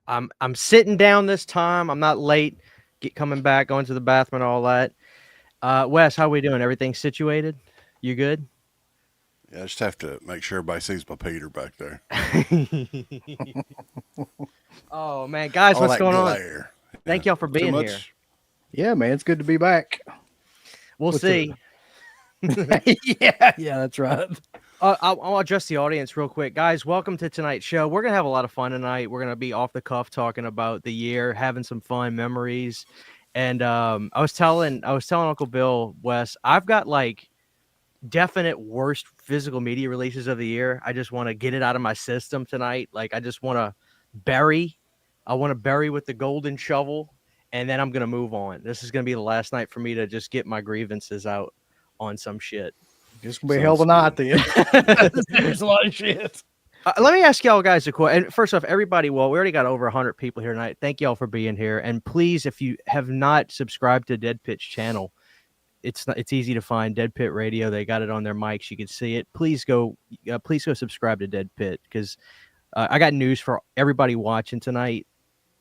I'm sitting down this time. I'm not late. Coming back, going to the bathroom and all that. Wes, how we doing? Everything situated? You good? Yeah, I just have to make sure everybody sees my Peter back there. Oh man, guys, All what's that going on? glare. Yeah. Thank y'all for Too being here. much? Yeah, man, it's good to be back. We'll What's see. yeah, that's right. I'll address the audience real quick, guys. Welcome to tonight's show. We're gonna have a lot of fun tonight. We're gonna be off the cuff talking about the year, having some fun memories. And I was telling Uncle Bill, Wes, I've got like definite worst physical media releases of the year. I just want to get it out of my system tonight. Like I just want to bury. I want to bury with the golden shovel, and then I'm gonna move on. This is gonna be the last night for me to just get my grievances out on some shit. Just gonna be a hell of a night then. There's a lot of shit. Let me ask y'all guys a question. And first off, everybody, well, we already got over 100 people here tonight. Thank y'all for being here. And please, if you have not subscribed to Deadpit's channel, it's easy to find Deadpit Radio. They got it on their mics. You can see it. Please go subscribe to Deadpit because I got news for everybody watching tonight.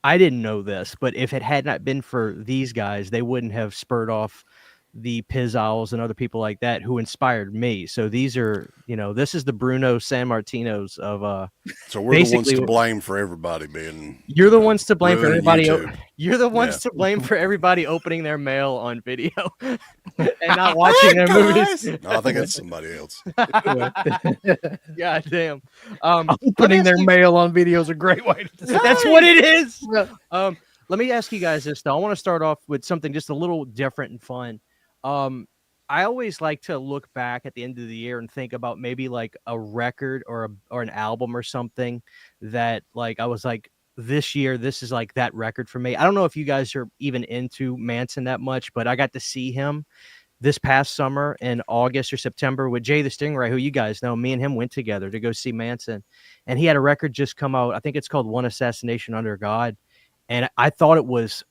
I didn't know this, but if it had not been for these guys, they wouldn't have spurred off the Pizzowls and other people like that who inspired me. So these are, this is the Bruno San Martinos of So we're the ones basically to blame for everybody being. you're the ones to blame for ruining everybody. YouTube. You're the ones to blame for everybody opening their mail on video and not watching their movies. No, I think it's somebody else. God damn. Opening their mail on video is a great way to say That's what it is. Yeah. Let me ask you guys this though. I want to start off with something just a little different and fun. I always like to look back at the end of the year and think about maybe like a record or an album or something that like I was like this year this is like that record for me. I don't know if you guys are even into Manson that much, but I got to see him this past summer in August or September with Jay the Stingray, who you guys know. Me and him went together to go see Manson, and he had a record just come out. I think it's called One Assassination Under God, and I thought it was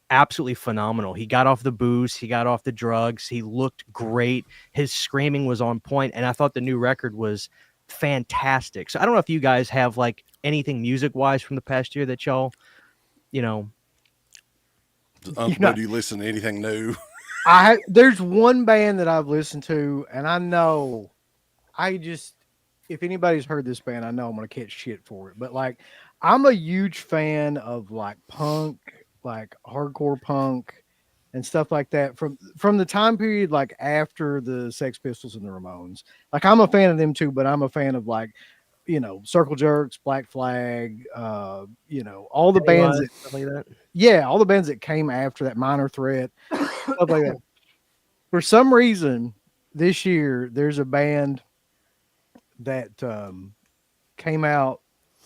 absolutely phenomenal. He got off the booze, he got off the drugs, he looked great, his screaming was on point, and I thought the new record was fantastic. So I don't know if you guys have like anything music wise from the past year that y'all, Do you listen to anything new? There's one band that I've listened to, and I know if anybody's heard this band, I know I'm gonna catch shit for it. But like I'm a huge fan of like punk, like hardcore punk and stuff like that from the time period like after the Sex Pistols and the Ramones. Like I'm a fan of them too, but I'm a fan of like Circle Jerks, Black Flag, all the bands stuff like that. yeah, all the bands that came after that, Minor Threat, stuff like that. For some reason, this year there's a band that came out,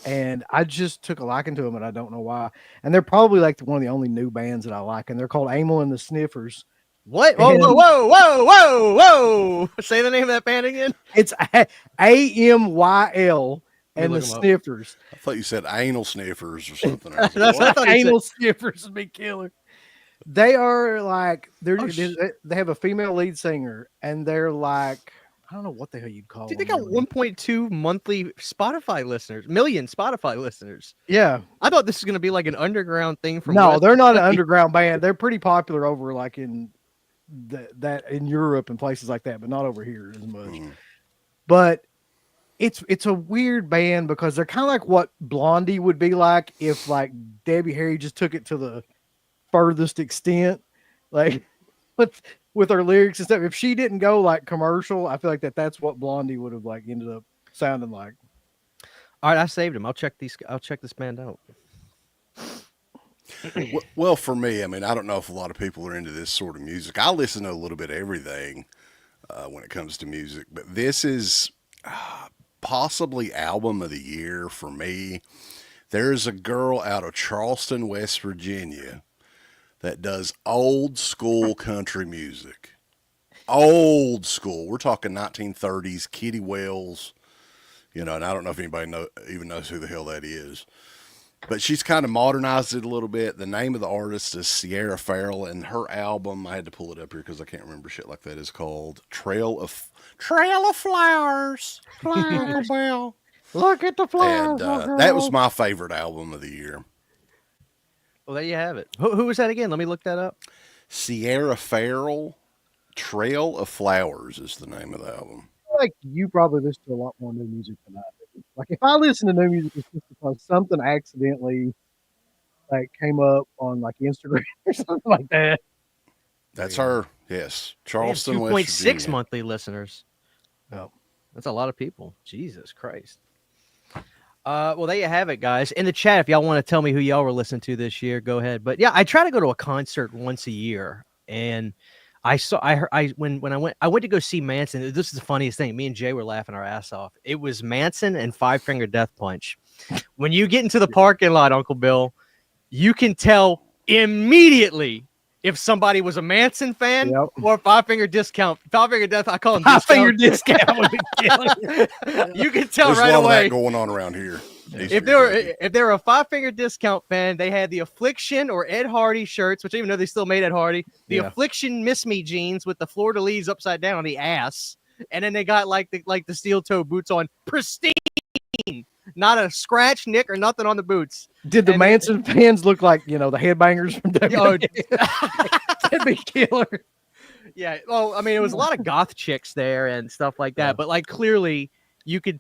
and I just took a liking to them, and I don't know why. And they're probably like one of the only new bands that I like, and they're called Amyl and the Sniffers. What? Whoa, whoa, whoa, whoa, whoa, whoa! Say the name of that band again. It's AMYL and the Sniffers. I thought you said anal sniffers or something. That's what I thought he Anal said. Sniffers would be killer. They are like they have a female lead singer, and they're like I don't know what the hell you'd call Dude, them. they got 1.2 monthly Spotify listeners, million Spotify listeners. Yeah. I thought this was going to be like an underground thing from. No, West they're not an Kentucky. underground band. They're pretty popular over like in that in Europe and places like that, but not over here as much. But it's a weird band because they're kind of like what Blondie would be like if like Debbie Harry just took it to the furthest extent, like with her lyrics and stuff. If she didn't go like commercial, I feel like that's what Blondie would have like ended up sounding like. All right, I saved him. I'll check this band out. Well, for me, I mean, I don't know if a lot of people are into this sort of music. I listen to a little bit of everything when it comes to music, but this is possibly album of the year for me. There's a girl out of Charleston, West Virginia that does old school country music. Old school. We're talking 1930s, Kitty Wells, and I don't know if anybody even knows who the hell that is. But she's kind of modernized it a little bit. The name of the artist is Sierra Farrell, and her album, I had to pull it up here because I can't remember shit like that, is called Trail of Flowers. Flower Bell. Look at the flowers. And that was my favorite album of the year. Well, there you have it. Who was that again? Let me look that up. Sierra Farrell, Trail of Flowers is the name of the album. I feel like you probably listen to a lot more new music than I do. Like if I listen to new music, it's just because something accidentally like came up on like Instagram or something like that. That's Yeah. her. Yes. They have Charleston, West 2.6 Virginia. monthly listeners. Oh. That's a lot of people. Jesus Christ. Well, there you have it, guys. In the chat, if y'all want to tell me who y'all were listening to this year, go ahead. But yeah, I try to go to a concert once a year, and when I went to go see Manson. This is the funniest thing. Me and Jay were laughing our ass off. It was Manson and Five Finger Death Punch. When you get into the parking lot, Uncle Bill, you can tell immediately if somebody was a Manson fan or Five Finger Discount. Five Finger Death, I call him Five Finger Discount would be killing. You can tell There's right a lot away of that going on around here. if they were a Five Finger Discount fan, they had the Affliction or Ed Hardy shirts, which even though they still made Ed Hardy, the Affliction Miss Me jeans with the fleur de lis upside down on the ass, and then they got like the steel toe boots on, pristine, not a scratch, nick, or nothing on the boots. Did the Manson fans look like the headbangers from WWE? That'd be killer. Yeah, well, I mean, it was a lot of goth chicks there and stuff like that, but like clearly you could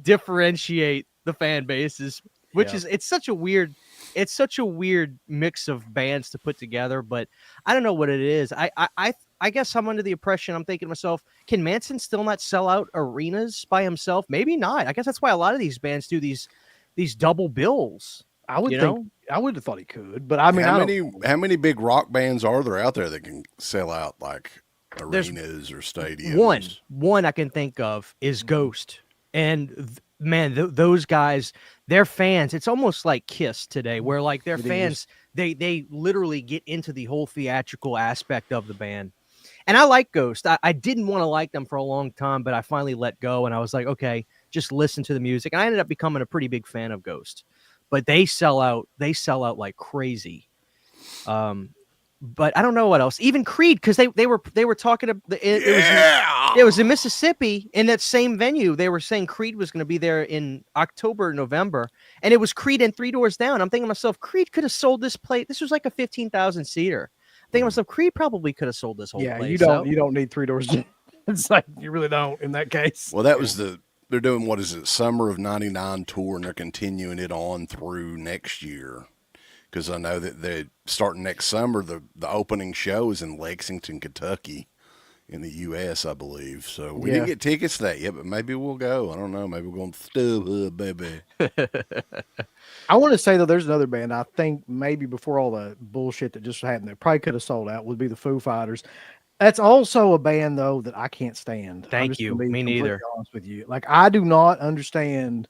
differentiate the fan bases, which is it's such a weird mix of bands to put together. But I don't know what it is. I guess I'm under the impression, I'm thinking to myself, can Manson still not sell out arenas by himself? Maybe not. I guess that's why a lot of these bands do these double bills. I would think I would have thought he could, but I mean, how many big rock bands are there out there that can sell out like arenas or stadiums? One I can think of is Ghost, and man, those guys, their fans. It's almost like Kiss today, where like their fans, they literally get into the whole theatrical aspect of the band. And I like Ghost. I didn't want to like them for a long time, but I finally let go, and I was like, okay, just listen to the music. And I ended up becoming a pretty big fan of Ghost. But they sell out like crazy. But I don't know what else. Even Creed, because they were talking to it was in Mississippi in that same venue. They were saying Creed was going to be there in October, November, and it was Creed and Three Doors Down. I'm thinking to myself, Creed could have sold this place. This was like a 15,000 seater. I'm thinking to myself, Creed probably could have sold this whole place. Yeah, you don't need Three Doors Down. It's like you really don't in that case. Well, that was they're doing, what is it, Summer of '99 tour, and they're continuing it on through next year. Because I know that they're starting next summer. The opening show is in Lexington, Kentucky, in the U.S., I believe. So we didn't get tickets to that yet, but maybe we'll go. I don't know. Maybe we're going to StubHub, baby. I want to say, though, there's another band I think maybe before all the bullshit that just happened that probably could have sold out would be the Foo Fighters. That's also a band, though, that I can't stand. Thank you. Me neither. Honest with you. Like, I do not understand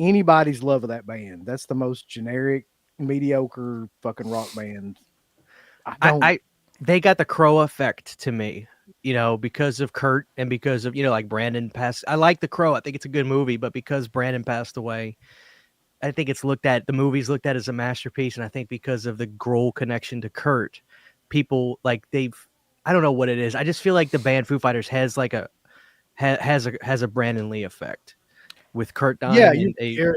anybody's love of that band. That's the most generic, mediocre fucking rock band. They got the Crow effect to me, because of Kurt and because of, like Brandon passed. I like the Crow. I think it's a good movie, but because Brandon passed away, I think the movie's looked at as a masterpiece. And I think because of the Grohl connection to Kurt, people like I don't know what it is. I just feel like the band Foo Fighters has like has a Brandon Lee effect with Kurt dying. Yeah,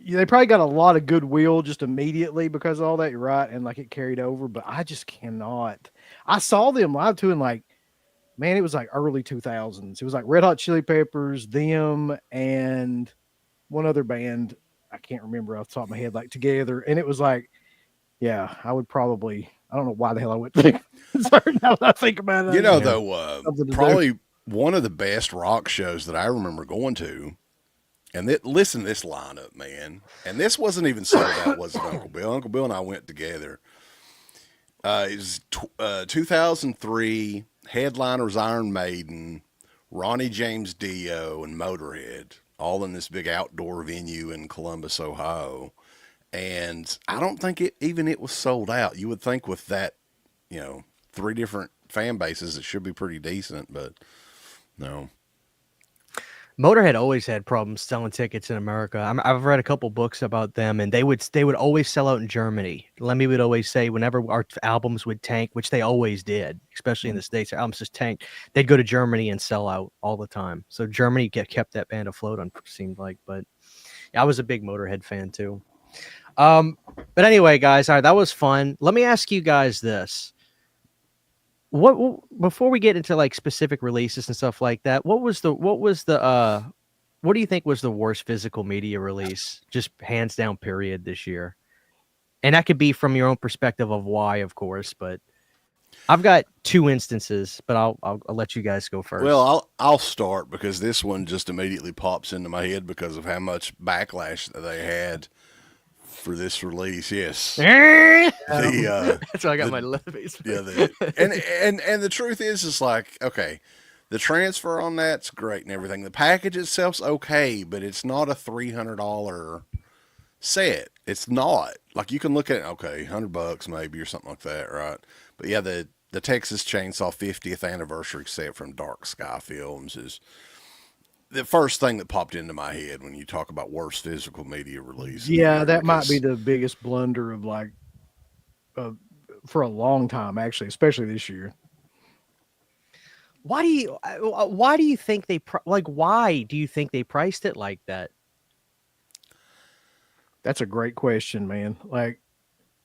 they probably got a lot of goodwill just immediately because of all that. You're right, and like it carried over. But I just cannot. I saw them live too, and like, man, it was like early 2000s. It was like Red Hot Chili Peppers, them, and one other band I can't remember off the top of my head, like together. And it was like, yeah, I would probably. I don't know why the hell I went there. Sorry, now that I think about it. Though, probably one of the best rock shows that I remember going to, and listen to this lineup, man. And this wasn't even sold out, was it, Uncle Bill? Uncle Bill and I went together. It was 2003, headliners Iron Maiden, Ronnie James Dio, and Motorhead, all in this big outdoor venue in Columbus, Ohio. And I don't think it was sold out. You would think with that, 3 different fan bases, it should be pretty decent, but no. Motorhead always had problems selling tickets in America. I've read a couple books about them, and they would always sell out in Germany. Lemmy would always say whenever our albums would tank, which they always did, especially in the States, our albums just tanked, they'd go to Germany and sell out all the time. So Germany kept that band afloat, it seemed like. But I was a big Motorhead fan too. But anyway, guys, all right, that was fun. Let me ask you guys this. What before we get into like specific releases and stuff like that, what do you think was the worst physical media release, just hands down period this year? And that could be from your own perspective of why, of course, but I've got two instances, but I'll let you guys go first. Well, I'll start because this one just immediately pops into my head because of how much backlash that they had for this release. Yes, that's why I got my levies. Yeah, and the truth is like, okay, the transfer on that's great and everything. The package itself's okay, but it's not a $300 set. It's not. Like, you can look at it, okay, $100 maybe or something like that, right? But yeah, the Texas Chainsaw 50th anniversary set from Dark Sky Films is the first thing that popped into my head when you talk about worst physical media release. Yeah, that might be the biggest blunder of like for a long time, actually, especially this year. Why do you think why do you think they priced it like that? That's a great question, man. Like,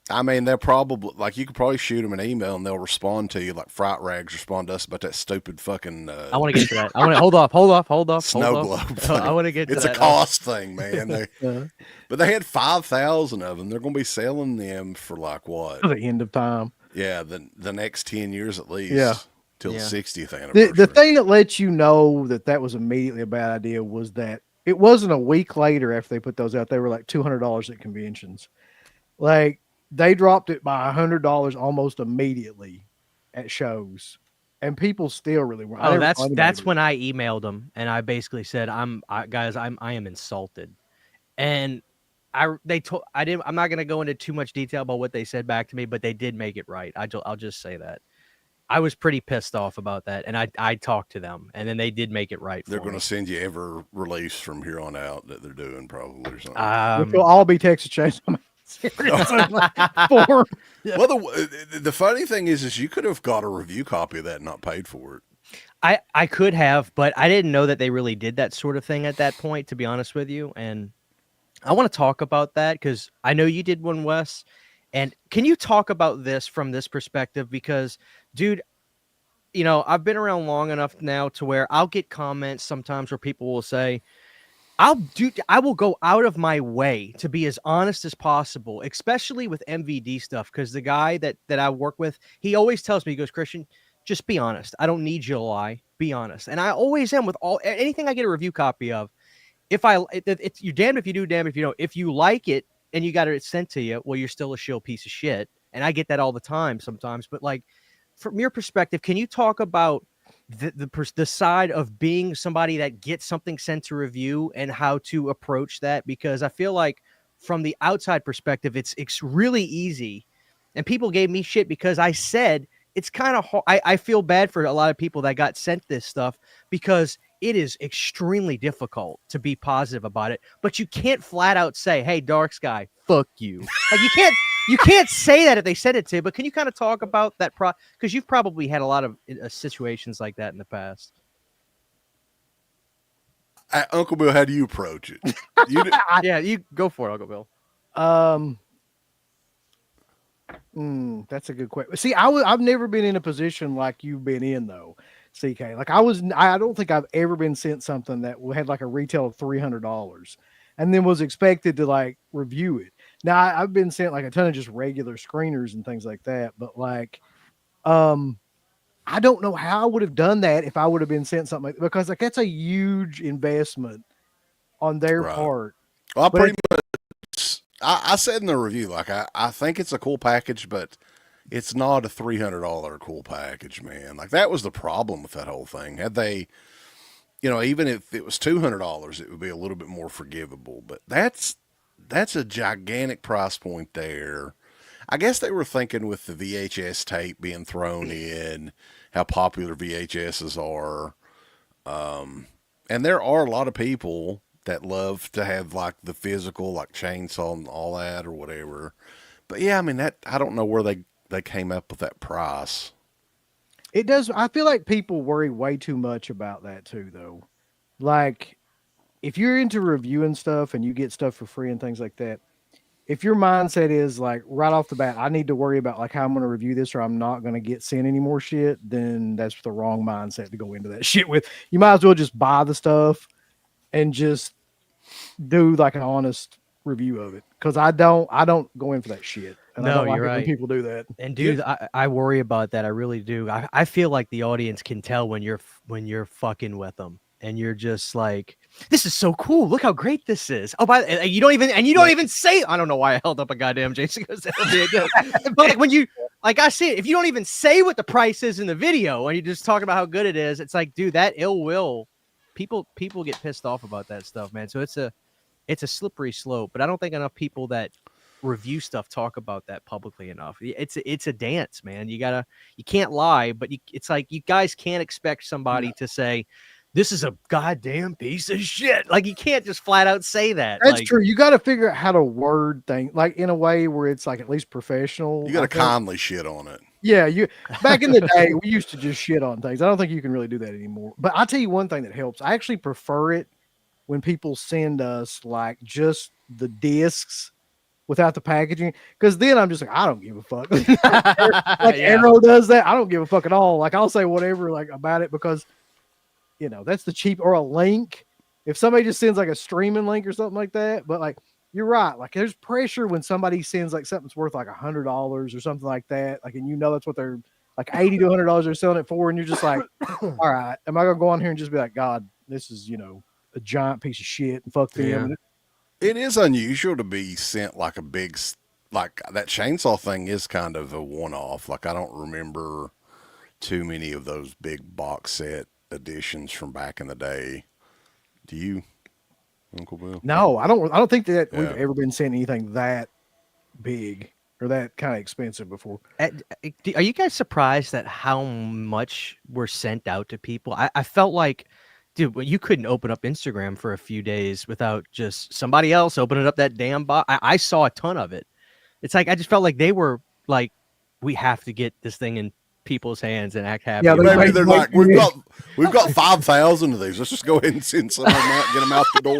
I mean, they're probably like, you could probably shoot them an email and they'll respond to you like Fright Rags respond to us about that stupid fucking. I want to get to that. I want to hold off. Snow globe. I want to get to that. It's a cost thing, man. But they had 5,000 of them. They're going to be selling them for like what? The end of time. Yeah, the next 10 years at least. Yeah. Till the 60th anniversary. The thing that lets you know that was immediately a bad idea was that it wasn't a week later after they put those out. They were like $200 at conventions. Like, they dropped it by $100 almost immediately at shows, and people still really were. Oh, that's when I emailed them and I basically said, I am insulted, and I'm not going to go into too much detail about what they said back to me, but they did make it right. I'll just say that. I was pretty pissed off about that, and I talked to them, and then they did make it right. They're going to send you every release from here on out that they're doing, probably, or something. It'll all be Texas Chainsaw. Well, the funny thing is you could have got a review copy of that and not paid for it. I could have, but I didn't know that they really did that sort of thing at that point, to be honest with you. And I want to talk about that because I know you did one, Wes. And can you talk about this from this perspective? Because, dude, you know, I've been around long enough now to where I'll get comments sometimes where people will say, I will go out of my way to be as honest as possible, especially with MVD stuff. Because the guy that I work with, he always tells me, he goes, Christian, just be honest. I don't need you to lie. Be honest. And I always am with anything I get a review copy of. It's you're damned if you do, damned if you don't. If you like it and you got it sent to you, well, you're still a shill piece of shit. And I get that all the time sometimes. But like, from your perspective, can you talk about the side of being somebody that gets something sent to review and how to approach that? Because I feel like from the outside perspective, it's really easy. And people gave me shit because I said it's kind of hard. I feel bad for a lot of people that got sent this stuff because it is extremely difficult to be positive about it. But you can't flat out say, hey, Dark Sky, fuck you. Like, you can't say that if they said it to you, but can you kind of talk about that? Because you've probably had a lot of situations like that in the past. Uncle Bill, how do you approach it? Yeah, you go for it, Uncle Bill. That's a good question. See, I've never been in a position like you've been in, though, CK. Like, I don't think I've ever been sent something that had like a retail of $300 and then was expected to like review it. Now, I've been sent like a ton of just regular screeners and things like that, but like, I don't know how I would have done that if I would have been sent something like that, because like that's a huge investment on their part. Well, I said in the review, like, I think it's a cool package, but it's not a $300 cool package, man. Like, that was the problem with that whole thing. Had they, even if it was $200, it would be a little bit more forgivable. But that's a gigantic price point there. I guess they were thinking with the VHS tape being thrown in, how popular VHSs are. And there are a lot of people that love to have like the physical, like chainsaw and all that or whatever. But yeah, I mean, I don't know where they came up with that price. It does. I feel like people worry way too much about that too, though. Like, if you're into reviewing stuff and you get stuff for free and things like that, if your mindset is like right off the bat, I need to worry about like how I'm going to review this or I'm not going to get sent any more shit, then that's the wrong mindset to go into that shit with. You might as well just buy the stuff and just do like an honest review of it. Cause I don't go in for that shit. And I No, don't like you're it when right. people do that. And dude, I worry about that. I really do. I feel like the audience can tell when you're fucking with them, and you're just like, "This is so cool! Look how great this is!" Oh, you don't even say. I don't know why I held up a goddamn Jason goes that would be a good. But like when you, like I said, if you don't even say what the price is in the video, and you just talk about how good it is, it's like, dude, that ill will. People get pissed off about that stuff, man. So it's a slippery slope. But I don't think enough people that review stuff talk about that publicly enough. It's a dance, man. You can't lie, but it's like you guys can't expect somebody to say this is a goddamn piece of shit. Like you can't just flat out say that. That's like, true. You got to figure out how to word things like in a way where it's like at least professional. You got to kindly shit on it. Yeah, back in the day, we used to just shit on things. I don't think you can really do that anymore. But I'll tell you one thing that helps. I actually prefer it when people send us like just the discs without the packaging, because then I'm just like, I don't give a fuck. Like Arrow does that. I don't give a fuck at all. Like I'll say whatever like about it because that's the cheap, or a link. If somebody just sends like a streaming link or something like that, but like you're right, like there's pressure when somebody sends like something's worth like $100 or something like that, like, and that's what they're like $80 to $100 they're selling it for, and you're just like, all right, am I gonna go on here and just be like, God, this is a giant piece of shit and fuck them? Yeah. It is unusual to be sent like a big, like that chainsaw thing is kind of a one-off. Like I don't remember too many of those big box set editions from back in the day. Do you, Uncle Bill? No, I don't think that we've ever been sent anything that big or that kind of expensive before. Are you guys surprised at how much were sent out to people? I felt like, dude, you couldn't open up Instagram for a few days without just somebody else opening up that damn box. I saw a ton of it. It's like I just felt like they were like, we have to get this thing in people's hands and act happy. Yeah, maybe they're like, we've got 5,000 of these. Let's just go ahead and send some of them out, get them out the door.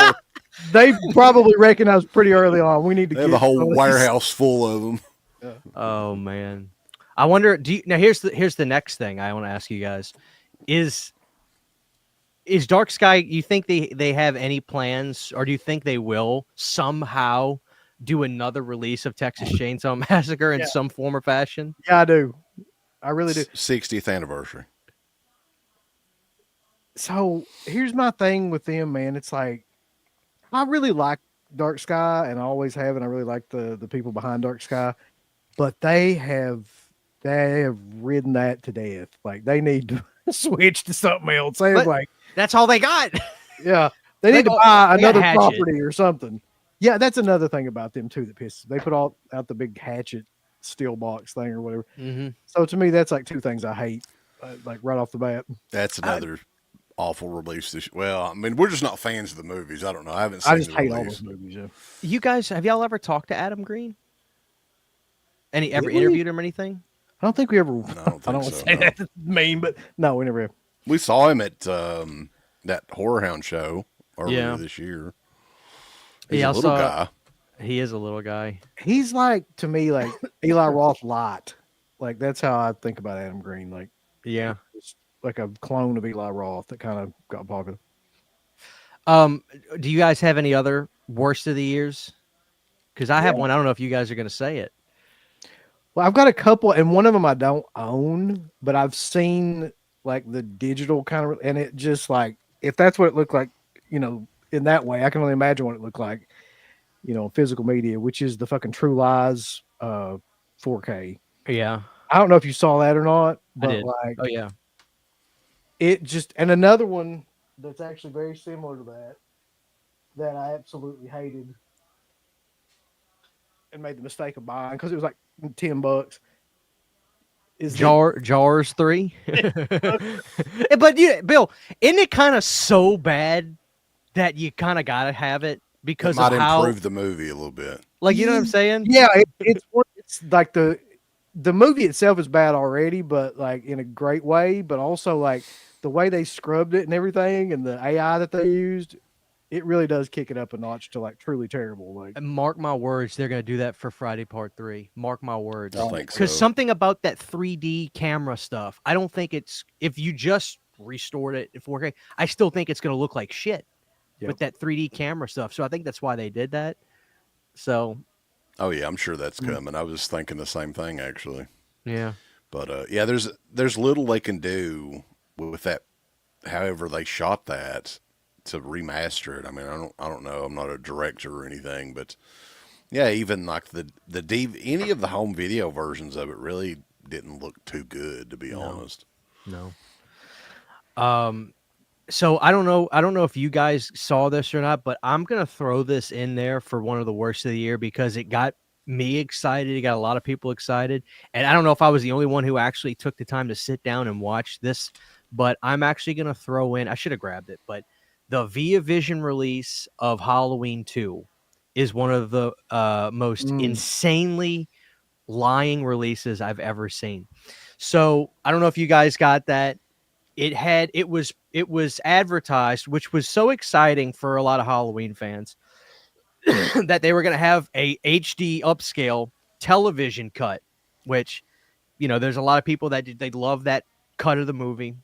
They probably recognized pretty early on we need to get a whole warehouse full of them. Yeah. Oh man, I wonder. Now here's the next thing I want to ask you guys: Is Dark Sky? You think they have any plans, or do you think they will somehow do another release of Texas Chainsaw Massacre in some form or fashion? Yeah, I do. I really do. 60th anniversary. So here's my thing with them, man. It's like I really like Dark Sky, and I always have, and I really like the people behind Dark Sky, but they have ridden that to death. Like they need to switch to something else. That's all they got. Yeah, they need to buy another property or something. Yeah, that's another thing about them too that pisses. They put out the big Hatchet steel box thing or whatever. Mm-hmm. So to me, that's like two things I hate, like right off the bat. That's another awful release. Well, I mean, we're just not fans of the movies. I don't know. I haven't seen. I just hate all those movies. Yeah. You guys, have y'all ever talked to Adam Green? Ever interviewed him or anything? I don't think we ever. No, I don't say that's mean, but no, we never have. We saw him at that Horror Hound show earlier this year. He's a little guy. He is a little guy. He's like, to me, like Eli Roth light. Like that's how I think about Adam Green. Like, yeah, it's like a clone of Eli Roth that kind of got popular. Do you guys have any other worst of the years? Because I have one. I don't know if you guys are going to say it. Well, I've got a couple, and one of them I don't own, but I've seen like the digital kind of, and it just like, if that's what it looked like, in that way, I can only imagine what it looked like, physical media, which is the fucking True Lies 4K. Yeah. I don't know if you saw that or not, but I did. like, oh yeah, it just, and another one that's actually very similar to that I absolutely hated and made the mistake of buying because it was like $10. Is Jars 3? But Bill, isn't it kind of so bad that you kind of gotta have it because it might of how improve the movie a little bit? Like, you know what I'm saying? Yeah, it's like the movie itself is bad already, but like in a great way. But also like the way they scrubbed it and everything, and the AI that they used, it really does kick it up a notch to like truly terrible. Like, And mark my words, they're gonna do that for Friday Part 3. Mark my words. I think Because so. something about that 3D camera stuff, I don't think it's if you just restored it in 4K, I still think it's gonna look like shit with that 3D camera stuff. So I think that's why they did that. So Oh yeah, I'm sure that's coming. I was thinking the same thing actually. yeah. But yeah, there's little they can do with that. However, they shot that to remaster it. I mean, I don't know. I'm not a director or anything, but yeah, even like any of the home video versions of it really didn't look too good, to be honest. No. So I don't know if you guys saw this or not, but I'm gonna throw this in there for one of the worst of the year because it got me excited. It got a lot of people excited, and I don't know if I was the only one who actually took the time to sit down and watch this. But I'm actually gonna throw in. I should have grabbed it, but the Via Vision release of Halloween 2 is one of the most insanely lying releases I've ever seen. So I don't know if you guys got that. It was advertised, which was so exciting for a lot of Halloween fans that they were going to have a HD upscale television cut, which, you know, there's a lot of people that they love that cut of the movie.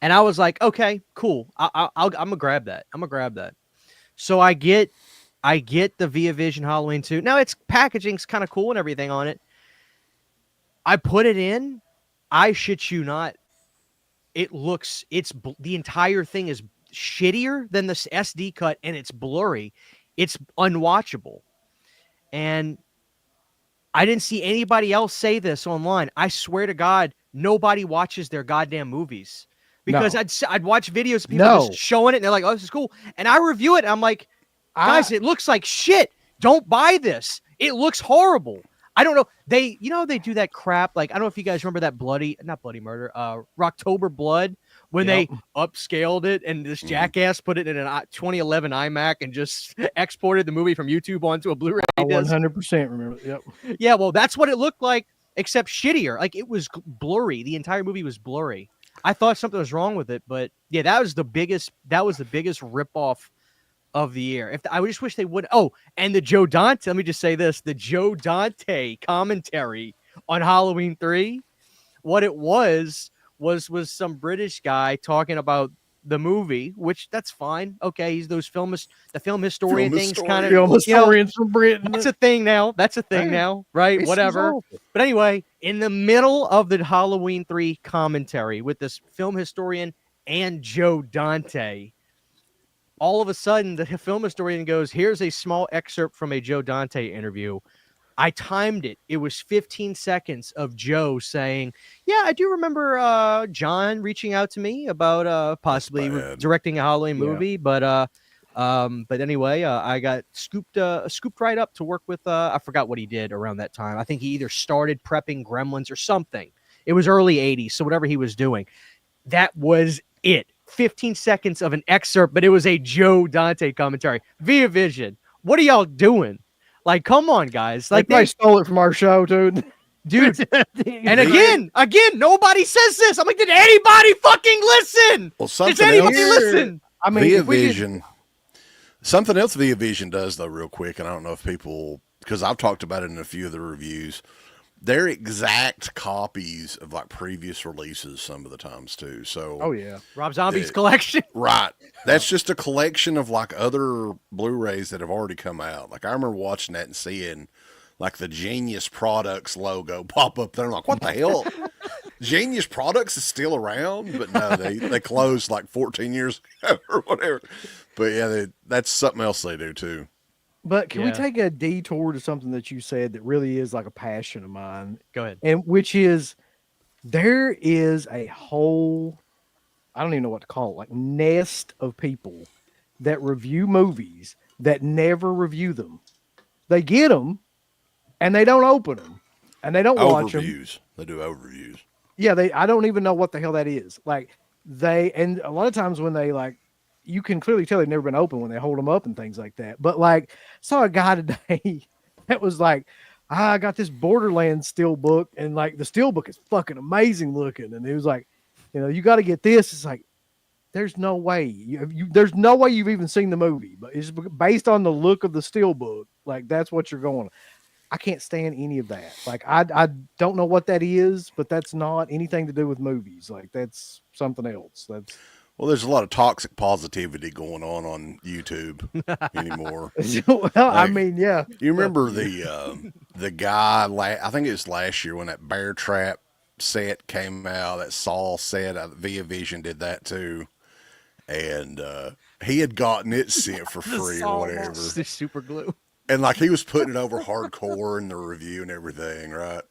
And I was like, okay, cool. I'm gonna grab that. I'm gonna grab that. So I get the Via Vision Halloween 2. Now its packaging's kind of cool and everything on it. I put it in. I shit you not. The entire thing is shittier than the SD cut, and it's blurry. It's unwatchable. And I didn't see anybody else say this online. I swear to God, nobody watches their goddamn movies. Because I'd watch videos of people just showing it, and they're like, oh, this is cool. And I review it, and I'm like, guys, it looks like shit. Don't buy this. It looks horrible. I don't know. They do that crap. Like, I don't know if you guys remember that not Bloody Murder, Rocktober Blood, when they upscaled it, and this jackass put it in a 2011 iMac and just exported the movie from YouTube onto a Blu-ray disc. 100% remember. Yep. Yeah, well, that's what it looked like, except shittier. Like, it was blurry. The entire movie was blurry. I thought something was wrong with it, but yeah, that was the biggest ripoff of the year. I just wish they would. Oh, and the Joe Dante. Let me just say this: the Joe Dante commentary on Halloween 3. What it was some British guy talking about the movie, which that's fine. Okay, he's the film historian things, kind of film historians from Britain. That's a thing now. Right? Whatever. But anyway, in the middle of the Halloween 3 commentary with this film historian and Joe Dante, all of a sudden the film historian goes, "Here's a small excerpt from a Joe Dante interview." I timed it. It was 15 seconds of Joe saying, "Yeah, I do remember John reaching out to me about possibly directing a Halloween movie, but anyway, I got scooped right up to work with I forgot what he did around that time. I think he either started prepping Gremlins or something. It was early 80s, so whatever he was doing. That was it. 15 seconds of an excerpt, but it was a Joe Dante commentary. Via Vision. What are y'all doing? Like, come on, guys. Like, they stole it from our show, dude. And again, nobody says this. I'm like, did anybody fucking listen? Well, something does anybody listen? I mean, Via Vision. Something else Via Vision does, though, real quick, and I don't know if people, because I've talked about it in a few of the reviews, they're exact copies of like previous releases some of the times too. So, oh yeah, Rob Zombie's collection, right? That's just a collection of like other Blu-rays that have already come out. Like I remember watching that and seeing like the Genius Products logo pop up there. I'm like, what the hell? Genius Products is still around, but no, they closed like 14 years ago or whatever. But yeah, that's something else they do too. But can we take a detour to something that you said that really is like a passion of mine? Go ahead. And which is, there is a whole, I don't even know what to call it, like nest of people that review movies that never review them. They get them and they don't open them and they don't watch them. They do overviews. Yeah, I don't even know what the hell that is. Like and a lot of times when they like, you can clearly tell they've never been open when they hold them up and things like that. But like, saw a guy today that was like, I got this Borderlands steelbook, and like the steelbook is fucking amazing looking. And he was like, you know, you got to get this. It's like, there's no way there's no way you've even seen the movie, but it's based on the look of the steelbook. Like that's what you're going. I can't stand any of that. Like I don't know what that is, but that's not anything to do with movies. Like that's something else. That's Well, there's a lot of toxic positivity going on YouTube anymore. well, I Like, mean, yeah. you remember the guy? I think it was last year when that Bear Trap set came out. That Saw set, Via Vision did that too, and he had gotten it sent for free or whatever. The super glue. And like he was putting it over hardcore in the review and everything, right?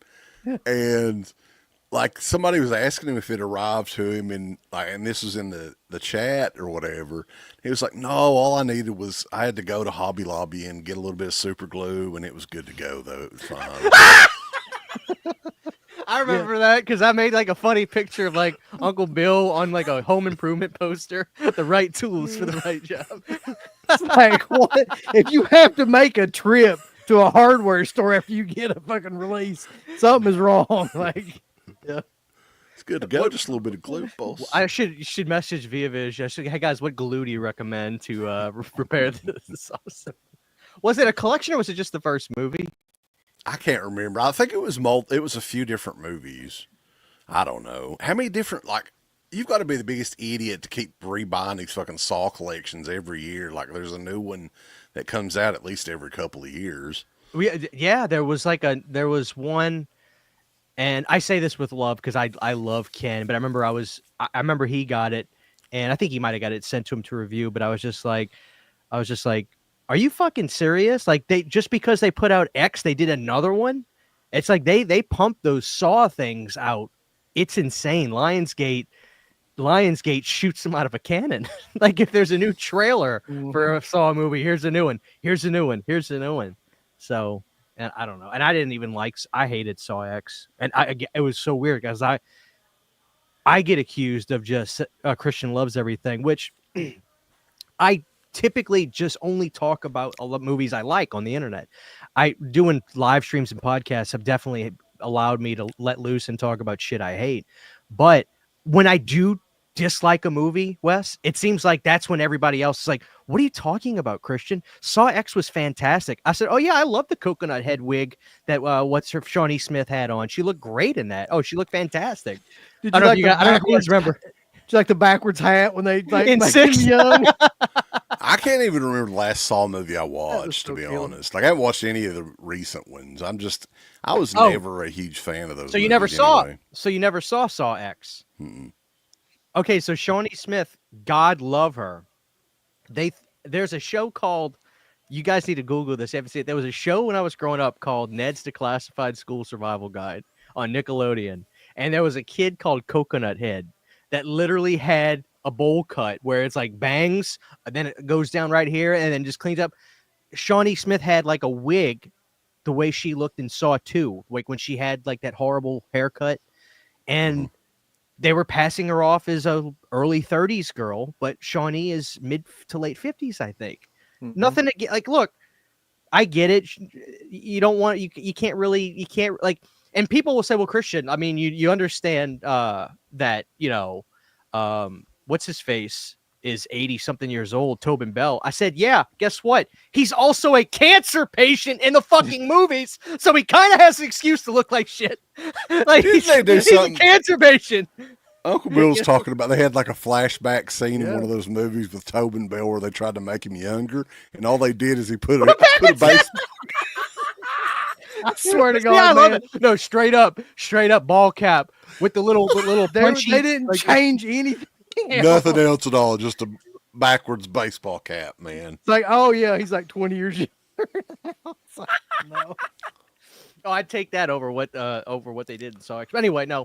And like somebody was asking him if it arrived to him, and this was in the chat or whatever. He was like, "No, all I needed was I had to go to Hobby Lobby and get a little bit of super glue, and it was good to go. Though it was fine." I remember that because I made like a funny picture of like Uncle Bill on like a home improvement poster, the right tools for the right job. It's like, what if you have to make a trip to a hardware store after you get a fucking release? Something is wrong. Like, yeah, It's good to go. Just a little bit of glue, boss. I should message Via Viz. Hey guys, what glue do you recommend to repair the sauce? Was it a collection or was it just the first movie? I can't remember. I think it was It was a few different movies. I don't know how many different. Like, you've got to be the biggest idiot to keep rebuying these fucking Saw collections every year. Like, there's a new one that comes out at least every couple of years. Yeah, there was one, and I say this with love because I love Ken, but I remember he got it, and I think he might have got it sent to him to review, but I was just like, are you fucking serious? Like just because they put out X, they did another one. It's like they pumped those Saw things out. It's insane. Lionsgate shoots them out of a cannon. Like if there's a new trailer for a Saw movie, here's a new one. Here's a new one. Here's a new one. So, and I don't know. And I didn't even I hated Saw X. And it was so weird because I get accused of just Christian loves everything, which I typically just only talk about all the movies I like on the internet. Doing live streams and podcasts have definitely allowed me to let loose and talk about shit I hate. But when I do dislike a movie, Wes, it seems like that's when everybody else is like, what are you talking about, Christian? Saw X was fantastic. I said, oh yeah, I love the coconut head wig that Shawnee Smith had on. She looked great in that. Oh, she looked fantastic. I don't know if you guys remember. It's like the backwards hat when they like in make 6 him young. I can't even remember the last Saw movie I watched, to be honest. Like, I haven't watched any of the recent ones. I was never a huge fan of those. So you never saw Saw X. Mm-mm. Okay, so Shawnee Smith, God love her. There's a show called, you guys need to Google this. You haven't seen it. There was a show when I was growing up called Ned's Declassified School Survival Guide on Nickelodeon. And there was a kid called Coconut Head that literally had a bowl cut where it's like bangs, and then it goes down right here and then just cleans up. Shawnee Smith had like a wig the way she looked in Saw 2, like when she had like that horrible haircut. And they were passing her off as a early 30s girl, but Shawnee is mid to late 50s, I think. Mm-hmm. Nothing to get, like, look, I get it. You don't want, you can't like, and people will say, well, Christian, I mean, you understand that, what's his face is 80 something years old, Tobin Bell. I said, yeah, guess what? He's also a cancer patient in the fucking movies. So he kind of has an excuse to look like shit. Like he's a cancer patient. Uncle Bill was talking about, they had like a flashback scene in one of those movies with Tobin Bell where they tried to make him younger. And all they did is he put a baseball. I swear to God, I love it. No, straight up ball cap with the little punchy. They didn't change anything. Nothing else at all, just a backwards baseball cap, man. It's like, oh yeah, he's like 20 years younger. It's like, no. Oh, I'd take that over what they did in Saw X. But anyway, no,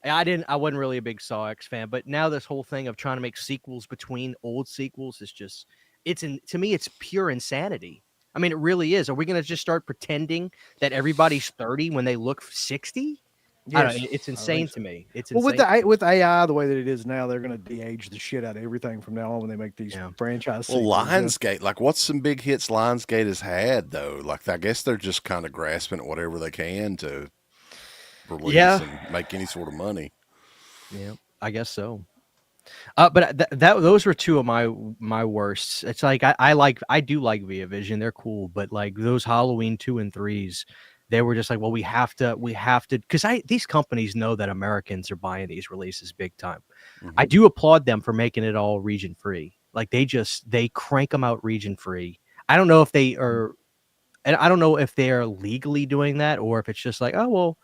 I wasn't really a big Saw X fan. But now this whole thing of trying to make sequels between old sequels is just, to me, it's pure insanity. I mean, it really is. Are we going to just start pretending that everybody's 30 when they look 60? Yes. I don't know, it's insane to me. It's insane. Well, with AI the way that it is now, they're going to de-age the shit out of everything from now on when they make these franchise sequels. Well, Lionsgate, like, what's some big hits Lionsgate has had though? Like, I guess they're just kind of grasping at whatever they can to release and make any sort of money. Yeah, I guess so. But those were two of my worsts. It's like I do like Via Vision. They're cool, but like those Halloween 2 and 3s, they were just like, well, we have to because these companies know that Americans are buying these releases big time. I do applaud them for making it all region free. Like they crank them out region free. I don't know if they are, and I don't know if they are legally doing that or if it's just like, oh well,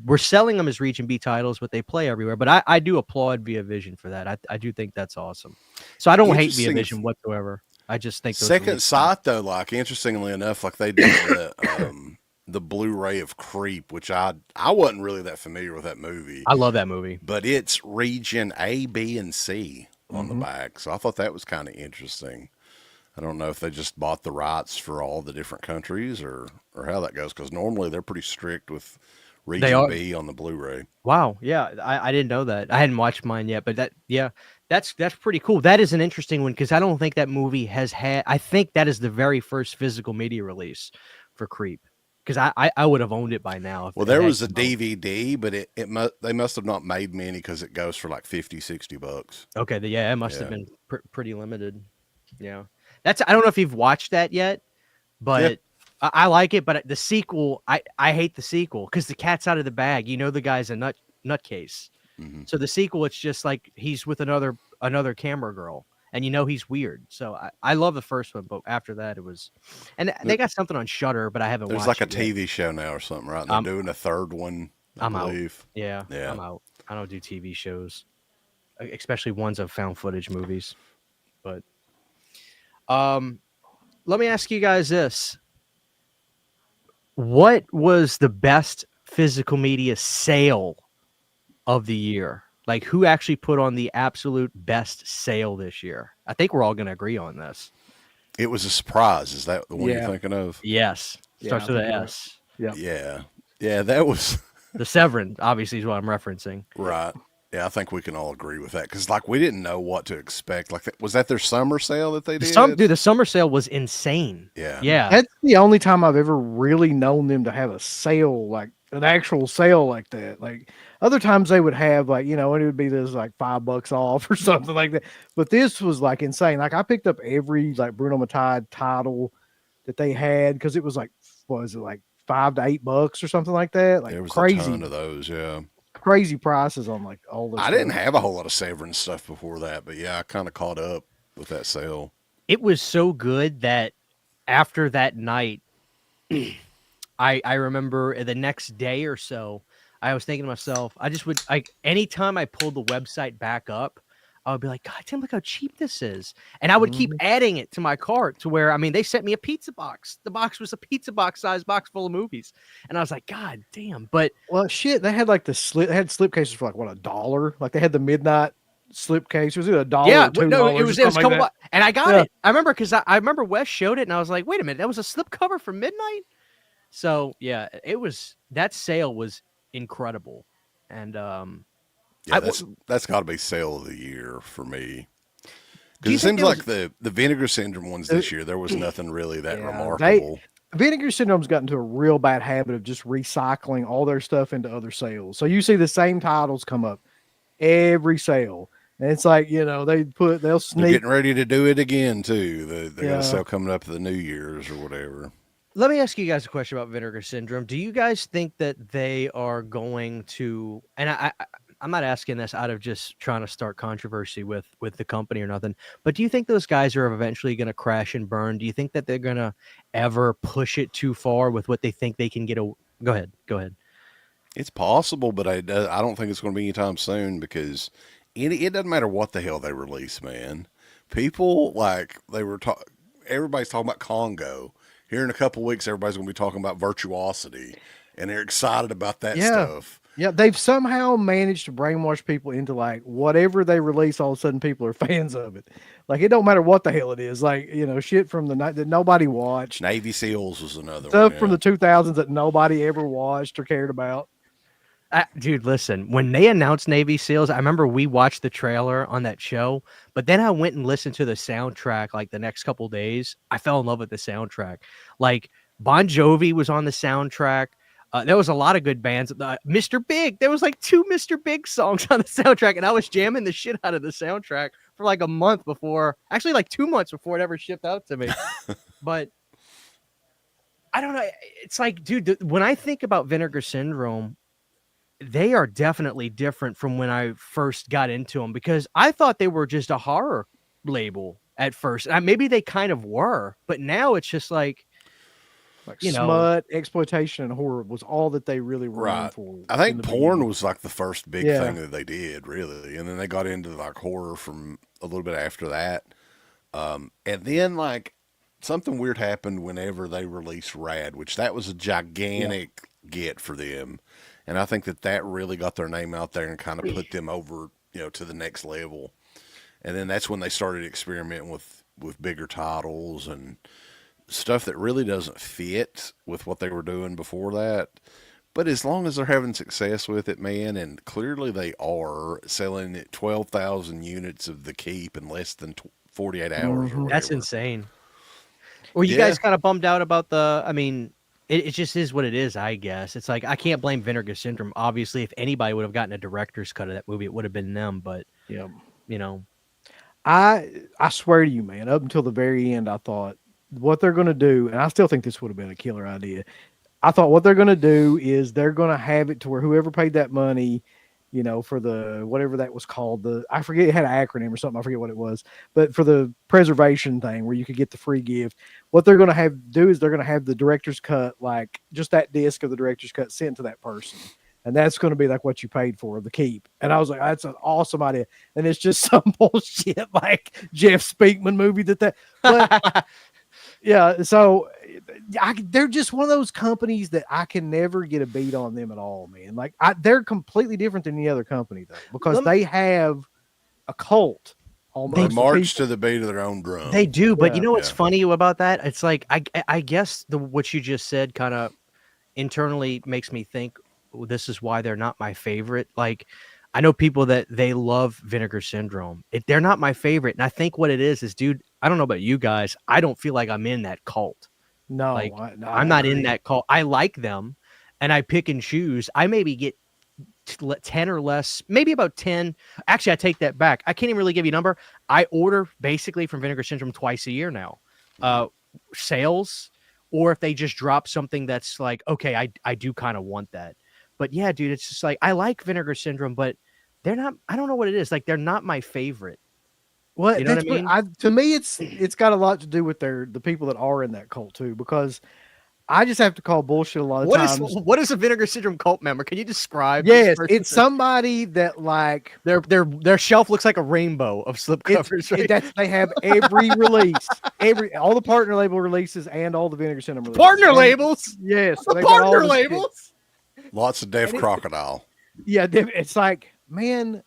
we're selling them as region B titles, but they play everywhere. But I do applaud Via Vision for that. I do think that's awesome. So I don't hate Via Vision whatsoever. I just think Second Sight though, like interestingly enough, like they did the Blu-ray of Creep, which I wasn't really that familiar with that movie. I love that movie, but it's region A, B, and C on the back, so I thought that was kind of interesting. I don't know if they just bought the rights for all the different countries or how that goes, because normally they're pretty strict with region B on the Blu-ray. Wow, yeah, I didn't know that. I hadn't watched mine yet, but that's pretty cool. That is an interesting one because I don't think that movie has had. I think that is the very first physical media release for Creep. Because I would have owned it by now. Well, there was a DVD, but they must have not made many because it goes for like $50-$60. Okay, it must have been pretty limited. Yeah, I don't know if you've watched that yet, but I like it. But the sequel, I hate the sequel because the cat's out of the bag. You know, the guy's a nutcase. So the sequel, it's just like he's with another camera girl. And you know he's weird, so I love the first one, but after that it was, and they got something on Shudder, but I haven't. There's watched like a TV show now or something, right? They're doing a third one. I believe. Out. Yeah, I'm out. I don't do TV shows, especially ones of found footage movies. But let me ask you guys this: what was the best physical media sale of the year? Like, who actually put on the absolute best sale this year? I think we're all going to agree on this. It was a surprise. Is that the one you're thinking of? Yes. Starts with an S. Yeah. Yeah, that was... The Severin, obviously, is what I'm referencing. Right. Yeah, I think we can all agree with that. Because, like, we didn't know what to expect. Like, was that their summer sale that they did? The summer sale was insane. Yeah. Yeah. That's the only time I've ever really known them to have a sale, like an actual sale like that. Like, other times they would have like, and it would be this like $5 off or something like that. But this was like insane. Like I picked up every like Bruno Mattei title that they had because it was like, what was it, like $5 to $8 or something like that? Like there was crazy. a ton of those, crazy prices on like all those. I didn't have a whole lot of Severin stuff before that, but I kind of caught up with that sale. It was so good that after that night, I remember the next day or so, I was thinking to myself, I just would like anytime I pulled the website back up, I would be like, God damn, look how cheap this is. And I would keep adding it to my cart to where, I mean, they sent me a pizza box. The box was a pizza box size box full of movies. And I was like, God damn. But well, shit, they had like they had slip cases for like what, $1? Like they had the midnight slip case. Was it $1? Yeah, or $2 no, it was a couple like and I got it. I remember because I remember Wes showed it and I was like, wait a minute, that was a slip cover for Midnight? So yeah, that sale was incredible. And that's got to be sale of the year for me. Because it seems like the Vinegar Syndrome ones this year, there was nothing really that remarkable. Vinegar Syndrome's gotten to a real bad habit of just recycling all their stuff into other sales. So you see the same titles come up every sale. And it's like, they'll sneak. They're getting ready to do it again too. They got a sale coming up for the New Year's or whatever. Let me ask you guys a question about Vinegar Syndrome. Do you guys think that they are going to, and I'm not asking this out of just trying to start controversy with the company or nothing, but do you think those guys are eventually going to crash and burn? Do you think that they're going to ever push it too far with what they think they can get? Go ahead. It's possible, but I don't think it's going to be anytime soon because it doesn't matter what the hell they release, man. People everybody's talking about Congo. Here in a couple of weeks, everybody's going to be talking about Virtuosity, and they're excited about that stuff. Yeah, they've somehow managed to brainwash people into like whatever they release, all of a sudden people are fans of it. Like it don't matter what the hell it is. Like, shit from the night that nobody watched. Navy SEALs was another stuff one. From the 2000s that nobody ever watched or cared about. Dude, listen, when they announced Navy SEALs, I remember we watched the trailer on that show, but then I went and listened to the soundtrack like the next couple days. I fell in love with the soundtrack. Like Bon Jovi was on the soundtrack. There was a lot of good bands. Mr. Big, there was like 2 Mr. Big songs on the soundtrack, and I was jamming the shit out of the soundtrack for like a month before, actually like 2 months before it ever shipped out to me. But I don't know. It's like, dude, when I think about Vinegar Syndrome, they are definitely different from when I first got into them, because I thought they were just a horror label at first. Maybe they kind of were, but now it's just like smut, exploitation, and horror was all that they really were right. for. I think porn was like the first big thing that they did, really, and then they got into like horror from a little bit after that. And then like something weird happened whenever they released Rad, which that was a gigantic get for them. And I think that really got their name out there and kind of put them over, to the next level. And then that's when they started experimenting with bigger titles and stuff that really doesn't fit with what they were doing before that. But as long as they're having success with it, man, and clearly they are selling 12,000 units of the Keep in less than 48 hours. That's insane. Were you guys kind of bummed out about it just is what it is, I guess. It's like, I can't blame Vinegar Syndrome. Obviously, if anybody would have gotten a director's cut of that movie, it would have been them. But, I swear to you, man, up until the very end, I thought what they're going to do, and I still think this would have been a killer idea. I thought what they're going to do is they're going to have it to where whoever paid that money, for the, whatever that was called, I forget, it had an acronym or something. I forget what it was, but for the preservation thing where you could get the free gift, what they're going to do is they're going to have the director's cut, like just that disc of the director's cut sent to that person. And that's going to be like what you paid for the Keep. And I was like, that's an awesome idea. And it's just some bullshit like Jeff Speakman movie but yeah. So they're just one of those companies that I can never get a beat on them at all, man. Like they're completely different than any other company though, because they have a cult. Almost. They march to the beat of their own drum. They do, but you know what's funny about that? It's like I guess what you just said kind of internally makes me think, well, this is why they're not my favorite. Like, I know people that they love Vinegar Syndrome. They're not my favorite, and I think what it is, dude, I don't know about you guys, I don't feel like I'm in that cult. No, like, I'm not in that cult. I like them, and I pick and choose. I maybe get 10 or less, maybe about 10. Actually, I take that back. I can't even really give you a number. I order basically from Vinegar Syndrome twice a year now. Sales, or if they just drop something that's like, okay, I do kind of want that. But yeah, dude, it's just like, I like Vinegar Syndrome, but they're not, I don't know what it is. Like, they're not my favorite. Well, you know what I mean? To me, it's got a lot to do with the people that are in that cult too, because I just have to call bullshit a lot of times. What is a Vinegar Syndrome cult member? Can you describe? Yes, it's somebody that like their shelf looks like a rainbow of slipcovers. Right? They have every release, all the partner label releases, and all the Vinegar Syndrome releases. Partner labels. Yes, the partner labels. Lots of Deaf Crocodile. Yeah, it's like, man,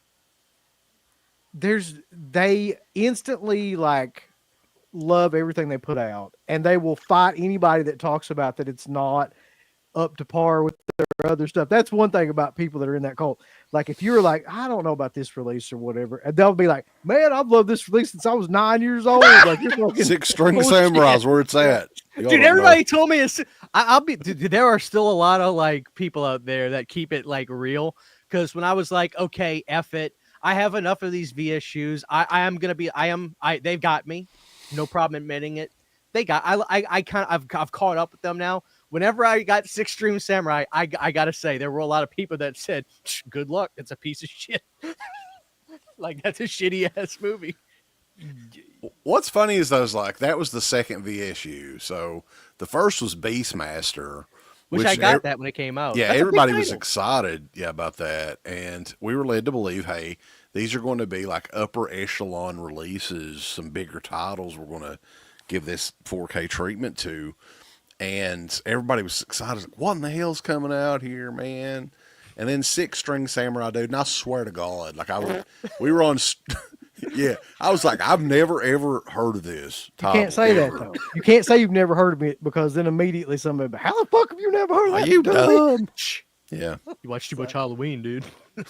they instantly like love everything they put out, and they will fight anybody that talks about that it's not up to par with their other stuff. That's one thing about people that are in that cult. Like, if you're like, I don't know about this release or whatever, and they'll be like, man, I've loved this release since I was 9 years old. Like, you're fucking 6 String Samurais, where it's at. Dude, everybody told me there are still a lot of like people out there that keep it like real. Because when I was like, okay, F it, I have enough of these VSUs. They've got me. No problem admitting it. I've caught up with them now. Whenever I got 6 String Samurai, I gotta say there were a lot of people that said, good luck, it's a piece of shit. Like, that's a shitty ass movie. What's funny is that was the second VSU. So the first was Beastmaster, which I got that when it came out. Yeah, that's everybody was excited about that, and we were led to believe, hey, these are going to be like upper echelon releases, some bigger titles we're going to give this 4K treatment to. And everybody was excited. Like, what in the hell's coming out here, man? And then 6 String Samurai, dude. And I swear to God, like we were on. Yeah, I was like, I've never ever heard of this. You can't say that though. You can't say you've never heard of it, because then immediately somebody, how the fuck have you never heard of that? Are you dumb? Yeah, you watch too much Halloween, dude.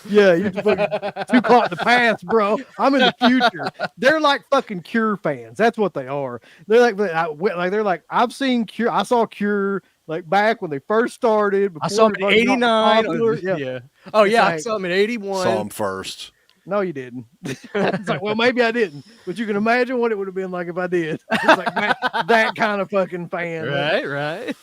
Yeah, you're too caught in the past, bro. I'm in the future. They're like fucking Cure fans. That's what they are. They're like I've seen Cure. I saw Cure like back when they first started. I saw Before him it in got '89. popular. Yeah. Yeah. Oh It's yeah, I like, saw him in Saw '81. him first. no, you didn't. It's like, well, maybe I didn't, but you can imagine what it would have been like if I did. It's like that kind of fucking fan. Right.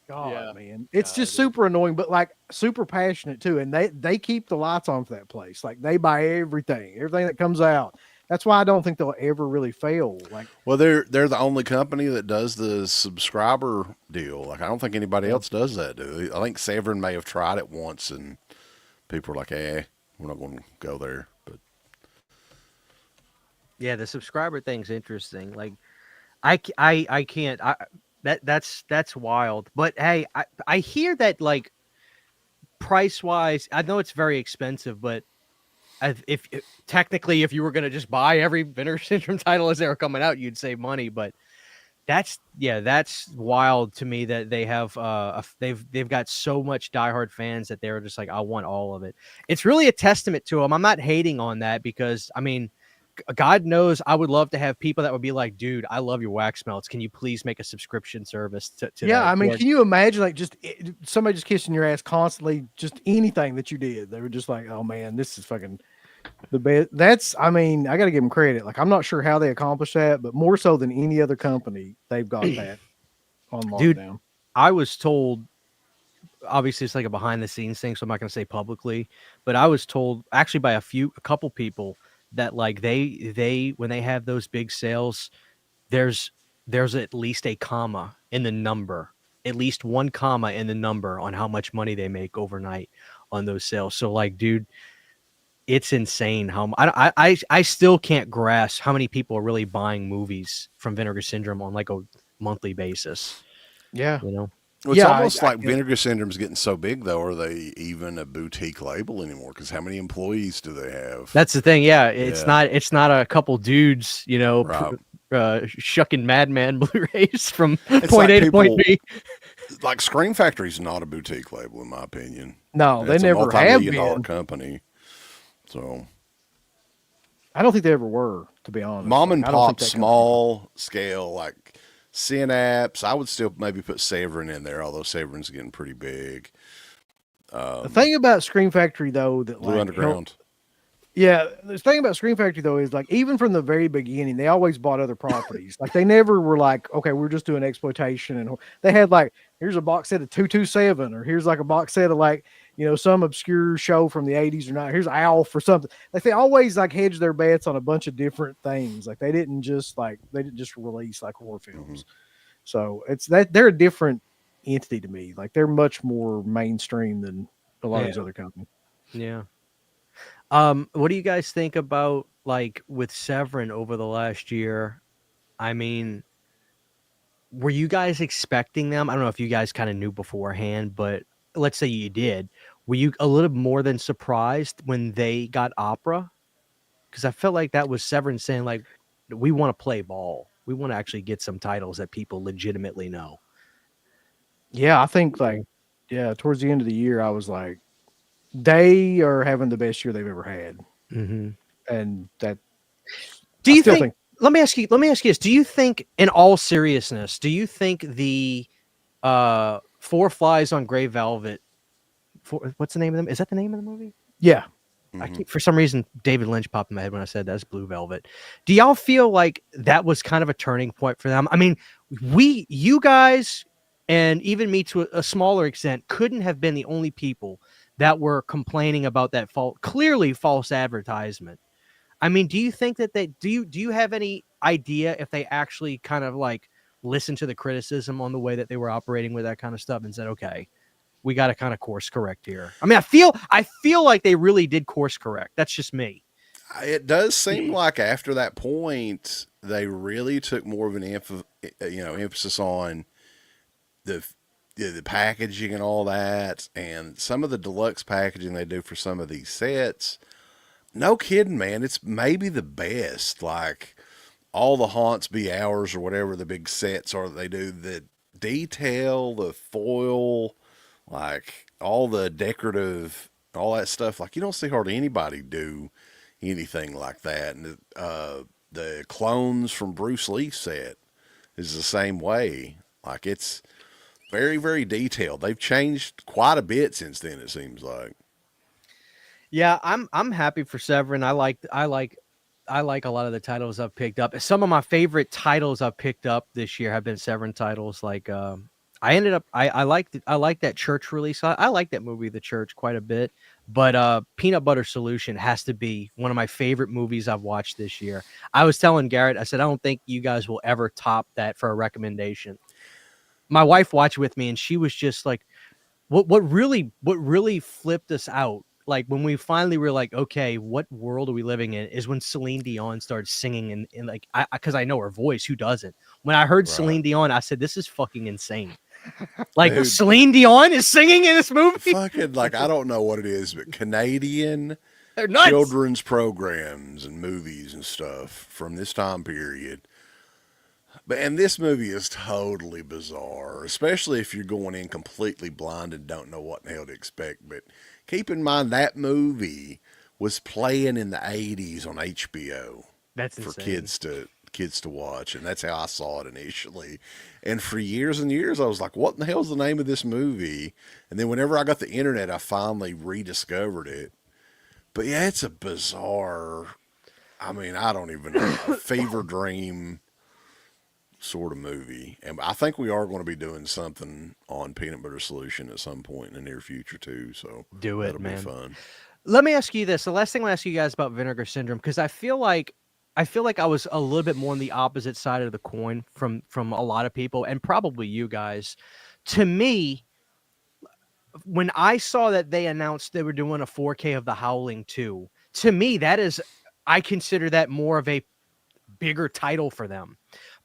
God, Yeah. man, it's just dude. super annoying, but like super passionate too. And they keep the lights on for that place. Like they buy everything that comes out. That's why I don't think they'll ever really fail. Like, Well, they're the only company that does the subscriber deal. Like I don't think anybody else does that, do they? I think Severin may have tried it once, and people were like, "Eh, we're not going to go there." But Yeah, the subscriber thing's interesting. Like, I can't. That's wild. But hey, I hear that like price wise, I know it's very expensive, but if technically if you were gonna just buy every Vinegar Syndrome title as they were coming out, you'd save money. But that's wild to me that they have they've got so much diehard fans that they're just like, I want all of it. It's really a testament to them. I'm not hating on that because I mean, God knows I would love to have people that would be like, dude, I love your wax melts. Can you please make a subscription service to yeah, that? I mean, can you imagine like just somebody just kissing your ass constantly, just anything that you did? They were just like, oh man, this is fucking the best. That's, I mean, I got to give them credit. Like, I'm not sure how they accomplished that, but more so than any other company, they've got that on Dude, lockdown. I was told, obviously it's like a behind the scenes thing, so I'm not going to say publicly, but I was told actually by a couple people that like they when they have those big sales, there's at least a comma in the number, at least one comma in the number on how much money they make overnight on those sales. So like, dude, it's insane how I still can't grasp how many people are really buying movies from Vinegar Syndrome on like a monthly basis. Yeah. You know? well, it's Yeah, almost like get it. Vinegar Syndrome's getting so big, though. Are they even a boutique label anymore? Because how many employees do they have? That's the thing. Yeah, it's Yeah. not a couple dudes, you know, Right. shucking Madman Blu-rays from It's point like A to point people- B. Like Scream Factory's not a boutique label, in my opinion. No, they It's a never have multi-million-dollar been. company. So I don't think they ever were, to be honest. mom and Like, I don't think pop, that small scale, like Synapse. I would still maybe put Severin in there, although Severin's getting pretty big. The thing about Scream Factory, though, that Blue like Underground. yeah, the thing about Scream Factory though is like even from the very beginning, they always bought other properties. Like they never were like, okay, we're just doing exploitation, and they had like, here's a box set of 227, or here's like a box set of like, you know, some obscure show from the 80s or not. Here's Alf or something. Like they always like hedged their bets on a bunch of different things. Like they didn't just release like horror films. So it's that they're a different entity to me. Like they're much more mainstream than a lot of these other companies. Yeah. What do you guys think about like with Severin over the last year? I mean, were you guys expecting them? I don't know if you guys kind of knew beforehand, but let's say you did. Were you a little more than surprised when they got opera? Because I felt like that was Severin saying like, we want to play ball. We want to actually get some titles that people legitimately know. Yeah, I think like, yeah, towards the end of the year, I was like, they are having the best year they've ever had. Mm-hmm. And that, Do I you still think, let me ask you this. Do you think, in all seriousness, do you think the Four Flies on Grey Velvet, what's the name of them? Is that the name of the movie? yeah. I keep, for some reason, David Lynch popped in my head when I said that's Blue Velvet. Do y'all feel like that was kind of a turning point for them? I mean, you guys, and even me to a smaller extent, couldn't have been the only people that were complaining about that clearly false advertisement. I mean, do you think that do you have any idea if they actually kind of like listened to the criticism on the way that they were operating with that kind of stuff and said, okay, we got to kind of course correct here? I mean, I feel like they really did course correct. That's just me. It does seem like after that point, they really took more of an emphasis on the packaging and all that, and some of the deluxe packaging they do for some of these sets. No kidding, man. It's maybe the best. Like all the Haunts Be Ours or whatever the big sets are that they do, the detail, the foil, like all the decorative, all that stuff. Like you don't see hardly anybody do anything like that. And the clones from Bruce Lee set is the same way. Like it's very, very detailed. They've changed quite a bit since then, it seems like. Yeah, I'm happy for Severin. I like a lot of the titles I've picked up. Some of my favorite titles I've picked up this year have been Severin titles. Like I like that Church release. I like that movie, The Church, quite a bit. But Peanut Butter Solution has to be one of my favorite movies I've watched this year. I was telling Garrett, I said I don't think you guys will ever top that for a recommendation. My wife watched with me, and she was just like, what really flipped us out, like when we finally were like, okay, what world are we living in, is when Celine Dion started singing, and like because I know her voice, who doesn't? When I heard Celine Dion, I said, this is fucking insane. Like, dude, Celine Dion is singing in this movie. Fucking, like, I don't know what it is, but Canadian nuts. Children's programs and movies and stuff from this time period. And this movie is totally bizarre, especially if you're going in completely blind and don't know what the hell to expect. But keep in mind that movie was playing in the 80s on HBO. That's for insane. kids to watch, and that's how I saw it initially. And for years and years, I was like, "What in the hell's the name of this movie?" And then whenever I got the internet, I finally rediscovered it. But yeah, it's a bizarre. I mean, I don't even know, a fever dream sort of movie. And I think we are going to be doing something on Peanut Butter Solution at some point in the near future too. So do it, that'll man. Be fun. Let me ask you this. The last thing I'll ask you guys about Vinegar Syndrome, because I feel like I was a little bit more on the opposite side of the coin from a lot of people, and probably you guys. To me, when I saw that they announced they were doing a 4K of The Howling 2, to me, I consider that more of a bigger title for them.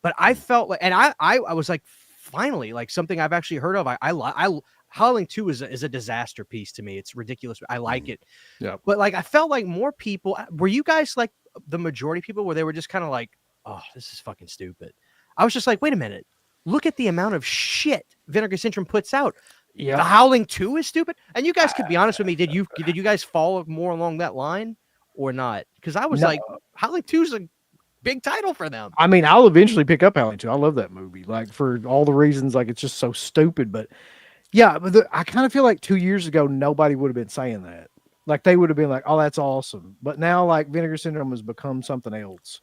But I felt like, and I was like, finally, like something I've actually heard of. I Howling 2 is a disaster piece to me. It's ridiculous. I like it. Yeah. But like, I felt like more people, were you guys like the majority of people where they were just kind of like, oh, this is fucking stupid. I was just like, wait a minute. Look at the amount of shit Vinegar Syndrome puts out. Yeah. The Howling 2 is stupid. And you guys could be honest with me. Did you guys follow more along that line or not? Because I was like, Howling 2 is a big title for them. I mean, I'll eventually pick up Howling 2. I love that movie, like for all the reasons, like it's just so stupid. But yeah, but I kind of feel like 2 years ago, nobody would have been saying that. Like they would have been like, oh, that's awesome. But now like Vinegar Syndrome has become something else.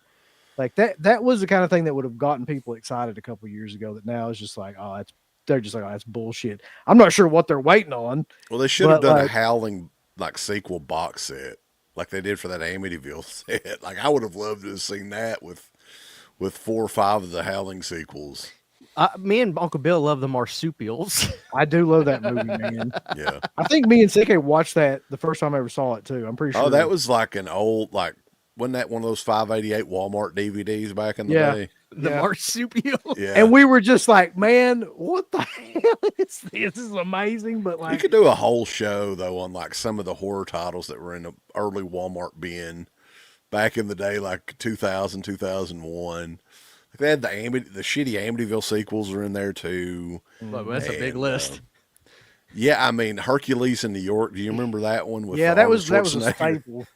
Like that was the kind of thing that would have gotten people excited a couple years ago, that now is just like, oh, they're just like, oh, that's bullshit. I'm not sure what they're waiting on. Well, they should have done a Howling like sequel box set, like they did for that Amityville set. Like I would have loved to have seen that with 4 or 5 of the Howling sequels. Me and Uncle Bill love the marsupials. I do love that movie, man. Yeah, I think me and CK watched that the first time I ever saw it too. I'm pretty sure. Oh, that was like an old, like, wasn't that one of those 588 Walmart DVDs back in the day? The marsupial. Yeah. And we were just like, man, what the hell is this? This is amazing. But like, you could do a whole show though on like some of the horror titles that were in the early Walmart bin back in the day, like 2000, 2001. Like they had the shitty Amityville sequels are in there too. Well, that's a big list. Yeah, I mean Hercules in New York. Do you remember that one? With that was a staple.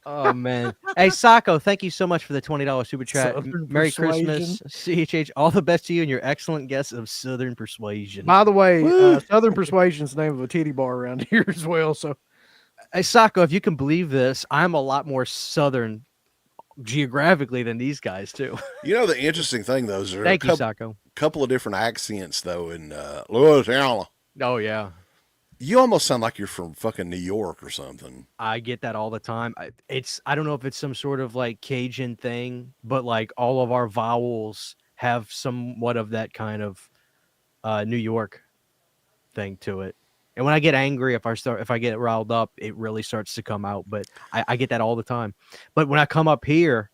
Oh man! Hey, Sacco, thank you so much for the $20 super chat. Merry Christmas, CHH. All the best to you and your excellent guess of Southern Persuasion. By the way, Southern Persuasion is the name of a titty bar around here as well. So, hey, Sacco, if you can believe this, I'm a lot more Southern geographically than these guys too. You know, the interesting thing though is there Thank you, Sacco. Couple of different accents though in Louisiana. Oh yeah. You almost sound like you're from fucking New York or something. I get that all the time. I don't know if it's some sort of like Cajun thing, but like all of our vowels have somewhat of that kind of New York thing to it. And when I get angry, if I get riled up, it really starts to come out. But I get that all the time. But when I come up here,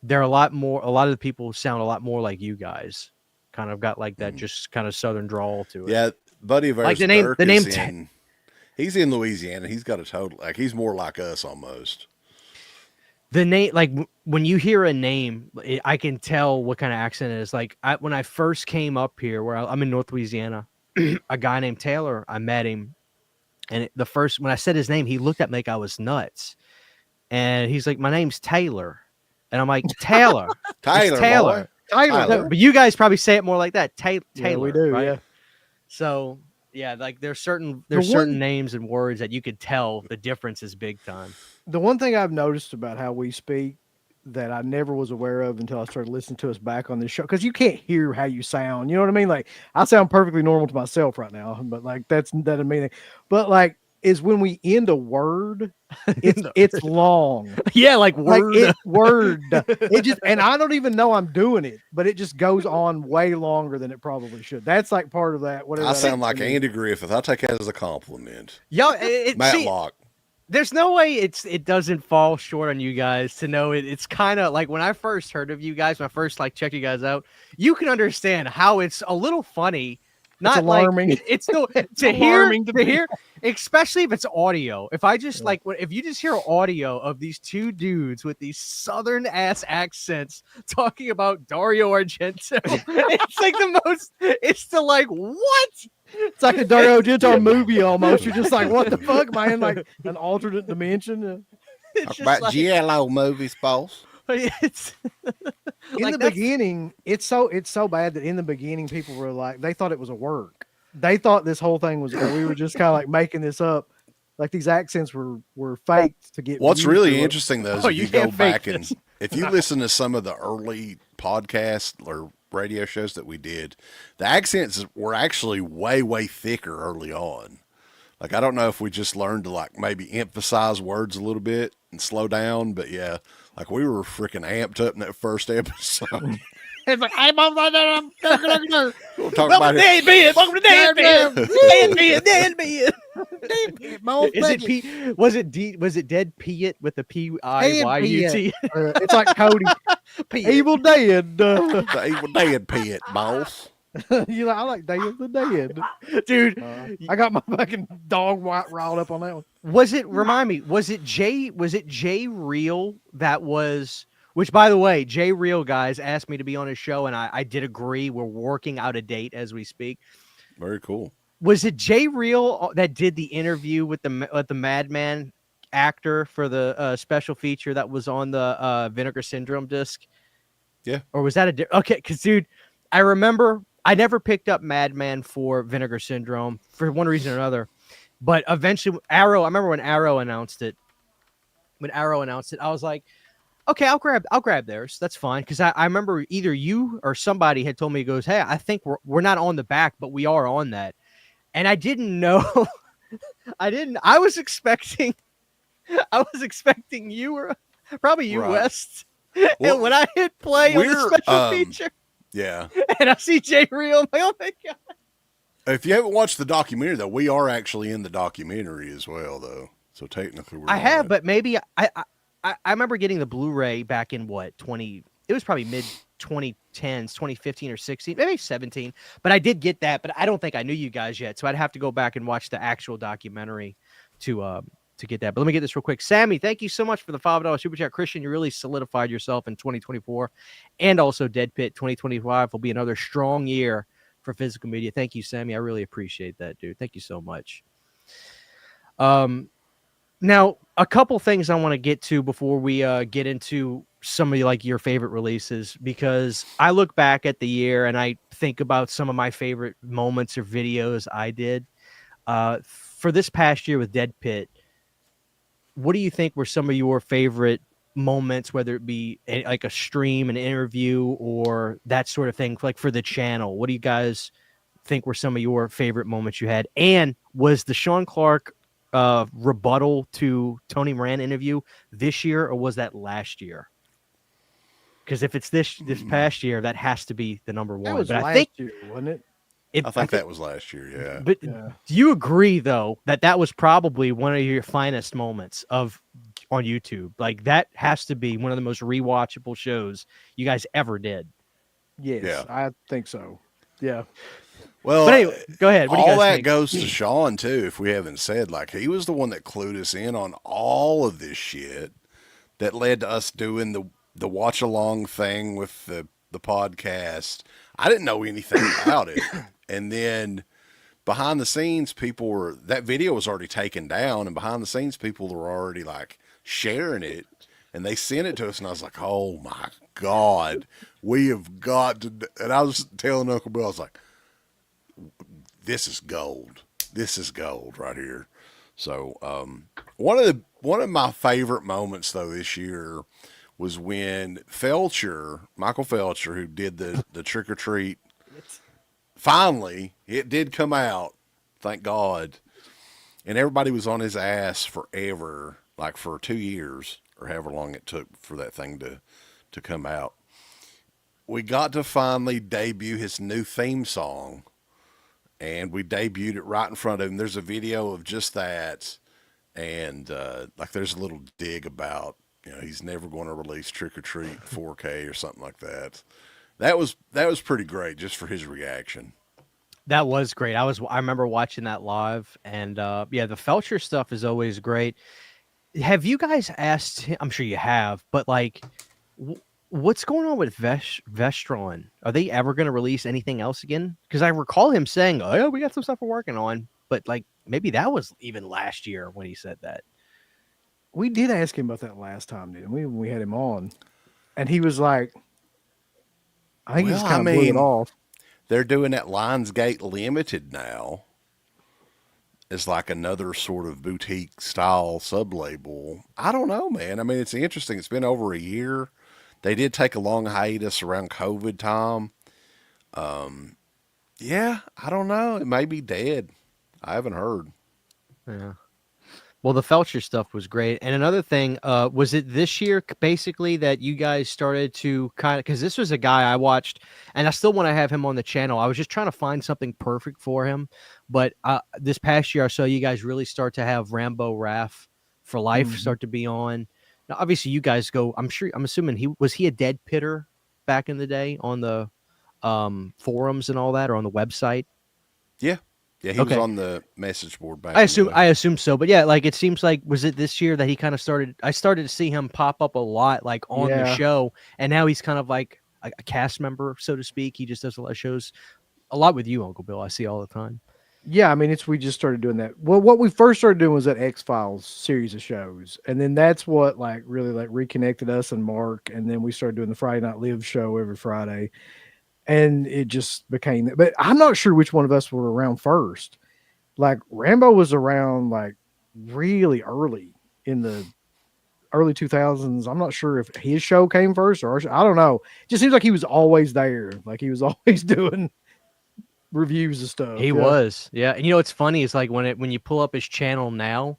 a lot of the people sound a lot more like you guys. Kind of got like that just kind of Southern drawl to it. Yeah, buddy of ours, like the name. He's in Louisiana. He's got a total, like he's more like us almost. The name, like when you hear a name, I can tell what kind of accent it is. Like when I first came up here, where I'm in North Louisiana, a guy named Taylor, I met him, and when I said his name, he looked at me like I was nuts, and he's like, "My name's Taylor," and I'm like, "Taylor, Taylor, Taylor." boy. Tyler. But you guys probably say it more like that. Taylor, Yeah, we do. right? Yeah. So yeah, like there's certain one- names and words that you could tell the difference is big time. The one thing I've noticed about how we speak that I never was aware of until I started listening to us back on this show, because you can't hear how you sound. You know what I mean? Like I sound perfectly normal to myself right now, but like that doesn't mean it. But like is when we end a word, it's long. Yeah, like word. Word. It just, and I don't even know I'm doing it, but it just goes on way longer than it probably should. That's like part of that. Whatever. I sound like Andy Griffith. I take that as a compliment. Yo, Matlock. There's no way it doesn't fall short on you guys to know it. It's kind of like when I first heard of you guys, when I first like checked you guys out, you can understand how it's a little funny. Not it's alarming. Like it's no to hear, especially if it's audio. If I just like if you just hear audio of these two dudes with these southern ass accents talking about Dario Argento, it's like the most. It's the like what? It's like a Dario Argento movie almost. You're just like, what the fuck, man? Like an alternate dimension. Talk about like, GLO movies, boss. It's in like the beginning, it's so bad that in the beginning people were like, they thought it was a work. They thought this whole thing was we were just kind of like making this up. Like these accents were faked to get. What's really interesting though is if you go back this. and if you listen to some of the early podcasts or radio shows that we did, the accents were actually way thicker early on. Like, I don't know if we just learned to like maybe emphasize words a little bit and slow down, but yeah, like we were freaking amped up in that first episode. It's like, I'm on that. We'll talk about it. Welcome to Deadpit. Was it Deadpit with the P-I-Y-U-T? It's like Cody. Evil Dead. The Evil Dead pit, boss. You like? I like Day of the Dead, dude. I got my fucking dog riled up on that one. Remind me? Was it Jay Real that was? Which, by the way, Jay Real guys asked me to be on his show, and I did agree. We're working out a date as we speak. Very cool. Was it Jay Real that did the interview with the Madman actor for the special feature that was on the Vinegar Syndrome disc? Yeah. Or was that okay? Because, dude, I remember I never picked up Madman for Vinegar Syndrome for one reason or another. But eventually, I remember when Arrow announced it. I was like, okay, I'll grab theirs. That's fine. Because I remember either you or somebody had told me, goes, hey, I think we're not on the back, but we are on that. And I didn't know. I was expecting you or probably you, right. West. Well, and when I hit play on the special feature. Yeah. And I see Jay Real. I'm like, oh my God. If you haven't watched the documentary, though, we are actually in the documentary as well, though. So technically, I have, but maybe I remember getting the Blu-ray back in what 20. It was probably mid 2010s, 2015 or 16, maybe 17. But I did get that, but I don't think I knew you guys yet, so I'd have to go back and watch the actual documentary to get that. But let me get this real quick. Sammy, thank you so much for the $5 super chat. Christian, you really solidified yourself in 2024, and also Deadpit 2025 will be another strong year for physical media. Thank you, Sammy. I really appreciate that, dude. Thank you so much. Now, a couple things I want to get to before we get into some of your favorite releases, because I look back at the year and I think about some of my favorite moments or videos I did for this past year with Deadpit. What do you think were some of your favorite moments, whether it be like a stream, an interview, or that sort of thing, like for the channel? What do you guys think were some of your favorite moments you had? And was the Sean Clark rebuttal to Tony Moran interview this year, or was that last year? Because if it's this past year, that has to be the number one. But I think year, wasn't it? I think that was last year, yeah. But do you agree, though, that was probably one of your finest moments on YouTube? Like, that has to be one of the most rewatchable shows you guys ever did. Yes, yeah. I think so. Yeah. Well, but anyway, go ahead. What do you guys that think? Goes to Sean, too, if we haven't said. Like, he was the one that clued us in on all of this shit that led to us doing the watch-along thing with the podcast. I didn't know anything about it. And then behind the scenes, that video was already taken down, and behind the scenes, people were already like sharing it. And they sent it to us, and I was like, oh my God, we have got to. And I was telling Uncle Bill, I was like, this is gold. This is gold right here. So one of my favorite moments though this year was when Michael Felcher, who did the trick or treat, finally it did come out, thank God, and everybody was on his ass forever, like for 2 years or however long it took for that thing to come out. We got to finally debut his new theme song, and we debuted it right in front of him. There's a video of just that, and like there's a little dig about, you know, he's never going to release Trick or Treat 4K or something like that. That was pretty great just for his reaction. That was great. I remember watching that live, and yeah, the Felcher stuff is always great. Have you guys asked him? I'm sure you have, but like, what's going on with Vestron? Are they ever going to release anything else again? Because I recall him saying, "Oh yeah, we got some stuff we're working on," but like maybe that was even last year when he said that. We did ask him about that last time, didn't we? When we had him on, and he was like, "I think he just kind of blew it off." They're doing that Lionsgate Limited now. It's like another sort of boutique style sub-label. I don't know, man. I mean, it's interesting. It's been over a year. They did take a long hiatus around COVID time. Yeah, I don't know. It may be dead. I haven't heard. Yeah. Well, the Felcher stuff was great. And another thing, was it this year basically that you guys started to kind of, because this was a guy I watched, and I still want to have him on the channel. I was just trying to find something perfect for him. But this past year I saw you guys really start to have Rambo Raff for Life start to be on. Now, obviously, you guys go, I'm assuming he a Deadpitter back in the day on the forums and all that, or on the website? Yeah. Yeah, he was on the message board back. I assume so, but yeah, like it seems like, was it this year that he kind of started? I started to see him pop up a lot, like on the show, and now he's kind of like a cast member, so to speak. He just does a lot of shows, a lot with you, Uncle Bill. I see all the time. Yeah, I mean, we just started doing that. Well, what we first started doing was that X-Files series of shows, and then that's what like really like reconnected us and Mark, and then we started doing the Friday Night Live show every Friday. And it just became that. But I'm not sure which one of us were around first. Like Rambo was around like really early in the early 2000s. I'm not sure if his show came first or I don't know. It just seems like he was always there. Like he was always doing reviews and stuff. He was. Yeah. And you know what's funny is like when you pull up his channel now,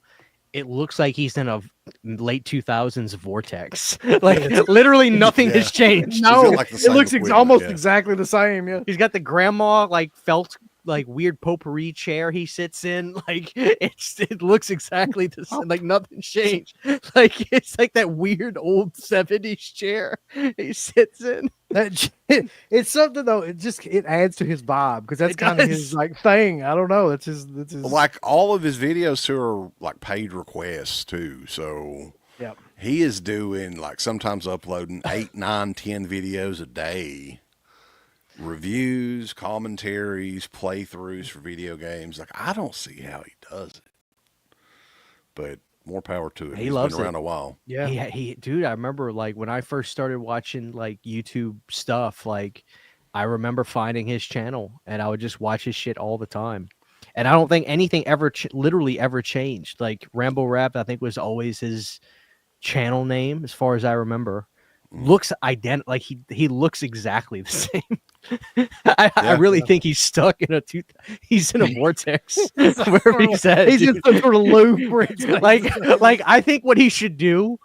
it looks like he's in a late 2000s vortex. Like literally nothing has changed. No, like it looks almost exactly the same. Yeah, he's got the grandma like felt like weird potpourri chair he sits in. Like it looks exactly the same. Like nothing changed. Like it's like that weird old 70s chair he sits in. It's something though. It adds to his vibe because that's kind of his like thing. I don't know. That's his. Like all of his videos too are like paid requests too. So yeah, he is doing like sometimes uploading 8, 9, 10 videos a day. Reviews, commentaries, playthroughs for video games. Like I don't see how he does it, but more power to it. He loves been around a while. Yeah, he dude. I remember like when I first started watching like YouTube stuff. Like I remember finding his channel, and I would just watch his shit all the time. And I don't think anything ever literally ever changed. Like Rambo Rap, I think was always his channel name, as far as I remember. Looks identical. Like he looks exactly the same. I really think he's stuck in he's in a vortex wherever he's at. He's in some sort of loop. Like I think what he should do,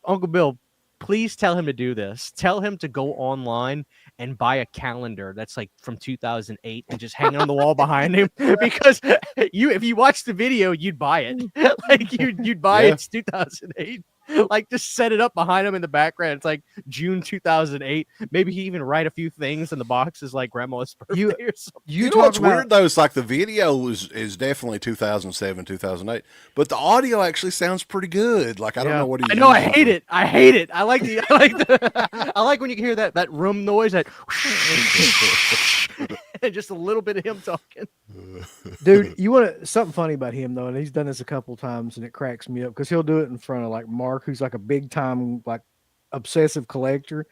Uncle Bill, please tell him to do this. Tell him to go online and buy a calendar that's like from 2008 and just hang it on the wall behind him, because if you watch the video, you'd buy it. Like you'd buy it's 2008. Like just set it up behind him in the background. It's like June 2008. Maybe he even write a few things in the boxes like grandma's birthday or something. You know what's weird though? It's like the video is definitely 2007, 2008, but the audio actually sounds pretty good. Like I don't know what he's. I know. I hate it. I hate it. I like I like when you can hear that room noise. That just a little bit of him talking. Dude, you want to something funny about him though, and he's done this a couple times, and it cracks me up because he'll do it in front of like Mark, who's like a big time like obsessive collector.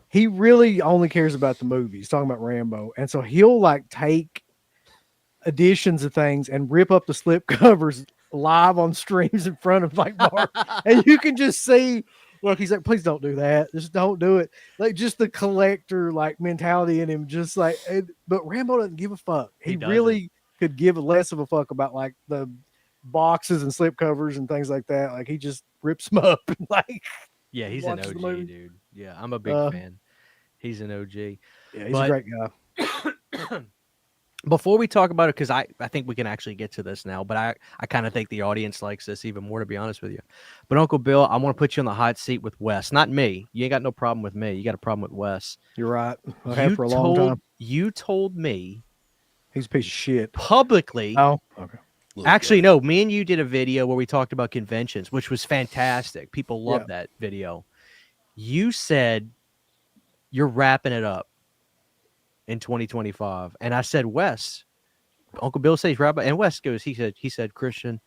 He really only cares about the movies, talking about Rambo, and so he'll like take editions of things and rip up the slip covers live on streams in front of like Mark, and you can just see. Look, he's like, please don't do that. Just don't do it. Like, just the collector like mentality in him, just like. But Rambo doesn't give a fuck. He really could give less of a fuck about like the boxes and slip covers and things like that. Like, he just rips them up and like. Yeah, he's an OG, dude. Yeah, I'm a big fan. He's an OG. Yeah, he's a great guy. Before we talk about it, because I think we can actually get to this now, but I kind of think the audience likes this even more, to be honest with you. But Uncle Bill, I want to put you on the hot seat with Wes. Not me. You ain't got no problem with me. You got a problem with Wes. You're right. I have for a long time. You told me he's a piece of shit. Publicly. Oh, okay. Actually, no. Me and you did a video where we talked about conventions, which was fantastic. People loved that video. You said you're wrapping it up in 2025, and I said, Wes, Uncle Bill says wrapping, and Wes goes, he said, Christian,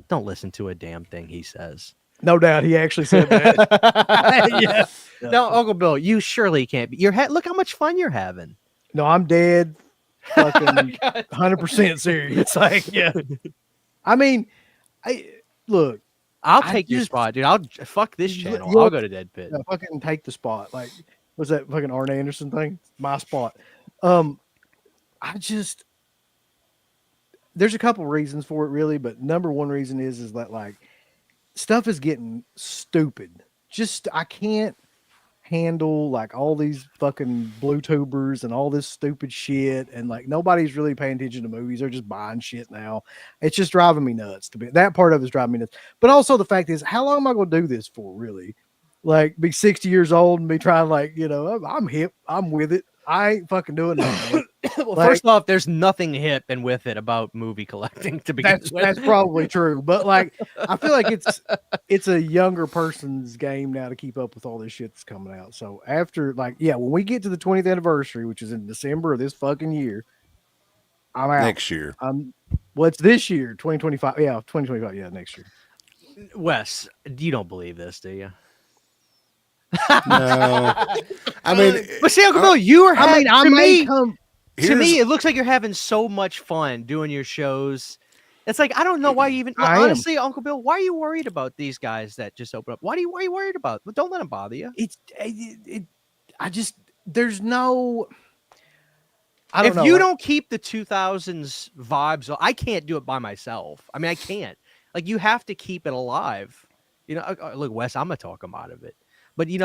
don't listen to a damn thing he says. No doubt, he actually said that. Yeah. No, Uncle Bill, you surely can't be. Look how much fun you're having. No, I'm dead. Fucking 100% serious. Like, yeah. I mean, I'll take your spot, dude. I'll fuck this channel. I'll go to Deadpit. Yeah, fucking take the spot. Like, what's that fucking Arn Anderson thing? My spot. There's a couple reasons for it, really, but number one reason is that like stuff is getting stupid. I can't handle like all these fucking blue tubers and all this stupid shit, and like nobody's really paying attention to movies. They're just buying shit now. It's just driving me nuts. That part of it's driving me nuts. But also the fact is, how long am I going to do this for, really? Like, be 60 years old and be trying like, I'm hip, I'm with it. I ain't fucking doing that. Well, like, first off, there's nothing hip and with it about movie collecting to begin with. That's probably true. But like, I feel like it's a younger person's game now to keep up with all this shit that's coming out. So after when we get to the 20th anniversary, which is in December of this fucking year, I'm out. Next year. It's this year, 2025. Yeah, 2025. Yeah, next year. Wes, you don't believe this, do you? No, I mean, but see, Uncle Bill, you are. To me, it looks like you're having so much fun doing your shows. It's like I don't know why you even. Honestly, Uncle Bill, why are you worried about these guys that just open up? Why are you worried about? But don't let them bother you. There's no. If you don't keep the 2000s vibes, I can't do it by myself. I mean, I can't. Like, you have to keep it alive. Look, Wes, I'm gonna talk him out of it. But he's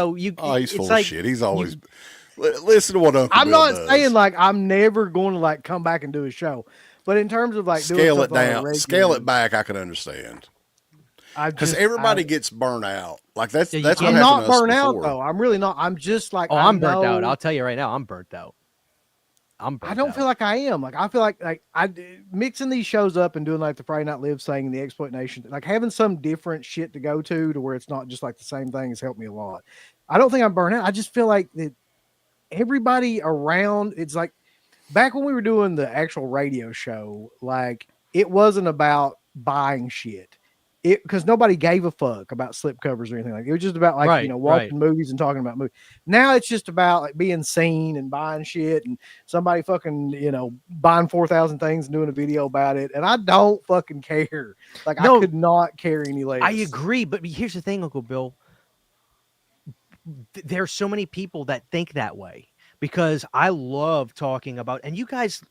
full of shit. He's always listen to what Uncle I'm Bill not does. saying like I'm never going to like come back and do a show, but in terms of like scale it down, scale it back, I can understand. Because everybody gets burnt out. Like that's what happened to us. I'm not burnt out though. I'm really not. I'm just like I'm burnt out. I'll tell you right now, I'm burnt out. I don't feel like I am. Like I feel like I mixing these shows up and doing like the Friday Night Live thing and the Exploit Nation, like having some different shit to go to where it's not just like the same thing has helped me a lot. I don't think I'm burnt out. I just feel like that everybody around, it's like back when we were doing the actual radio show, like it wasn't about buying shit. Because nobody gave a fuck about slip covers or anything like that. It was just about like watching movies and talking about movies. Now it's just about like being seen and buying shit and somebody fucking buying 4,000 things and doing a video about it. And I don't fucking care. Like I could not care any less. I agree, but here's the thing, Uncle Bill. There's so many people that think that way. Because I love talking about, and you guys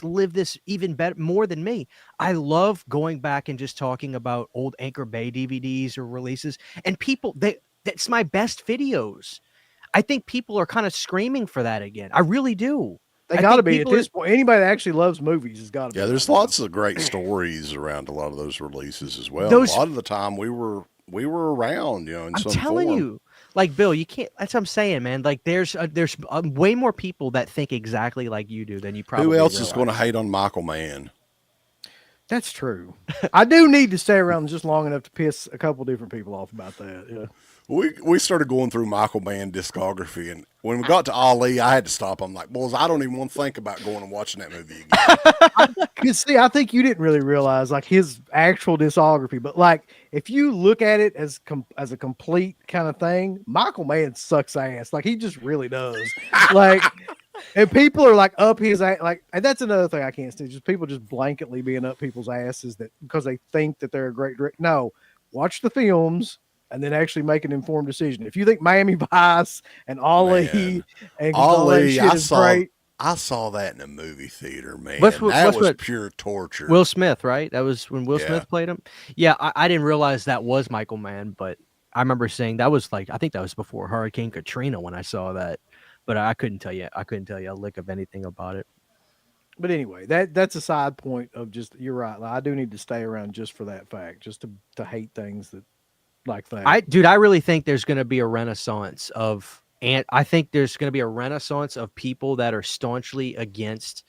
live this even better, more than me. I love going back and just talking about old Anchor Bay DVDs or releases, and people that's my best videos. I think people are kind of screaming for that again. I really do. They got to be at this point. Anybody that actually loves movies has got to be. Yeah, there's lots of great stories around a lot of those releases as well. A lot of the time we were around, in some form. I'm telling you. Like, Bill, you can't. That's what I'm saying, man. Like, there's way more people that think exactly like you do than you probably. Who else realize. is going to hate on Michael Mann? That's true. I do need to stay around just long enough to piss a couple different people off about that. Yeah. We started going through Michael Mann discography, and when we got to Ali, I had to stop. I'm like, boys, I don't even want to think about going and watching that movie again. Cause see, I think you didn't really realize like his actual discography, but like if you look at it as a complete kind of thing, Michael Mann sucks ass. Like he just really does. Like, and people are like up his ass. Like, and that's another thing I can't stand. Just people just blanketly being up people's asses that because they think that they're a great director. No, watch the films and then actually make an informed decision. If you think Miami Vice and Ali and all that shit is great. I saw that in a movie theater, man. That was pure torture. Will Smith, right? That was when Will Smith played him. Yeah, I didn't realize that was Michael Mann, but I remember saying that was like I think that was before Hurricane Katrina when I saw that. But I couldn't tell you a lick of anything about it. But anyway, that's a side point of just you're right. Like, I do need to stay around just for that fact, just to hate things that like that. I really think there's going to be a renaissance of, and I think there's going to be a renaissance of people that are staunchly against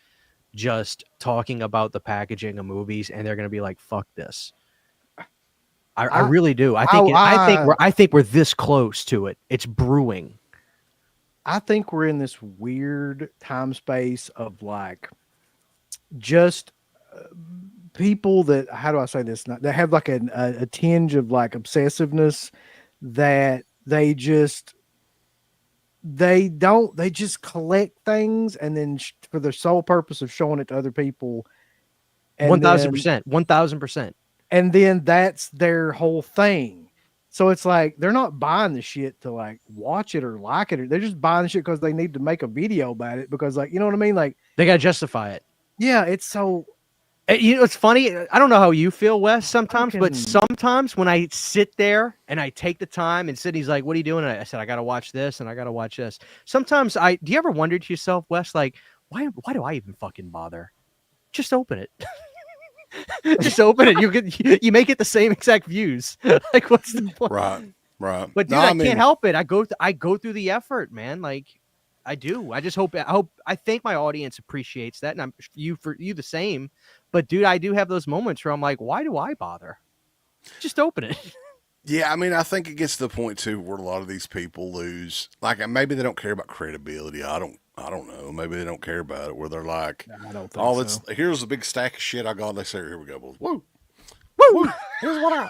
just talking about the packaging of movies, and they're going to be like, "Fuck this." I really do. I think we're this close to it. It's brewing. I think we're in this weird time space of like just people that, how do I say this? That have like a tinge of like obsessiveness that they just collect things and then for the sole purpose of showing it to other people. 1,000%. And then that's their whole thing. So it's like they're not buying the shit to like watch it or like it. They're just buying the shit because they need to make a video about it because, like, you know what I mean? Like they got to justify it. Yeah, it's so. You know, it's funny. I don't know how you feel, Wes, sometimes, but sometimes when I sit there and I take the time and Sydney's like, "What are you doing?" And I said, "I got to watch this and I got to watch this." Sometimes do you ever wonder to yourself, Wes, like, why do I even fucking bother? Just open it. Just open it. You may get the same exact views. Like, what's the point? Right. But dude, I can't help it. I go through the effort, man. Like, I do. I think my audience appreciates that, and I'm for you the same. But dude, I do have those moments where I'm like, why do I bother? Just open it. Yeah, I mean, I think it gets to the point too where a lot of these people lose. Like, maybe they don't care about credibility. I don't know. Maybe they don't care about it. Where they're like, I don't think so. Here's a big stack of shit I got. They say, here we go, boys. Woo, woo. Here's what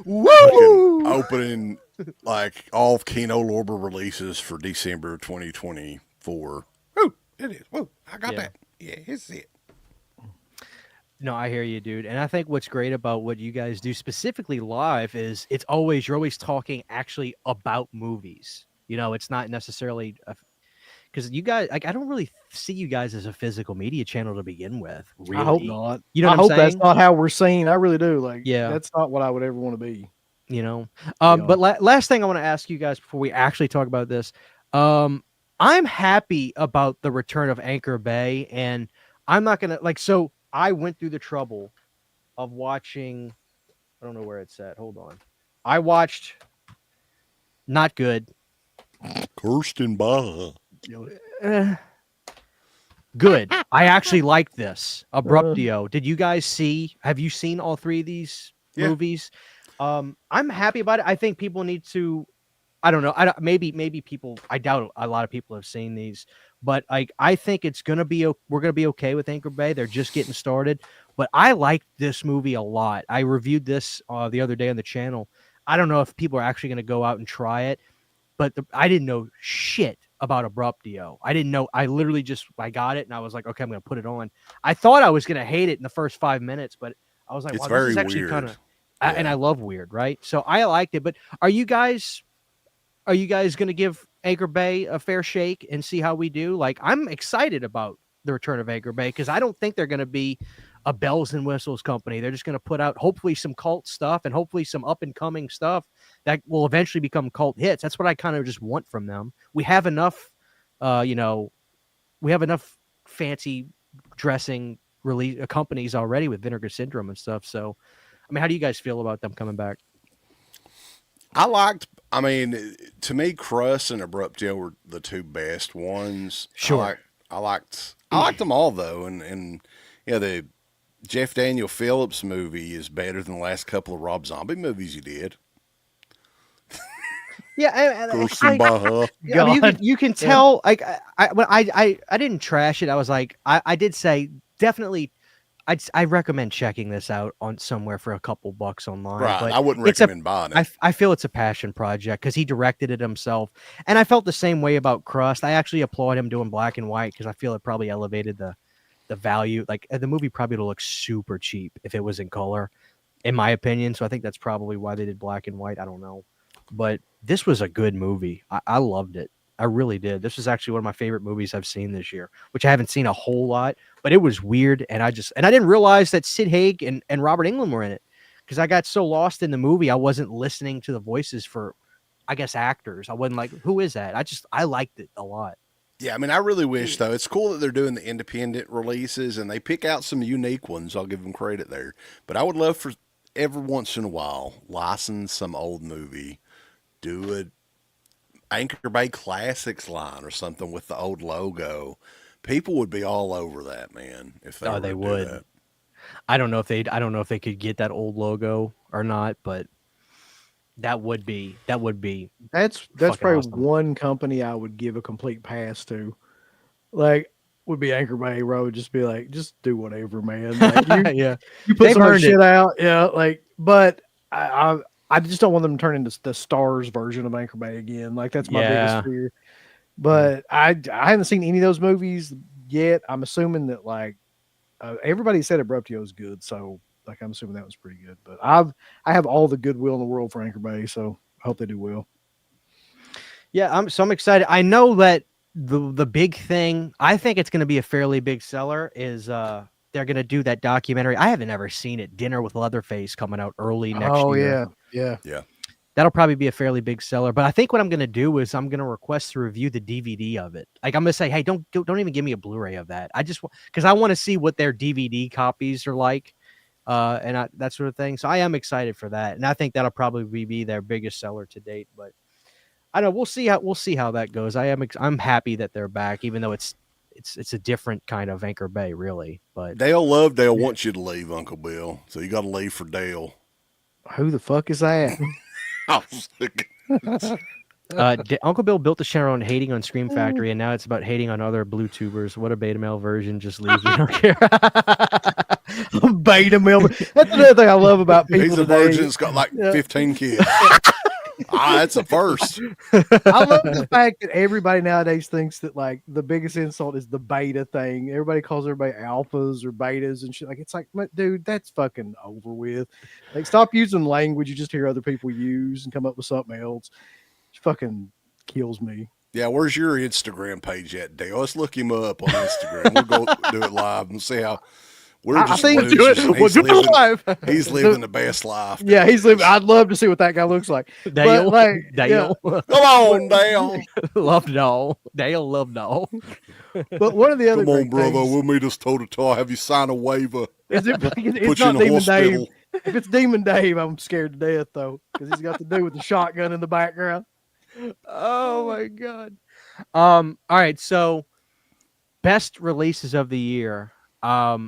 woo. Opening like all of Kino Lorber releases for December 2024. Woo, it is. Woo, I got that. Yeah, it's it. No, I hear you, dude. And I think what's great about what you guys do specifically live is you're always talking actually about movies. You know, it's not necessarily because you guys, like, I don't really see you guys as a physical media channel to begin with. Really. I hope not. You know, I hope that's not how we're seen. I really do. Like, yeah, that's not what I would ever want to be. You know, but last thing I want to ask you guys before we actually talk about this, I'm happy about the return of Anchor Bay, and I'm not gonna so. I went through the trouble of watching. I don't know where it's at. Hold on. I watched. Not good. Kirsten Baha. Good. I actually liked this. Abruptio. Did you guys see? Have you seen all three of these movies? I'm happy about it. I think people need to. I don't know. Maybe people. I doubt a lot of people have seen these. But I think it's gonna be we're gonna be okay with Anchor Bay. They're just getting started. But I liked this movie a lot. I reviewed this the other day on the channel. I don't know if people are actually gonna go out and try it, but I didn't know shit about Abruptio. I didn't know. I literally I got it and I was like, okay, I'm gonna put it on. I thought I was gonna hate it in the first 5 minutes, but I was like, it's wow, very this is actually weird. Kind of. And I love weird, right? So I liked it. But are you guys gonna give Anchor Bay a fair shake and see how we do? Like, I'm excited about the return of Anchor Bay because I don't think they're going to be a bells and whistles company. They're just going to put out hopefully some cult stuff and hopefully some up and coming stuff that will eventually become cult hits. That's what I kind of just want from them. We have enough, we have enough fancy dressing release companies already with Vinegar Syndrome and stuff. So, I mean, how do you guys feel about them coming back? I mean, to me, Crust and Abruptio were the two best ones. Sure. I liked them all though. And the Jeff Daniel Phillips movie is better than the last couple of Rob Zombie movies you did. Yeah, it's like, I mean, God. you can Yeah. tell. Like, I didn't trash it. I was like, I did say definitely. I recommend checking this out on somewhere for a couple bucks online. Right. But I wouldn't it's recommend buying it. I feel it's a passion project because he directed it himself, and I felt the same way about Crust. I actually applaud him doing black and white because I feel it probably elevated the value. Like the movie probably would look super cheap if it was in color, in my opinion. So I think that's probably why they did black and white. I don't know, but this was a good movie. I loved it. I really did. This was actually one of my favorite movies I've seen this year, which I haven't seen a whole lot, but it was weird. And I didn't realize that Sid Haig and Robert Englund were in it because I got so lost in the movie. I wasn't listening to the voices for, I guess, actors. I wasn't like, who is that? I liked it a lot. Yeah, I mean, I really wish, though, it's cool that they're doing the independent releases and they pick out some unique ones. I'll give them credit there. But I would love for every once in a while, license some old movie, do a Anchor Bay Classics line or something with the old logo. People would be all over that, man, if they Oh, were they to do would. that. I don't know if they could get that old logo or not, but that would be That's fucking probably awesome. one company I would give a complete pass to. Like, would be Anchor Bay Road. Just be like, just do whatever, man. Like, Yeah. you put They've some of earned shit it. out, yeah. Like, but I just don't want them to turn into the Stars version of Anchor Bay again. Like, that's my Yeah. biggest fear. But I haven't seen any of those movies yet. I'm assuming that like everybody said Abruptio is good, so like I'm assuming that was pretty good. But I have all the goodwill in the world for Anchor Bay, so I hope they do well. Yeah, I'm excited. I know that the big thing, I think it's going to be a fairly big seller, is they're going to do that documentary. I haven't ever seen it, Dinner with Leatherface, coming out early next year. Yeah. That'll probably be a fairly big seller. But I think what I'm going to do is I'm going to request to review the DVD of it. Like I'm going to say, hey, don't even give me a Blu-ray of that. I just because I want to see what their DVD copies are like, and that sort of thing. So I am excited for that, and I think that'll probably be their biggest seller to date. But I don't know. We'll see how that goes. I'm happy that they're back, even though it's a different kind of Anchor Bay, really. But Dale wants you to leave, Uncle Bill. So you got to leave for Dale. Who the fuck is that? I was like, Uncle Bill built the channel on hating on Scream Factory, and now it's about hating on other blue tubers. What a beta male version. Just leave. You don't care. Beta male. That's another thing I love about people he's a today. virgin that's got like 15 kids. That's a first. I love the fact that everybody nowadays thinks that like the biggest insult is the beta thing. Everybody calls everybody alphas or betas and shit. Like it's like, dude, that's fucking over with. Like, stop using language you just hear other people use and come up with something else. It fucking kills me. Yeah, where's your Instagram page at, Dale? Let's look him up on Instagram. We'll go do it live and see how we're just losers. He's living the best life. Yeah, he's living. I'd love to see what that guy looks like. Dale, But, like, Dale, Come on, Dale. love no, Dale, love no. But one of the other Come on, great brother. things We'll meet us toe to toe. Have you sign a waiver? is it fucking, Put it's you in not a Demon Dave. hospital. If it's Demon Dave, I'm scared to death though, because he's got to do with the shotgun in the background. Oh my god. All right, so best releases of the year. I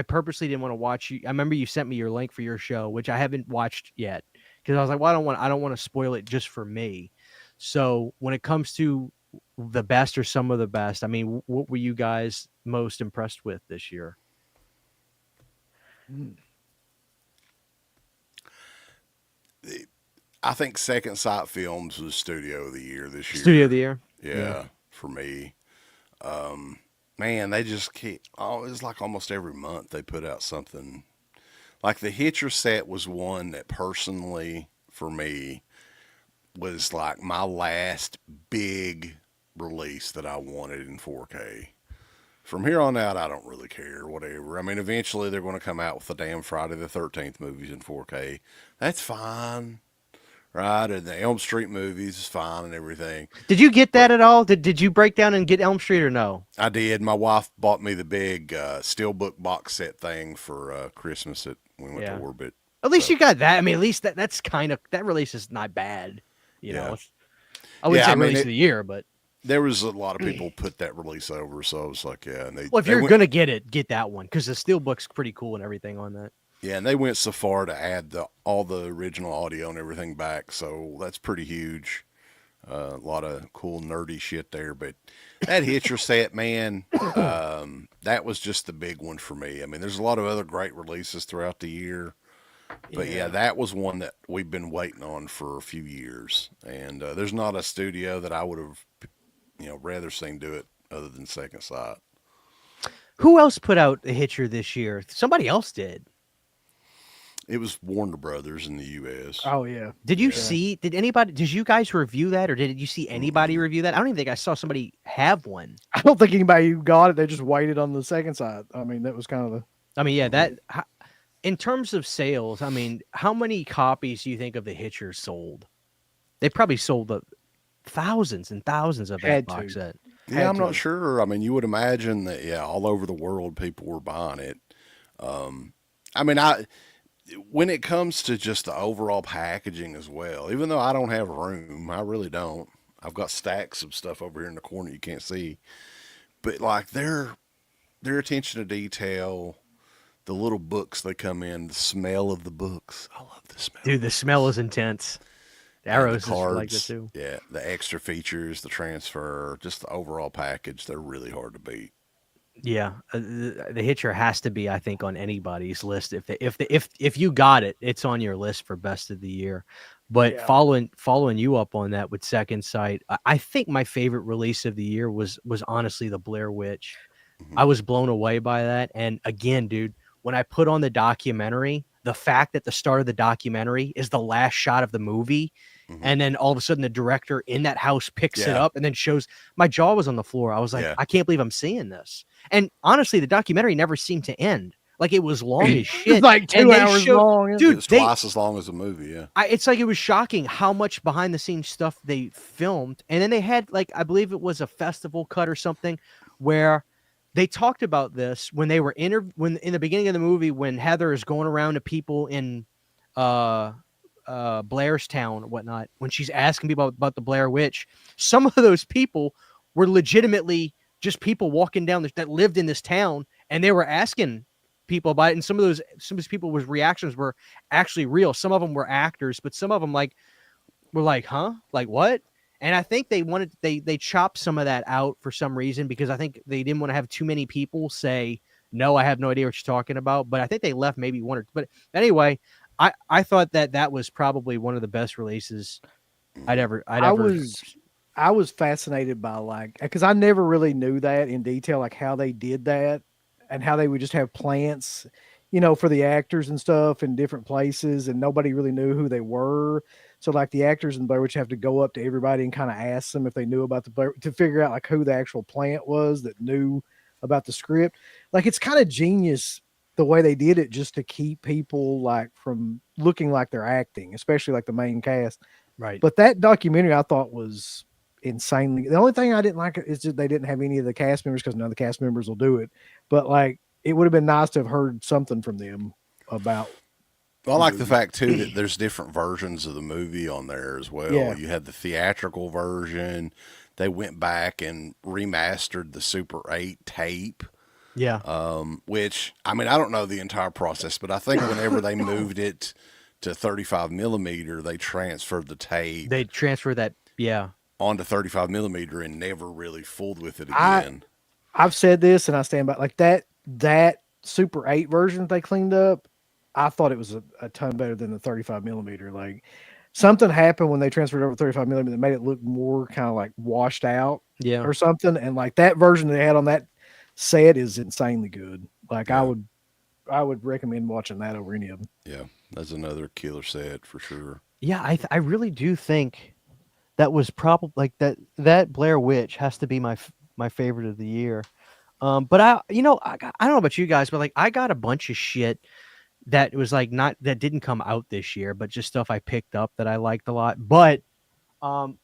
purposely didn't want to watch you. I remember you sent me your link for your show, which I haven't watched yet because I was like, well, I don't want to spoil it just for me. So when it comes to the best or some of the best, I mean, what were you guys most impressed with this year? I think Second Sight Films was Studio of the Year this year. Studio of the year. Yeah, for me. Man, they just keep. Oh, it's like almost every month they put out something. Like the Hitcher set was one that personally, for me, was like my last big release that I wanted in 4K. From here on out, I don't really care, whatever. I mean, eventually they're going to come out with the damn Friday the 13th movies in 4K. That's fine. Right, and the Elm Street movies is fine and everything. Did you get that at all? Did you break down and get Elm Street or no? I did. My wife bought me the big Steelbook box set thing for Christmas when we went to Orbit. At least you got that. I mean, at least that's kind of, that release is not bad. You know, I wouldn't say release of the year, but there was a lot of people put that release over, so I was like, yeah. And Well, if you're gonna get it, get that one because the steelbook's pretty cool and everything on that. yeah, and they went so far to add all the original audio and everything back, so that's pretty huge. A lot of cool nerdy shit there, but that Hitcher set, man, that was just the big one for me. I mean, there's a lot of other great releases throughout the year, but yeah, that was one that we've been waiting on for a few years. And there's not a studio that I would have, rather seen do it other than Second Sight. Who else put out a Hitcher this year? Somebody else did. It was Warner Brothers in the U.S. Oh yeah. Did you see? Did you guys review that, or did you see anybody review that? I don't even think I saw somebody have one. I don't think anybody who got it. They just waited on the second side. I mean, that was kind of the. I mean, yeah, that. In terms of sales, I mean, how many copies do you think of the Hitcher sold? They probably sold thousands and thousands of that box set. Yeah, I'm not sure. I mean, you would imagine that, yeah, all over the world, people were buying it. I mean, when it comes to just the overall packaging as well, even though I don't have room, I really don't. I've got stacks of stuff over here in the corner you can't see. But like their attention to detail, the little books they come in, the smell of the books. I love the smell. Dude, the smell is intense. The arrows cards, is like that too. Yeah, the extra features, the transfer, just the overall package, they're really hard to beat. Yeah, the Hitcher has to be, I think, on anybody's list. If you got it, it's on your list for best of the year. But following you up on that with Second Sight, I think my favorite release of the year was honestly the Blair Witch. Mm-hmm. I was blown away by that. And again, dude, when I put on the documentary, the fact that the start of the documentary is the last shot of the movie, and then all of a sudden the director in that house picks it up and then shows, my jaw was on the floor. I was like, I can't believe I'm seeing this. And honestly, the documentary never seemed to end. Like, it was long as shit. It's like 2 hours long. Dude, it's twice as long as the movie, yeah. It's like, it was shocking how much behind the scenes stuff they filmed. And then they had, like, I believe it was a festival cut or something where they talked about this when they were when in the beginning of the movie, when Heather is going around to people in Blairstown or whatnot, when she's asking people about the Blair Witch, some of those people were legitimately just people walking down that lived in this town, and they were asking people about it. And some of those people's reactions were actually real. Some of them were actors, but some of them were like, huh? Like what? And I think they chopped some of that out for some reason, because I think they didn't want to have too many people say, no, I have no idea what you're talking about. But I think they left maybe one or two. But anyway, I thought that was probably one of the best releases I was fascinated by, because I never really knew that in detail, like how they did that and how they would just have plants, for the actors and stuff in different places, and nobody really knew who they were. So like the actors in Blair Witch have to go up to everybody and kind of ask them if they knew about the Blair, to figure out like who the actual plant was that knew about the script. Like, it's kind of genius the way they did it, just to keep people like from looking like they're acting, especially like the main cast. Right. But that documentary I thought was insanely. The only thing I didn't like is that they didn't have any of the cast members, because none of the cast members will do it. But like, it would have been nice to have heard something from them about. I like the fact too that there's different versions of the movie on there as well. Yeah. You had the theatrical version. They went back and remastered the Super 8 tape. Yeah. Which, I mean, I don't know the entire process, but I think whenever they moved it to 35 millimeter, they transferred the tape. They transferred that, onto 35 millimeter and never really fooled with it again. I've said this and I stand by, like, that Super 8 version they cleaned up, I thought it was a ton better than the 35 millimeter. Like, something happened when they transferred over 35 millimeter that made it look more kind of like washed out, or something. And like, that version they had on that set is insanely good. Like, I would recommend watching that over any of them. Yeah, that's another killer set for sure. Yeah, I really do think that was probably like that Blair Witch has to be my favorite of the year. But I don't know about you guys, but like, I got a bunch of shit that was like that didn't come out this year, but just stuff I picked up that I liked a lot. But and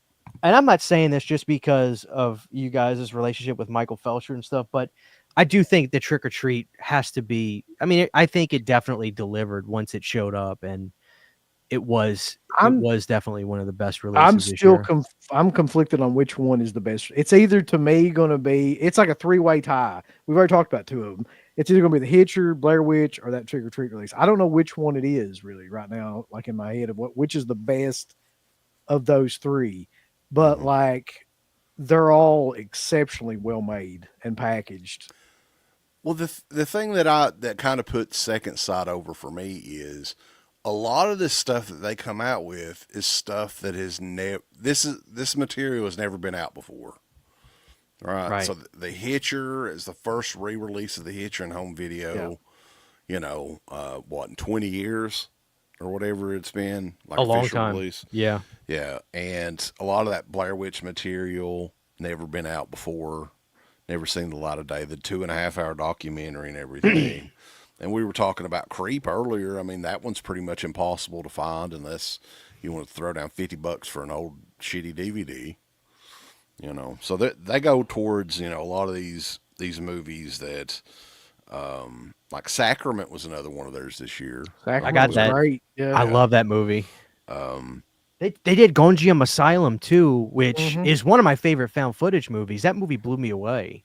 I'm not saying this just because of you guys' relationship with Michael Felcher and stuff, but I do think the Trick or Treat has to be. I mean, I think it definitely delivered once it showed up, and it was I'm definitely one of the best I'm releases this still year. I'm conflicted on which one is the best. It's either to me going to be it's like a three-way tie. We've already talked about two of them. It's either going to be the Hitcher, Blair Witch, or that Trick or Treat release. I don't know which one it is really right now, like in my head of which is the best of those three. But Mhm. like they're all exceptionally well made and packaged. Well, the thing that kind of puts Second Sight over for me is a lot of this stuff that they come out with is stuff that has never this material has never been out before. Right. Right. So the Hitcher is the first re-release of the Hitcher in home Yeah. video. What, in 20 years or whatever it's been, like A long official time. release. Yeah. Yeah, and a lot of that Blair Witch material never been out before, never seen the light of day. The 2.5 hour documentary and everything. And we were talking about Creep earlier. I mean, that one's pretty much impossible to find unless you want to throw down $50 for an old shitty DVD. So they go towards a lot of these movies that like Sacrament was another one of theirs this year. I Sacrament got was that. great. Yeah. I Yeah. love that movie. Um, They did Gonjiam Asylum too, which Mhm. is one of my favorite found footage movies. That movie blew me away.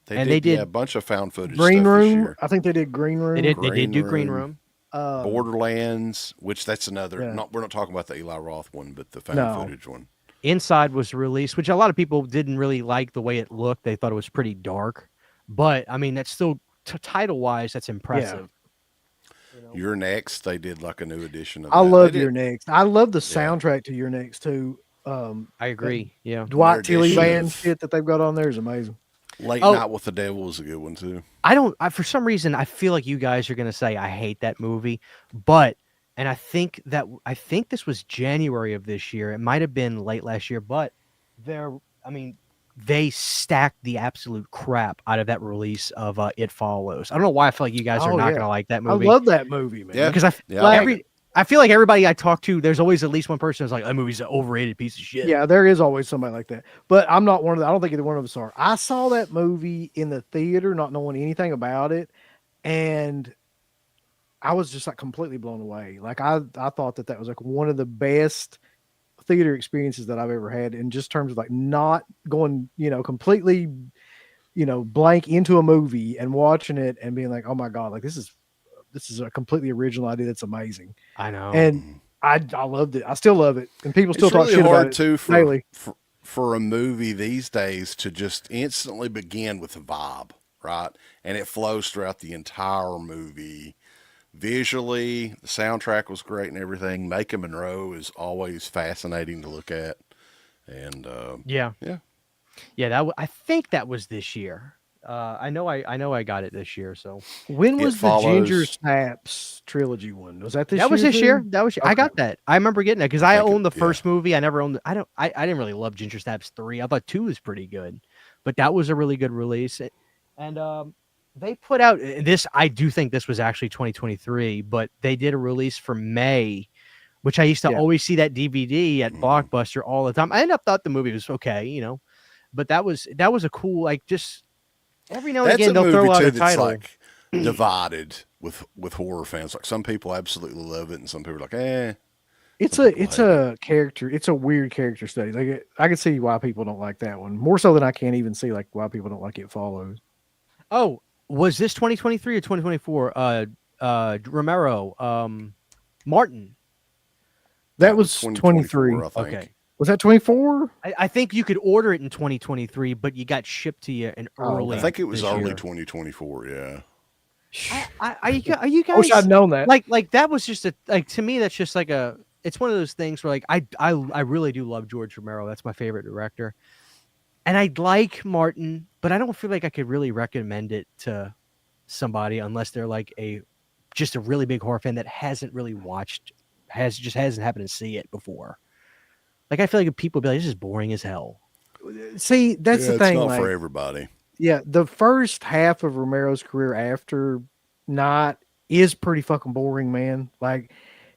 they And did, they yeah, a did bunch of found footage Green stuff this Room. year. I think they did Green Room. they did Green do Green Room, Room. Borderlands, which that's another. Yeah. We're not talking about the Eli Roth one, but the found No. footage one. Inside was released, which a lot of people didn't really like the way it looked. They thought it was pretty dark. But I mean, that's still title wise, that's impressive. Your Next, they did like a new edition of I that. love They Your did, Next. I love the yeah. soundtrack to Your Next too. I That agree. Yeah. Dwight Their Tilly edition band of shit that they've got on there is amazing. Late Oh, Night with the Devil is a good one too. for some reason I feel like you guys are gonna say I hate that movie, but and I think this was January of this year. It might have been late last year, but they're I mean they stacked the absolute crap out of that release of It Follows. I don't know why I feel like you guys are Oh not yeah, gonna like that I movie love that movie, man. Yeah, because yeah, I like it. I feel like everybody I talk to, there's always at least one person who's like that movie's an overrated piece of shit. Yeah, there is always somebody like that. But I'm not one of them. I don't think either one of us are. I saw that movie in the theater, not knowing anything about it, and I was just like completely blown away. Like I thought that was like one of the best theater experiences that I've ever had in just terms of like not going, completely, blank into a movie and watching it and being like, oh my God, like this is a completely original idea. That's amazing. I know. And I loved it. I still love it. And people still It's talk really shit about hard it too daily. for a movie these days to just instantly begin with a vibe, right? And it flows throughout the entire movie. Visually, the soundtrack was great and everything. Macon Monroe is always fascinating to look at, and Yeah. yeah, Yeah, I think that was this year. I know I got it this year, so When It was the Ginger Follows. Snaps trilogy one? Was that this that year? was this too? year. That was I Okay. got that. I remember getting that because I I think owned the yeah. first movie. I never owned. I didn't really love Ginger Snaps 3. I thought 2 was pretty good, but that was a really good release. And they put out this. I do think this was actually 2023, but they did a release for May, which I used to Yeah. always see that DVD at Blockbuster all the time. I ended up thought the movie was okay, but that was a cool like just. Every now and That's again, a they'll movie throw out too a that's title. like divided with horror fans. Like some people absolutely love it, and some people are like, eh. It's Some a people it's hate a character. It's a weird character study. Like I can see why people don't like that one more so than I can't even see like why people don't like It Follows. Oh, was this 2023 or 2024? Romero, Martin. That was 23. 2024, I think. Okay. Was that 24? I think you could order it in 2023, but you got shipped to you in early. I think it was this early year. 2024. Yeah. Are you guys? I wish I'd known that. Like that was just to me that's just like it's one of those things where like I really do love George Romero. That's my favorite director, and I like Martin, but I don't feel like I could really recommend it to somebody unless they're like just a really big horror fan that hasn't really hasn't happened to see it before. Like I feel like people would be like, this is boring as hell. See, that's the it's thing. not like, for everybody. yeah, the first half of Romero's career after Night is pretty fucking boring, man. Like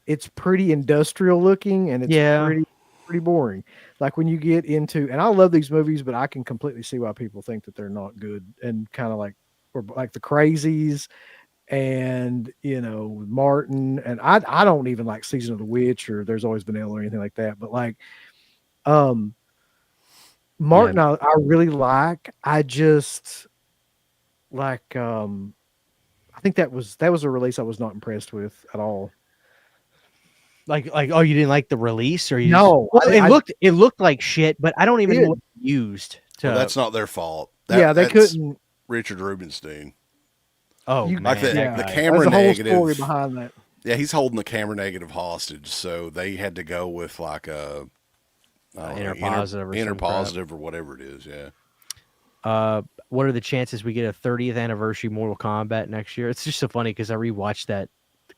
it's pretty industrial looking and it's pretty boring. Like when you get into, and I love these movies, but I can completely see why people think that they're not good and kind of like, or like The Crazies. and Martin, and I don't even like Season of the Witch or There's Always Vanilla or anything like that, but like um Yeah. Martin I really like. I just like I think that was a release I was not impressed with at all. Like, oh, you didn't like the release, or you just No, well, I it looked like shit, but I don't even know what did. they used Well, to. that's not their fault. Yeah, they That's couldn't. Richard Rubenstein. Oh You Like man, that the guy. camera there's a whole story negative. behind that. Yeah, he's holding the camera negative hostage, so they had to go with like a I don't know, Inner positive or inner some crap. positive or whatever it is. Yeah. What are the chances we get a 30th anniversary Mortal Kombat next year? It's just so funny because I rewatched that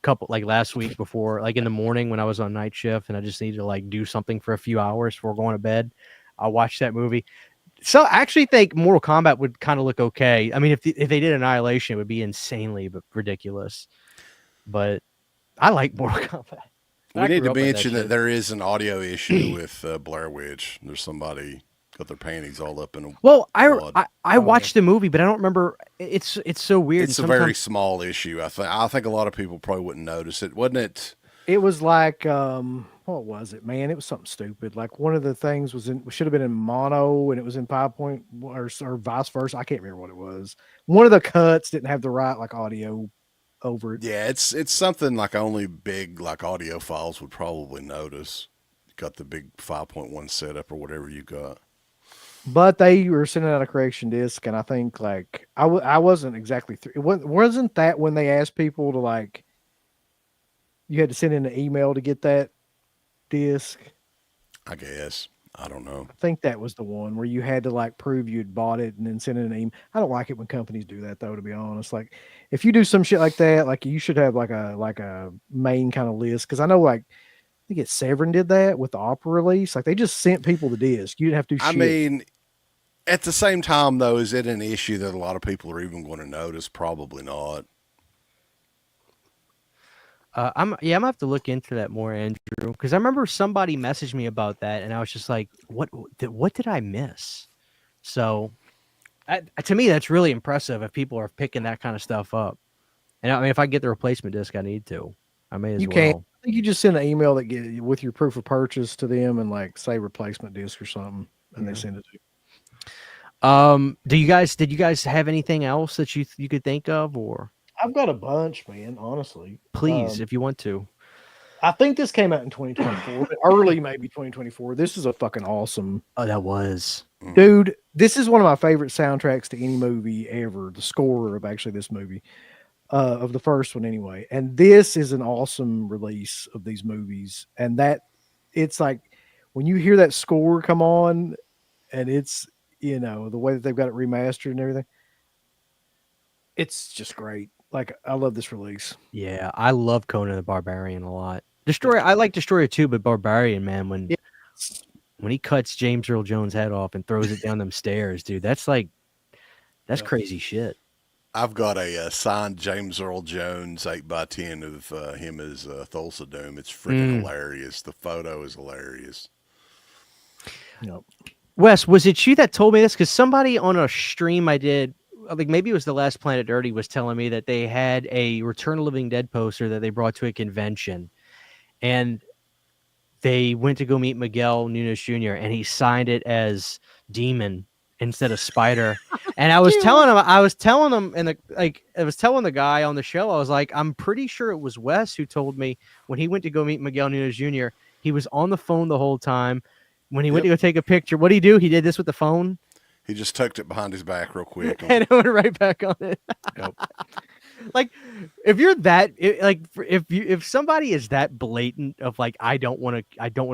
couple like last week before, like in the morning when I was on night shift and I just needed to like do something for a few hours before going to bed. I watched that movie. So I actually think Mortal Kombat would kind of look okay. I mean, if they did Annihilation, it would be insanely but ridiculous. But I like Mortal Kombat. We I need grew to up with that mention that shit. there is an audio issue with Blair Witch. There's somebody got their panties all up in a Well, wad. I Oh, watched the movie, but I don't remember. It's so weird. It's and a very sometimes small issue. I think a lot of people probably wouldn't notice it, wasn't it? It was like what was it, man? It was something stupid. Like one of the things should have been in mono and it was in 5 point or vice versa. I can't remember what it was. One of the cuts didn't have the right like audio over it. Yeah, it's something like only big like audiophiles would probably notice. Got the big 5.1 setup or whatever you got. But they were sending out a correction disc, and I think like I wasn't exactly through. Wasn't that when they asked people to like you had to send in an email to get that disc? I guess. I don't know. I think that was the one where you had to like prove you'd bought it and then send in an email. I don't like it when companies do that though, to be honest. Like if you do some shit like that, like you should have like a main kind of list. Cause I know like I think it's Severin did that with the opera release. Like they just sent people the disc. You didn't have to do I shit. mean, at the same time though, is it an issue that a lot of people are even going to notice? Probably not. I'm gonna have to look into that more, Andrew, because I remember somebody messaged me about that, and I was just like, what did I miss? So, to me, that's really impressive if people are picking that kind of stuff up. And I mean, if I get the replacement disc, I need to. I may as You can't. well. I think you just send an email that get with your proof of purchase to them and like say replacement disc or something, and they send it to you. Did you guys have anything else that you could think of, or I've got a bunch, man. Honestly, please, if you want to? I think this came out in 2024, but early maybe 2024. This is a fucking awesome Oh, that was. dude. This is one of my favorite soundtracks to any movie ever. The score of actually this movie, of the first one anyway. And this is an awesome release of these movies. And that it's like when you hear that score come on, and it's the way that they've got it remastered and everything, it's just great. Like I love this release. Yeah, I love Conan the Barbarian a lot. Destroyer, I like Destroyer too, but Barbarian, man, when he cuts James Earl Jones' head off and throws it down them stairs, dude, that's crazy shit. I've got a signed James Earl Jones 8x10 of him as Thulsa Doom. It's freaking hilarious. The photo is hilarious. Yep. Wes, was it you that told me this? Because somebody on a stream I did, like maybe it was the last Planet Dirty, was telling me that they had a Return of the Living Dead poster that they brought to a convention, and they went to go meet Miguel Nunes Jr. and he signed it as Demon instead of Spider. And I was telling him, and I was telling the guy on the show, I was like, I'm pretty sure it was Wes who told me when he went to go meet Miguel Nunes Jr. He was on the phone the whole time. When he went to go take a picture, what did he do? He did this with the phone. He just tucked it behind his back real quick. And it went right back on it. Yep. Like, if you're that, if somebody is that blatant of like, I don't want to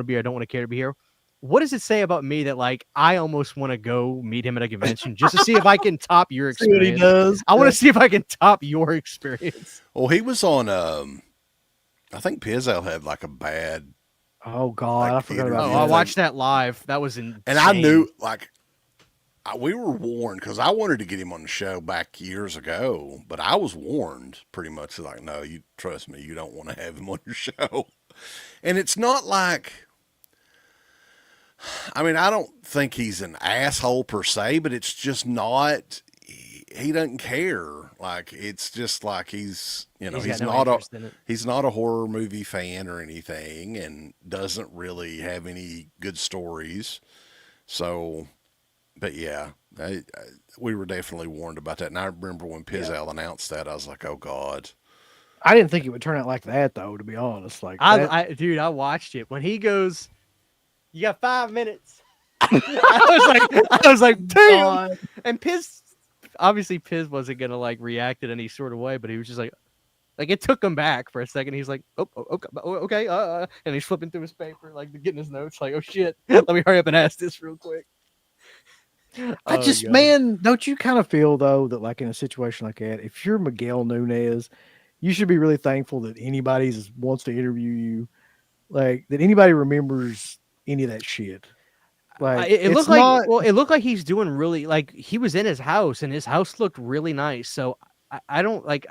be here, I don't want to care to be here. What does it say about me that like I almost want to go meet him at a convention just to see if I can top your See what he experience? does. I want to see if I can top your experience. Well, he was on. I think Pizzo had like a bad. Oh God, I forgot about Oh, that. I watched that live. That was insane. And I knew like. We were warned because I wanted to get him on the show back years ago, but I was warned pretty much like, no, you trust me, you don't want to have him on your show. And it's not like, I mean, I don't think he's an asshole per se, but it's just not, he doesn't care. Like it's just like he's He's got no interest in it. he's not a horror movie fan or anything, and doesn't really have any good stories. So, but yeah, we were definitely warned about that. And I remember when Pizzelle announced that, I was like, oh god. I didn't think it would turn out like that, though. To be honest, like Dude, I watched it when he goes, "You got 5 minutes." I was like, damn. And Piz, obviously, Piz wasn't gonna like react in any sort of way, but he was just like it took him back for a second. He's like, okay, and he's flipping through his paper, like getting his notes, like, oh shit, let me hurry up and ask this real quick. Man, don't you kind of feel though that like in a situation like that, if you're Miguel Nunez, you should be really thankful that anybody wants to interview you, like that anybody remembers any of that shit. Like it looked like he's doing really, like he was in his house and his house looked really nice. So I don't like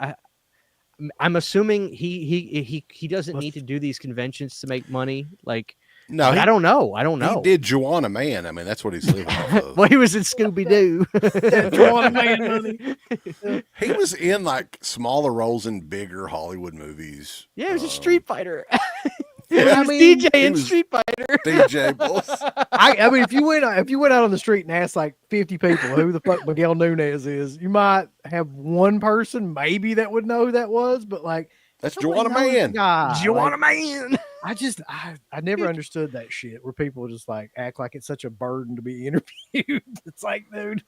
I'm assuming he doesn't need to do these conventions to make money. Like no, I don't know. He did Joanna Man. I mean, that's what he's living off of. Well, he was in Scooby Doo. Joanna Man money. He was in like smaller roles in bigger Hollywood movies. Yeah, he was a Street Fighter. I mean, DJ in Street Fighter. DJ Boss. I mean, if you went out on the street and asked like 50 people who the fuck Miguel Nunez is, you might have one person maybe that would know who that was, but like that's Joanna Man. Joanna Man. I never understood that shit where people just like act like it's such a burden to be interviewed. It's like, dude, you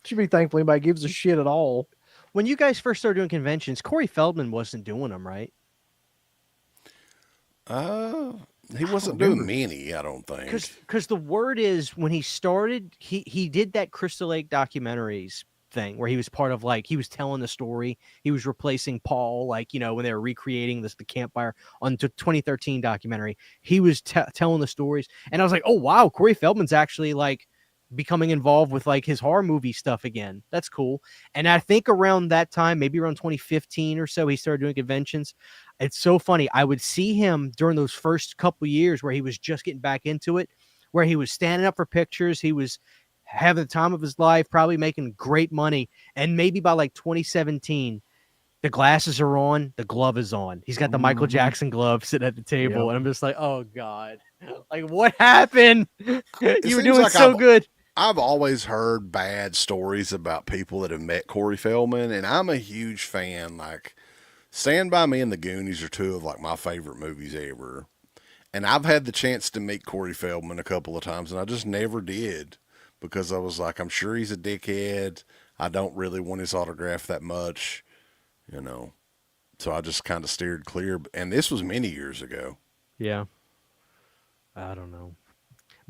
should be thankful anybody gives a shit at all. When you guys first started doing conventions, Corey Feldman wasn't doing them, right? He wasn't doing many, I don't think. Because the word is when he started, he did that Crystal Lake documentaries thing where he was part of, like, he was telling the story. He was replacing Paul, like, you know, when they were recreating the campfire on the 2013 documentary. He was telling the stories, and I was like, oh wow, Corey Feldman's actually like becoming involved with like his horror movie stuff again. That's cool. And I think around that time, maybe around 2015 or so, he started doing conventions. It's so funny. I would see him during those first couple years where he was just getting back into it, where he was standing up for pictures. He was having the time of his life, probably making great money. And maybe by like 2017, the glasses are on, the glove is on. He's got the Michael Jackson glove sitting at the table. Yep. And I'm just like, oh God, like what happened? You were doing like so good. I've always heard bad stories about people that have met Corey Feldman, and I'm a huge fan. Like Stand By Me and The Goonies are two of like my favorite movies ever. And I've had the chance to meet Corey Feldman a couple of times, and I just never did because I was like, I'm sure he's a dickhead. I don't really want his autograph that much, you know. So I just kind of steered clear. And this was many years ago. Yeah. I don't know.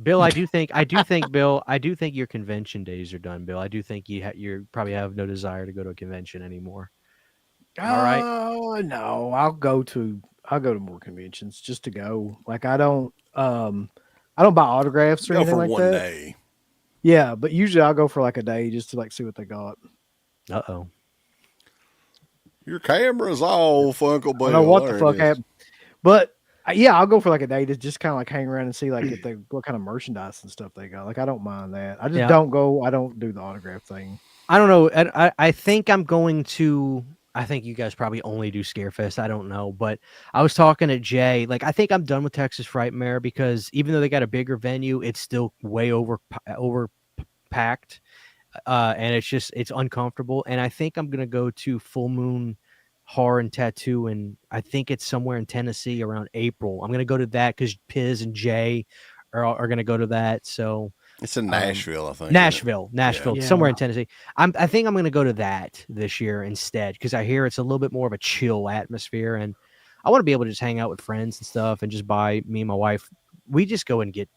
Bill, I do think your convention days are done, Bill. I do think you probably have no desire to go to a convention anymore. All right. Oh no, I'll go to more conventions just to go. Like I don't buy autographs or anything like that. Go for 1 day. Yeah, but usually I'll go for like a day just to like see what they got. Uh-oh. Your camera's off, Uncle Bill. I don't know what the fuck happened. But yeah, I'll go for like a day to just kind of like hang around and see like what kind of merchandise and stuff they got. Like I don't mind that. I just don't go. I don't do the autograph thing. I don't know. I think I'm going to. I think you guys probably only do Scarefest. I don't know, but I was talking to Jay. Like I think I'm done with Texas Frightmare because even though they got a bigger venue, it's still way over packed, and it's uncomfortable. And I think I'm gonna go to Full Moon Horror and Tattoo, and I think it's somewhere in Tennessee around April. I'm gonna go to that because Piz and Jay are gonna go to that. So it's in Nashville, I think. Nashville, yeah. Somewhere in Tennessee. I think I'm gonna go to that this year instead because I hear it's a little bit more of a chill atmosphere, and I want to be able to just hang out with friends and stuff, and just buy me and my wife. We just go and get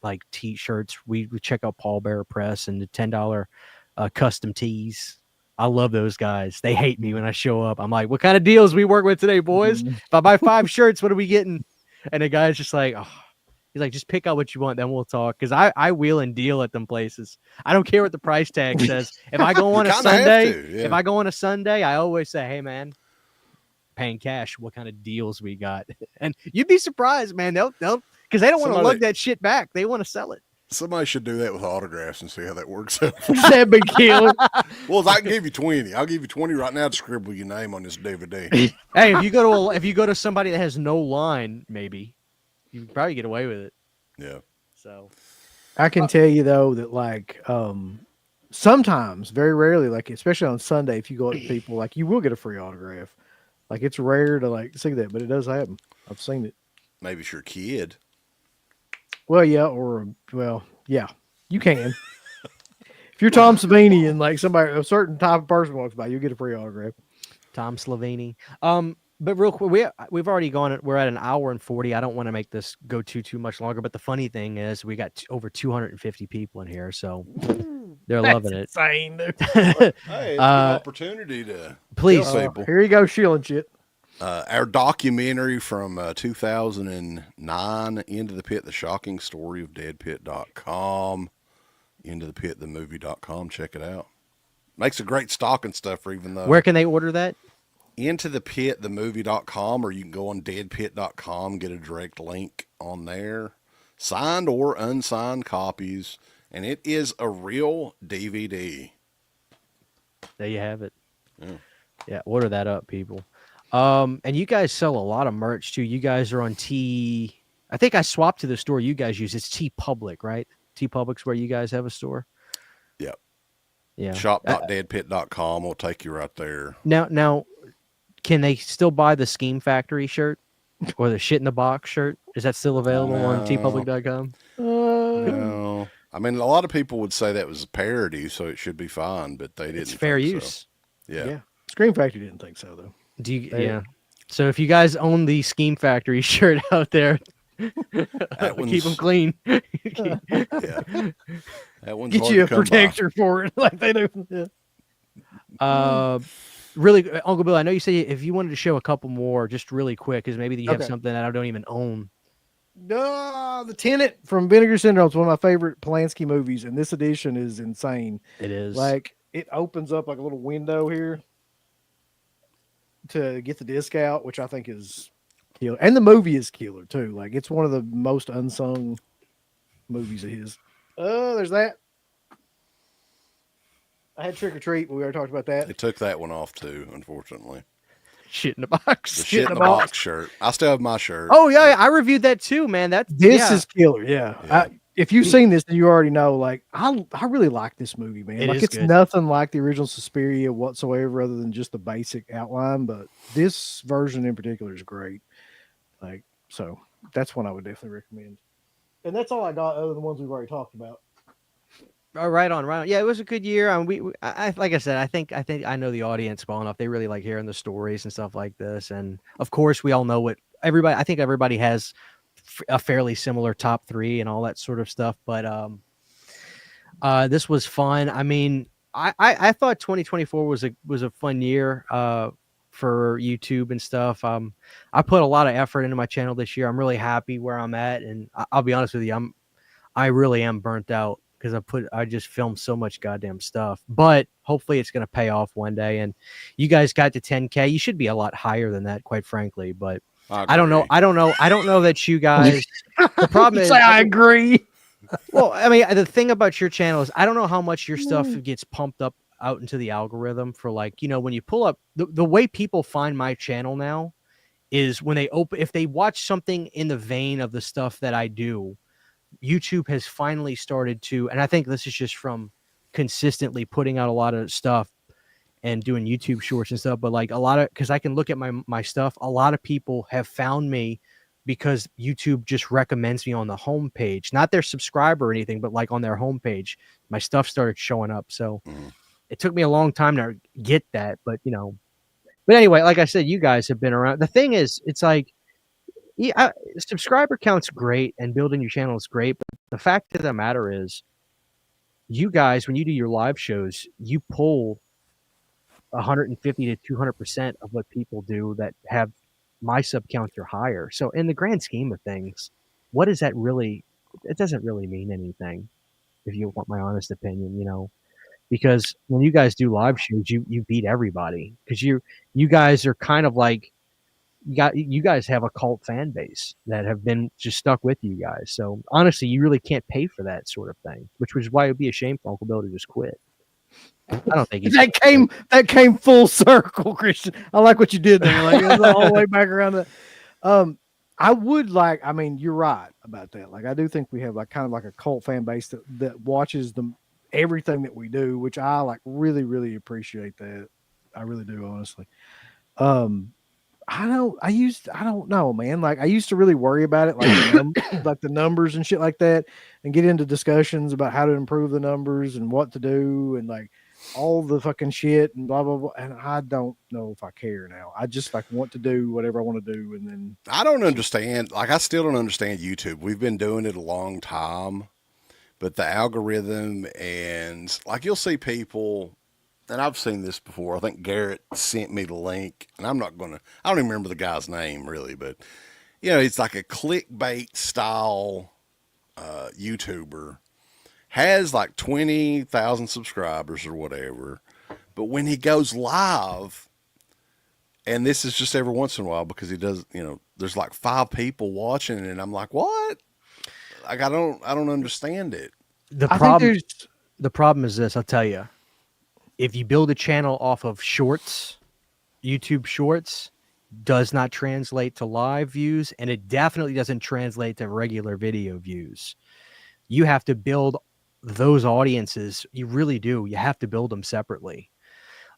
like T-shirts. We check out Paul Bearer Press and the $10 custom tees. I love those guys. They hate me when I show up. I'm like, what kind of deals we work with today, boys? If I buy 5 shirts, what are we getting? And the guy's just like, oh. He's like, just pick out what you want, then we'll talk. Because I wheel and deal at them places. I don't care what the price tag says. If I go on a Sunday, I always say, hey man, paying cash, what kind of deals we got? And you'd be surprised, man. They'll because they don't want to lug that shit back. They want to sell it. Somebody should do that with autographs and see how that works out. That'd be killer. Well, I can give you 20. I'll give you 20 right now to scribble your name on this DVD. Hey, if you go to somebody that has no line, maybe you can probably get away with it. Yeah. So I can tell you though that like sometimes, very rarely, like especially on Sunday, if you go up to people, like you will get a free autograph. Like it's rare to like see that, but it does happen. I've seen it. Maybe it's your kid. Well, yeah, yeah, you can. If you're Tom Savini and like somebody, a certain type of person walks by, you'll get a free autograph. Tom Savini. But real quick, we've already gone. We're at an hour and 40. I don't want to make this go too much longer. But the funny thing is, we got over 250 people in here, so they're loving it. Insane, dude. Hey, it's an opportunity to please, tell people. Here you go, shilling shit. Our documentary from 2009, Into the Pit, the shocking story of Deadpit.com, Into the Pit, the movie.com. Check it out. Makes a great stocking stuffer, even though. Where can they order that? Into the Pit, the movie.com, or you can go on deadpit.com, get a direct link on there. Signed or unsigned copies, and it is a real DVD. There you have it. Yeah, order that up, people. And you guys sell a lot of merch too. You guys are on I think I swapped to the store you guys use. It's TeePublic, right? TeePublic's where you guys have a store. Yep. Yeah. Shop.deadpit.com will take you right there. Now, can they still buy the Scheme Factory shirt or the Shit in the Box shirt? Is that still available on TeePublic.com? No. I mean, a lot of people would say that was a parody, so it should be fine, but they didn't. It's fair use. So. Yeah. Scream Factory didn't think so, though. Yeah. So if you guys own the Scheme Factory shirt out there, keep them clean. Yeah. That one's get you a protector for it, like they do. Yeah. Really, Uncle Bill, I know you say if you wanted to show a couple more, just really quick, because maybe you have something that I don't even own. The Tenant from Vinegar Syndrome is one of my favorite Polanski movies, and this edition is insane. It is. Like, it opens up like a little window here to get the disc out, which I think is killer. And the movie is killer, too. Like, it's one of the most unsung movies of his. Oh, there's that. I had Trick or Treat, but we already talked about that. They took that one off, too, unfortunately. Shit in the Box. The Shit in the Box shirt. I still have my shirt. Oh, yeah, I reviewed that, too, man. This is killer, yeah. If you've seen this, then you already know, like, I really like this movie, man. It's good. Nothing like the original Suspiria whatsoever, other than just the basic outline, but this version in particular is great. Like, so that's one I would definitely recommend. And that's all I got, other than the ones we've already talked about. Oh, right on. Yeah, it was a good year. I like I said, I think I know the audience well enough. They really like hearing the stories and stuff like this. And of course, we all know what everybody. I think everybody has a fairly similar top three and all that sort of stuff. But this was fun. I mean, I thought 2024 was a fun year for YouTube and stuff. I put a lot of effort into my channel this year. I'm really happy where I'm at, and I'll be honest with you, I really am burnt out because I just filmed so much goddamn stuff. But hopefully it's going to pay off one day. And you guys got to 10K. You should be a lot higher than that, quite frankly. But I don't know that you guys. The problem is, I agree. Well, I mean, the thing about your channel is I don't know how much your stuff gets pumped up out into the algorithm for, like, you know, when you pull up the way people find my channel now is when if they watch something in the vein of the stuff that I do. YouTube has finally started to, and I think this is just from consistently putting out a lot of stuff and doing YouTube shorts and stuff, but like because I can look at my stuff, a lot of people have found me because YouTube just recommends me on the homepage, not their subscriber or anything, but like on their homepage, my stuff started showing up. So it took me a long time to get that, but anyway, like I said, you guys have been around. The thing is, it's like, yeah, subscriber count's great and building your channel is great, but the fact of the matter is, you guys, when you do your live shows, you pull 150 to 200% of what people do that have my sub counts are higher. So in the grand scheme of things, what does that really? It doesn't really mean anything, if you want my honest opinion, because when you guys do live shows, you beat everybody because you guys are kind of like you guys have a cult fan base that have been just stuck with you guys. So honestly, you really can't pay for that sort of thing, which was why it would be a shame for Uncle Bill to just quit. I don't think he's that came full circle, Christian. I like what you did there. Like, it was all the way back around the. I would like. I mean, you're right about that. Like, I do think we have like kind of like a cult fan base that watches everything that we do, which I like really, really appreciate that. I really do, honestly. I don't know, man. Like, I used to really worry about it, like like the numbers and shit like that, and get into discussions about how to improve the numbers and what to do and like all the fucking shit and blah blah blah. And I don't know if I care now. I just like want to do whatever I want to do, and then I don't understand. Like, I still don't understand YouTube. We've been doing it a long time, but the algorithm and like you'll see people, and I've seen this before. I think Garrett sent me the link, and I don't even remember the guy's name really, but it's like a clickbait style YouTuber, has like 20,000 subscribers or whatever. But when he goes live, and this is just every once in a while because he does, there's like 5 people watching, and I'm like, what? Like, I don't understand it. The problem is this, I'll tell you. If you build a channel off of shorts, YouTube shorts does not translate to live views, and it definitely doesn't translate to regular video views. You have to build those audiences. You really do. You have to build them separately.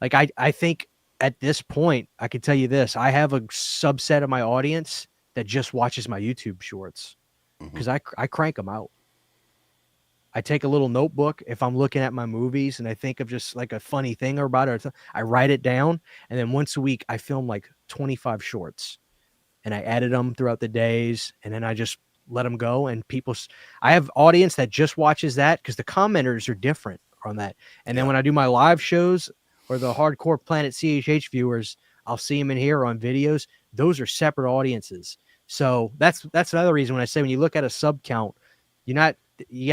Like, I think at this point, I can tell you this. I have a subset of my audience that just watches my YouTube shorts because I crank them out. I take a little notebook if I'm looking at my movies and I think of just like a funny thing about it. I write it down, and then once a week I film like 25 shorts, and I edit them throughout the days, and then I just let them go. And I have audience that just watches that because the commenters are different on that. And then when I do my live shows or the Hardcore Planet CHH viewers, I'll see them in here on videos. Those are separate audiences. So that's another reason when I say when you look at a sub count, you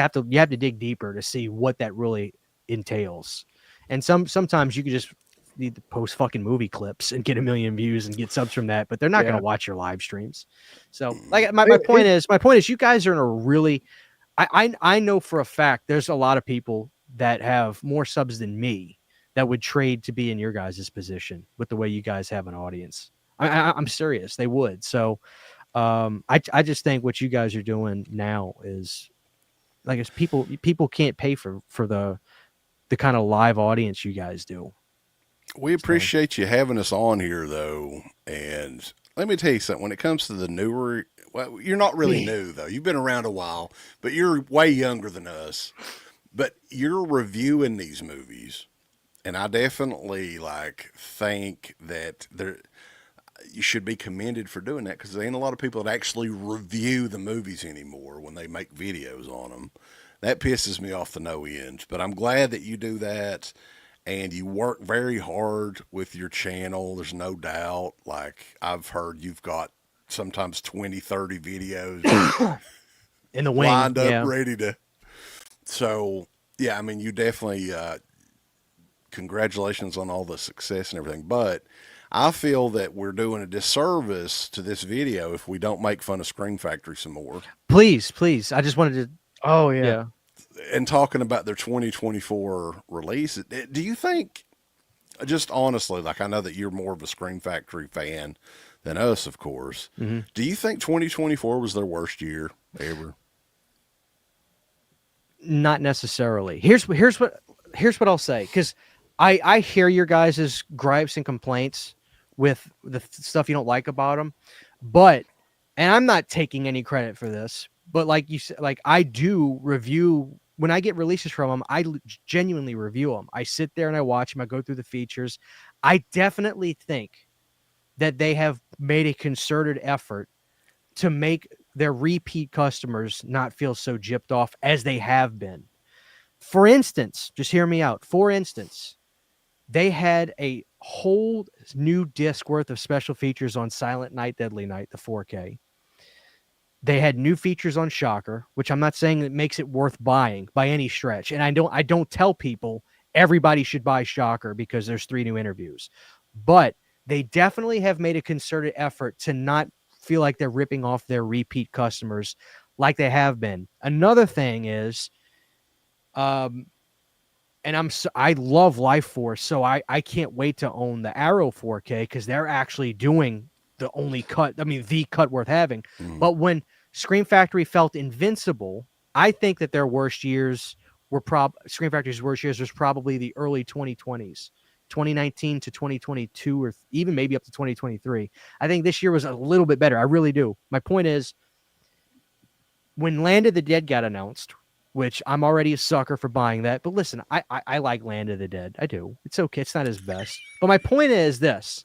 have to dig deeper to see what that really entails. And sometimes you could just need to post fucking movie clips and get 1 million views and get subs from that, but they're not going to watch your live streams. So like my point is you guys are in a really, I know for a fact there's a lot of people that have more subs than me that would trade to be in your guys' position with the way you guys have an audience. I'm serious. They would. So I just think what you guys are doing now is, like, it's people can't pay for the kind of live audience you guys do. We appreciate you having us on here, though. And let me tell you something. When it comes to the newer, well, you're not really new, though. You've been around a while, but you're way younger than us. But you're reviewing these movies, and I definitely think that you should be commended for doing that, because there ain't a lot of people that actually review the movies anymore when they make videos on them. That pisses me off the no end, but I'm glad that you do that, and you work very hard with your channel. There's no doubt. Like, I've heard you've got sometimes 20, 30 videos in the wing, lined up, ready to. So, yeah, I mean, you definitely, congratulations on all the success and everything, but I feel that we're doing a disservice to this video if we don't make fun of Scream Factory some more. Please. I just wanted to. Oh, yeah. And talking about their 2024 release, do you think, just honestly, like, I know that you're more of a Scream Factory fan than us, of course. Mm-hmm. Do you think 2024 was their worst year ever? Not necessarily. Here's what I'll say, because I hear your guys' gripes and complaints with the stuff you don't like about them, and I'm not taking any credit for this, but like you said, like, I do review when I get releases from them. I genuinely review them. I sit there and I watch them. I go through the features. I definitely think that they have made a concerted effort to make their repeat customers not feel so gypped off as they have been. For instance, just hear me out. For instance, they had a whole new disc worth of special features on Silent Night, Deadly Night, the 4K. They had new features on Shocker, which I'm not saying that makes it worth buying by any stretch. And I don't tell people everybody should buy Shocker because there's 3 new interviews. But they definitely have made a concerted effort to not feel like they're ripping off their repeat customers like they have been. Another thing is, and I love Life Force, so I can't wait to own the Arrow 4K because they're actually doing the only cut. I mean, the cut worth having. But when Scream Factory felt invincible, I think that their worst years were Scream Factory's worst years was probably the early 2020s, 2019 to 2022, or even maybe up to 2023. I think this year was a little bit better. I really do. My point is, when Land of the Dead got announced, which I'm already a sucker for buying that. But listen, I like Land of the Dead. I do. It's okay. It's not his best. But my point is this.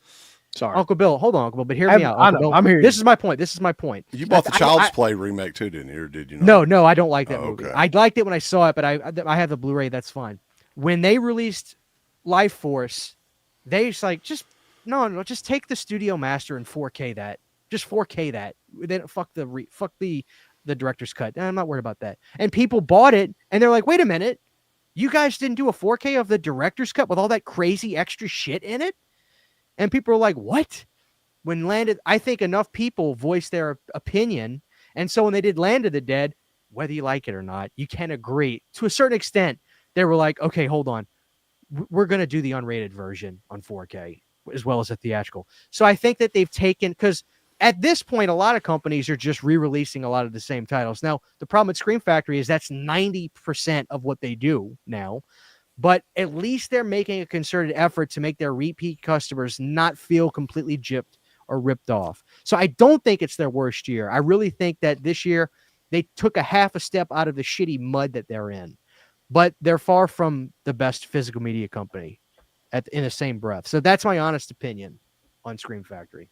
Sorry. Uncle Bill, hold on, Uncle Bill, but hear me out. I know. Bill, I'm here. This is my point. This is my point. You bought the Child's Play remake too, didn't you? Or did you not? No, I don't like that movie. Okay. I liked it when I saw it, but I have the Blu-ray. That's fine. When they released Life Force, they just just take the Studio Master and 4K that. Just 4K that. Then fuck the director's cut. I'm not worried about that. And people bought it, and they're like, wait a minute. You guys didn't do a 4K of the director's cut with all that crazy extra shit in it? And people are like, what? I think enough people voiced their opinion. And so when they did Land of the Dead, whether you like it or not, you can agree. To a certain extent, they were like, okay, hold on. We're going to do the unrated version on 4K as well as a theatrical. So I think that they've taken, because at this point, a lot of companies are just re-releasing a lot of the same titles. Now, the problem with Scream Factory is that's 90% of what they do now. But at least they're making a concerted effort to make their repeat customers not feel completely gypped or ripped off. So I don't think it's their worst year. I really think that this year they took a half a step out of the shitty mud that they're in. But they're far from the best physical media company in the same breath. So that's my honest opinion on Scream Factory.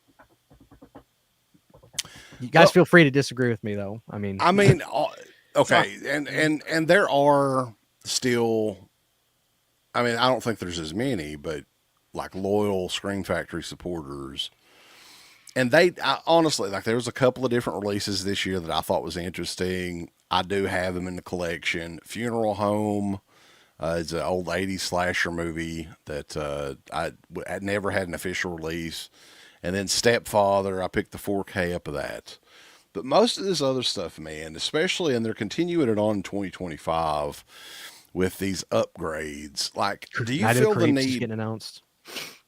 You guys feel free to disagree with me, though. Okay, and there are still, I don't think there's as many, but like loyal Scream Factory supporters. And honestly, like there was a couple of different releases this year that I thought was interesting. I do have them in the collection. Funeral Home is an old 80s slasher movie that I never had an official release. And then Stepfather, I picked the 4K up of that. But most of this other stuff, man, especially, and they're continuing it on in 2025 with these upgrades. Like, do you feel the need? Getting announced.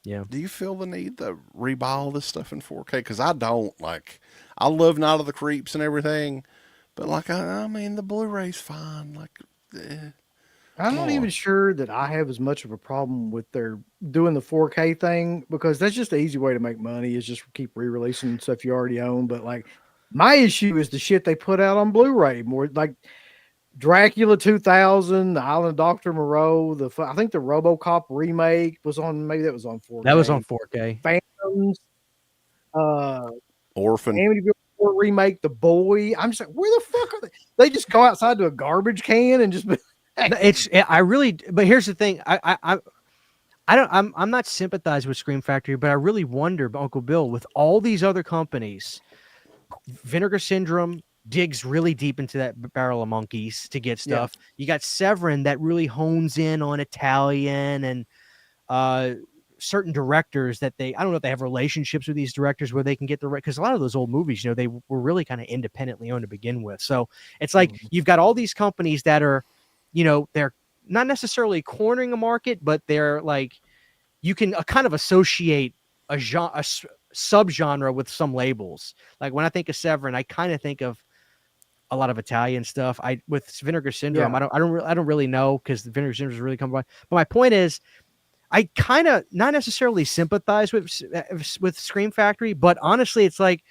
Yeah. Do you feel the need to rebuy all this stuff in 4K? Because I don't. Like, I love Night of the Creeps and everything, but like, the Blu-ray's fine. Like, I'm not even sure that I have as much of a problem with their doing the 4K thing, because that's just the easy way to make money, is just keep re-releasing stuff you already own. But like, my issue is the shit they put out on Blu-ray, more like Dracula 2000, The Island of Dr. Moreau, I think the RoboCop remake was on, maybe that was on 4K. That was on 4K. Phantoms, Orphan. Amityville remake, The Boy. I'm just like, where the fuck are they? They just go outside to a garbage can and just. But here's the thing. I'm not sympathized with Scream Factory, but I really wonder, Uncle Bill, with all these other companies, Vinegar Syndrome digs really deep into that barrel of monkeys to get stuff. Yeah. You got Severin that really hones in on Italian and certain directors that I don't know if they have relationships with these directors where they can get because a lot of those old movies, they were really kind of independently owned to begin with. So it's like you've got all these companies that are, they're not necessarily cornering a market, but they're like, you can kind of associate a subgenre with some labels. Like when I think of Severin, I kind of think of a lot of Italian stuff. With Vinegar Syndrome, yeah. I don't really know, because the Vinegar Syndrome is really coming by. But my point is, I kind of not necessarily sympathize with Scream Factory, but honestly, it's like,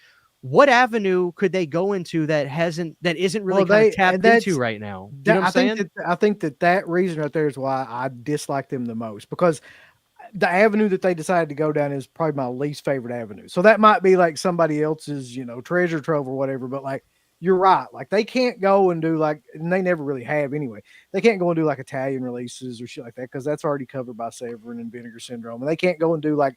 what avenue could they go into that isn't really kind of tapped into right now? You know what I'm saying? I think that reason right there is why I dislike them the most, because the avenue that they decided to go down is probably my least favorite avenue. So that might be like somebody else's, treasure trove or whatever. But like, you're right. Like they can't go and do and they never really have anyway. They can't go and do like Italian releases or shit like that, because that's already covered by Severin and Vinegar Syndrome. And they can't go and do like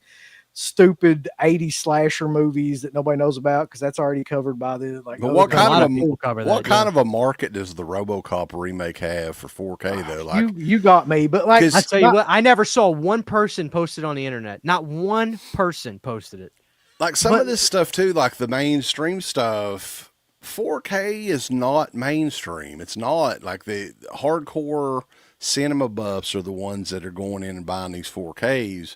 stupid 80s slasher movies that nobody knows about because that's already covered by the like. But other A lot of people cover what that. kind of a market does the RoboCop remake have for 4K though? Like you got me, but like I tell you what, I never saw one person post it on the internet. Not one person posted it. like some of this stuff too, like the mainstream stuff. 4K is not mainstream. It's not like the hardcore cinema buffs are the ones that are going in and buying these 4Ks.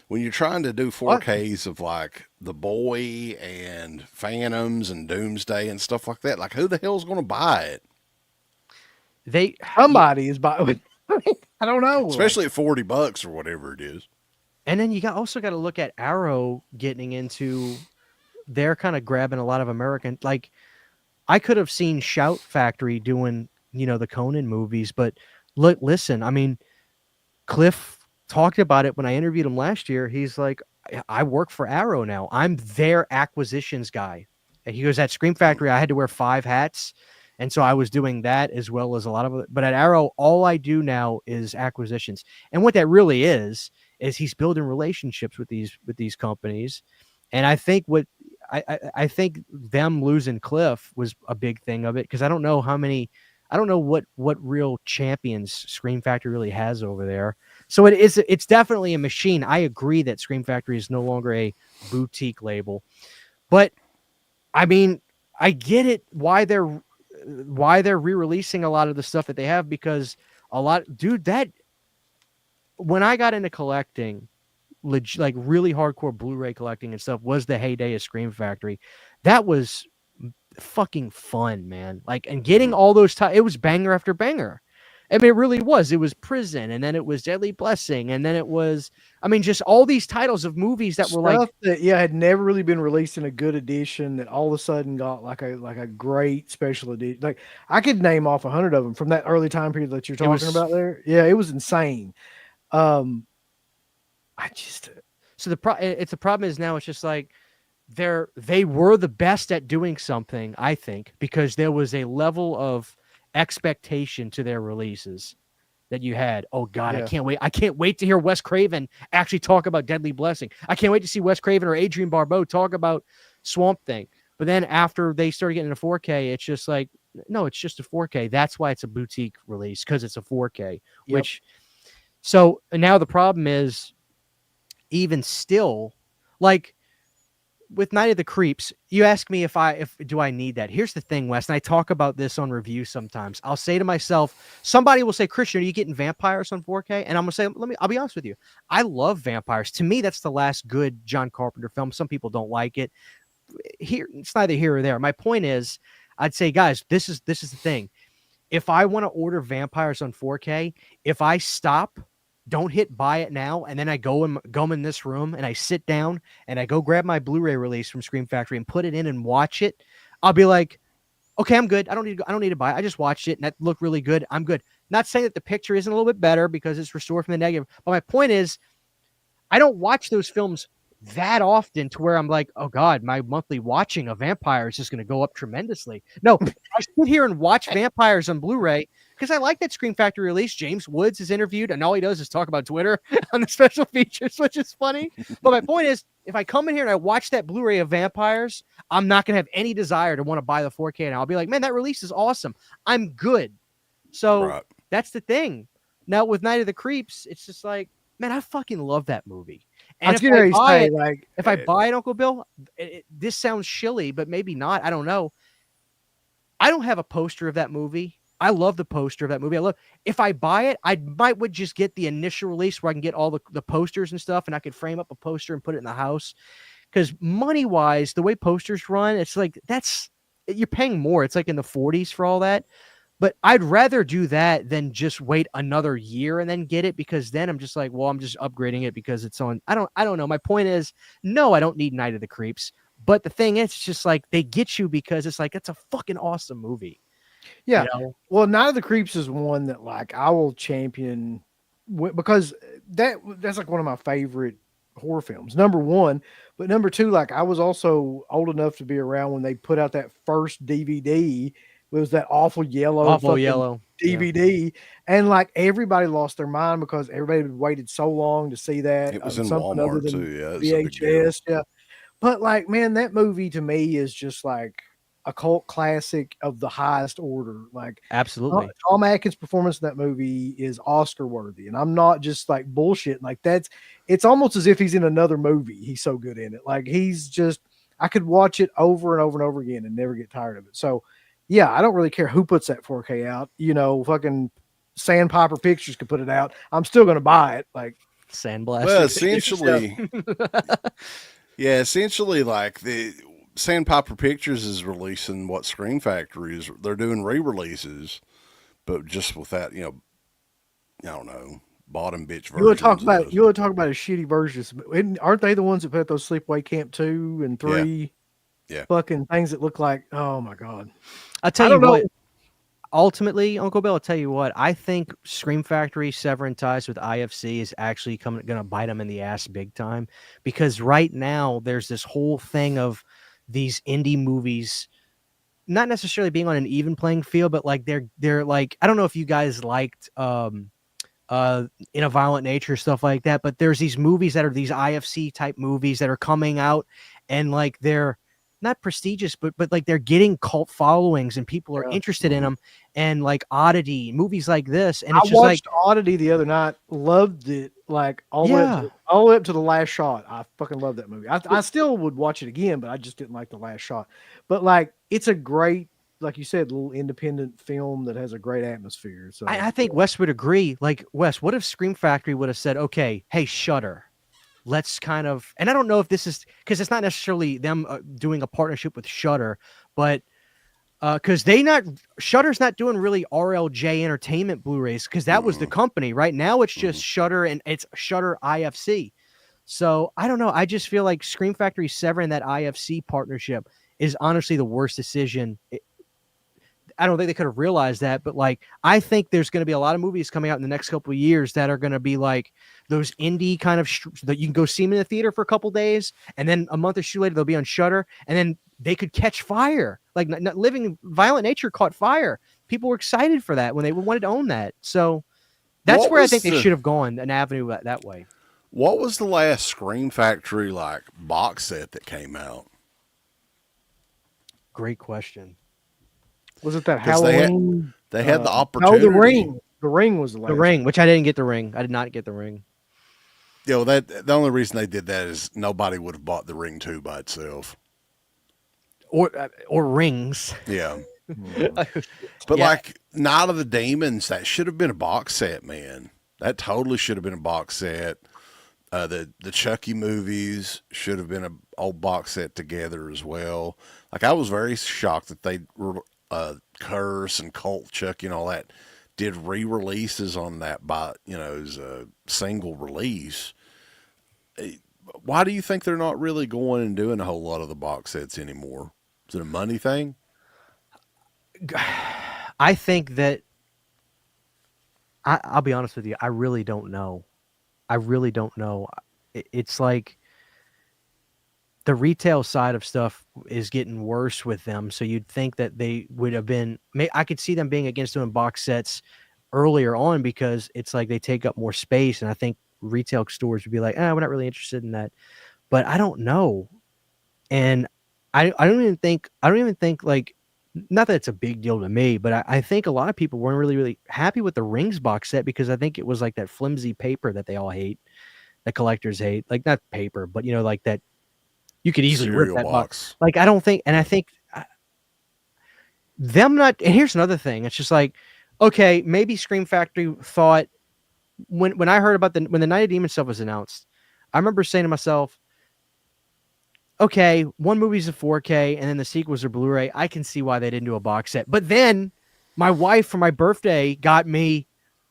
When you're trying to do 4Ks of like The Boy and Phantoms and Doomsday and stuff like that, like who the hell's going to buy it? Somebody is buying. I don't know, especially at $40 or whatever it is. And then you also got to look at Arrow getting into. They're kind of grabbing a lot of American. Like I could have seen Shout Factory doing the Conan movies, but listen, I mean, Cliff talked about it when I interviewed him last year. He's like, I work for Arrow now. I'm their acquisitions guy. And he goes, at Scream Factory, I had to wear 5 hats. And so I was doing that as well as a lot of it. But at Arrow, all I do now is acquisitions. And what that really is he's building relationships with these companies. And I think I think them losing Cliff was a big thing of it, because I don't know what real champions Scream Factory really has over there. So it's definitely a machine. I agree that Scream Factory is no longer a boutique label, but I mean, I get it why they're re-releasing a lot of the stuff that they have, because that when I got into collecting, like really hardcore Blu-ray collecting and stuff, was the heyday of Scream Factory. That was fucking fun, man. Like, and getting all those it was banger after banger. I mean, it really was. It was Prison, and then it was Deadly Blessing, and then it was, I mean, just all these titles of movies that were like that had never really been released in a good edition that all of a sudden got like a great special edition. Like I could name off 100 of them from that early time period that you're talking about there. Yeah, it was insane. So the problem is now it's just like they were the best at doing something, I think, because there was a level of expectation to their releases that you had. Oh God, yeah. I can't wait to hear Wes Craven actually talk about Deadly Blessing. I can't wait to see Wes Craven or Adrienne Barbeau talk about Swamp Thing. But then after they started getting into 4K, it's just like, no, it's just a 4K. That's why it's a boutique release, because it's a 4K. Yep. So now the problem is, even still, like with Night of the Creeps, you ask me if do I need that? Here's the thing, Wes, and I talk about this on review sometimes. I'll say to myself, somebody will say, Christian, are you getting vampires on 4K? And I'm gonna say, I'll be honest with you. I love vampires. To me, that's the last good John Carpenter film. Some people don't like it. It's neither here or there. My point is, I'd say, guys, this is the thing. If I want to order vampires on 4K, if I stop, don't hit buy it now, and then I go in this room and I sit down and I go grab my Blu-ray release from Scream Factory and put it in and watch it, I'll be like, okay, I'm good. I don't need to buy it. I just watched it and that looked really good. I'm good. Not saying that the picture isn't a little bit better because it's restored from the negative, but my point is, I don't watch those films that often to where I'm like, oh God, my monthly watching of vampires is going to go up tremendously. No, I sit here and watch vampires on Blu-ray because I like that Scream Factory release. James Woods is interviewed, and all he does is talk about Twitter on the special features, which is funny. But my point is, if I come in here and I watch that Blu-ray of vampires, I'm not going to have any desire to want to buy the 4K. And I'll be like, man, that release is awesome. I'm good. So That's the thing. Now with Night of the Creeps, it's just like, man, I fucking love that movie. And if I buy it, Uncle Bill, this sounds shilly, but maybe not. I don't know. I don't have a poster of that movie. I love the poster of that movie. If I buy it, I would just get the initial release where I can get all the posters and stuff, and I could frame up a poster and put it in the house. Because money-wise, the way posters run, it's like you're paying more. It's like in the 40s for all that. But I'd rather do that than just wait another year and then get it, because then I'm just like, well, I'm just upgrading it because it's on. I don't know. My point is, no, I don't need Night of the Creeps. But the thing is, it's just like they get you because it's like, it's a fucking awesome movie. Yeah. You know? Well, Night of the Creeps is one that like I will champion because that's like one of my favorite horror films. Number one, but number two, like I was also old enough to be around when they put out that first DVD. It was that awful yellow Yeah. DVD, and like everybody lost their mind because everybody had waited so long to see that It was on in something other Walmart too. than Yeah, it was a big deal. VHS. Yeah, but like, man, that movie to me is just like a cult classic of the highest order. Like Absolutely. Tom Atkins' performance in that movie is Oscar worthy, and I'm not just like bullshit. Like that's, it's almost as if he's in another movie. He's so good in it. Like he's just, I could watch it over and over and over again and never get tired of it. So, yeah, I don't really care who puts that 4K out. You know, fucking Sandpiper Pictures could put it out. I'm still gonna buy it. Like, Sandblasting. Well, essentially, yeah, essentially, like the Sandpiper Pictures is releasing what Screen Factory is. They're doing re-releases, but just with that, I don't know, bottom bitch you want to talk versions of about those. you want to talk about a shitty versions? Aren't they the ones that put those Sleepaway Camp 2 and 3? Yeah. Fucking things that look like, oh my god. I'll tell I you don't know. what. Ultimately, Uncle Bill, I'll tell you what. I think Scream Factory severing ties with IFC is actually going to bite them in the ass big time, because right now there's this whole thing of these indie movies not necessarily being on an even playing field, but like they're like, I don't know if you guys liked In a Violent Nature, stuff like that, but there's these movies that are these IFC type movies that are coming out, and like they're not prestigious, but like they're getting cult followings and people are Yeah. interested in them, and like Oddity movies like this, and I it's just like, watched Oddity the other night, loved it, like all the way yeah, up to the last shot. I fucking love that movie. I still would watch it again, but I just didn't like the last shot. But like, it's a great, like you said, little independent film that has a great atmosphere. So I think Wes would agree. Like, Wes, what if Scream Factory would have said, okay, hey, Shudder, let's kind of, and I don't know if this is because it's not necessarily them doing a partnership with Shudder, but because Shudder's not doing really RLJ Entertainment Blu-rays, because that was the company. Right now, it's just Shudder, and it's Shudder IFC. So I don't know. I just feel like Scream Factory severing that IFC partnership is honestly the worst decision. I don't think they could have realized that, but like, I think there's going to be a lot of movies coming out in the next couple of years that are going to be like those indie kind of that you can go see them in the theater for a couple days, and then a month or two later they'll be on Shudder, and then they could catch fire. Like Living Violent Nature caught fire. People were excited for that when they wanted to own that. So that's where I think they should have gone an avenue that way. What was the last Scream Factory like box set that came out? Great question. was it that 'Cause Halloween? They had the No, opportunity. The Ring. The Ring was the last. The Ring, which I didn't get the Ring. I did not get the Ring. That the only reason they did that is nobody would have bought the Ring 2 by itself. Or Rings. Yeah. But Yeah. like Night of the Demons, that should have been a box set, man. That totally should have been a box set. The Chucky movies should have been a old box set together as well. Like, I was very shocked that they Curse and Cult Chucky and all that did re-releases on that by as a single release. Why do you think they're not really going and doing a whole lot of the box sets anymore? Is it a money thing? I think that I'll be honest with you. I really don't know. I really don't know. It's like the retail side of stuff is getting worse with them. So you'd think that they would have been, I could see them being against doing box sets earlier on, because it's like they take up more space. And I think retail stores would be like, we're not really interested in that. But I don't know. And I don't even think like, not that it's a big deal to me, but I think a lot of people weren't really, really happy with the Rings box set, because I think it was like that flimsy paper that they all hate, that collectors hate. Like, not paper, but like that you could easily rip that box. Like, I don't think, and I think them not, and here's another thing. It's just like, okay, maybe Scream Factory thought when I heard about when the Night of Demons stuff was announced, I remember saying to myself, okay, one movie's a 4K and then the sequels are Blu-ray. I can see why they didn't do a box set. But then my wife for my birthday got me,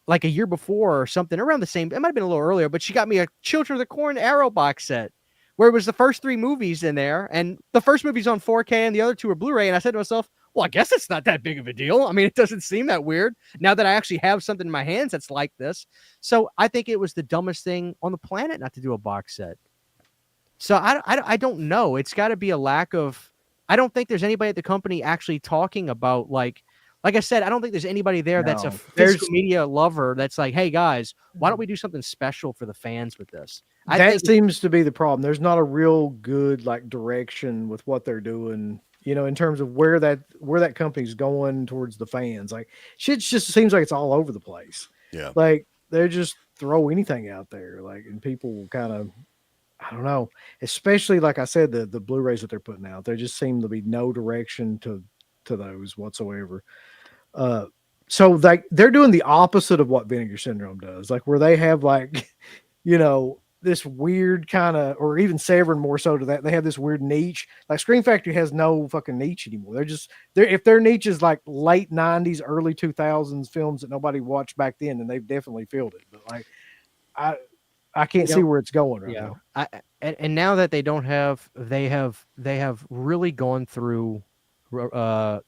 like a year before or something, around the same, it might have been a little earlier, but she got me a Children of the Corn Arrow box set, where it was the first 3 movies in there, and the first movie's on 4K and the other 2 are Blu-ray. And I said to myself, well, I guess it's not that big of a deal. I mean, it doesn't seem that weird now that I actually have something in my hands that's like this. So I think it was the dumbest thing on the planet not to do a box set. So I don't know. It's got to be a lack of, I don't think there's anybody at the company actually talking about like Like I said, I don't think there's anybody there that's a No. physical media lover that's like, hey guys, why don't we do something special for the fans with this? I That think seems to be the problem. There's not a real good like direction with what they're doing, in terms of where that company's going towards the fans. Like shit just seems like it's all over the place. Yeah. Like they just throw anything out there, like, and people kind of, I don't know, especially like I said, the Blu-rays that they're putting out, there just seem to be no direction to those whatsoever. So like they're doing the opposite of what Vinegar Syndrome does, like where they have like, this weird kind of, or even Severin more so to that, they have this weird niche. Like Scream Factory has no fucking niche anymore. They're if their niche is like late 90s, early 2000s films that nobody watched back then they've definitely filled it. But like I can't see where it's going right now. And now that they don't have, they have really gone through,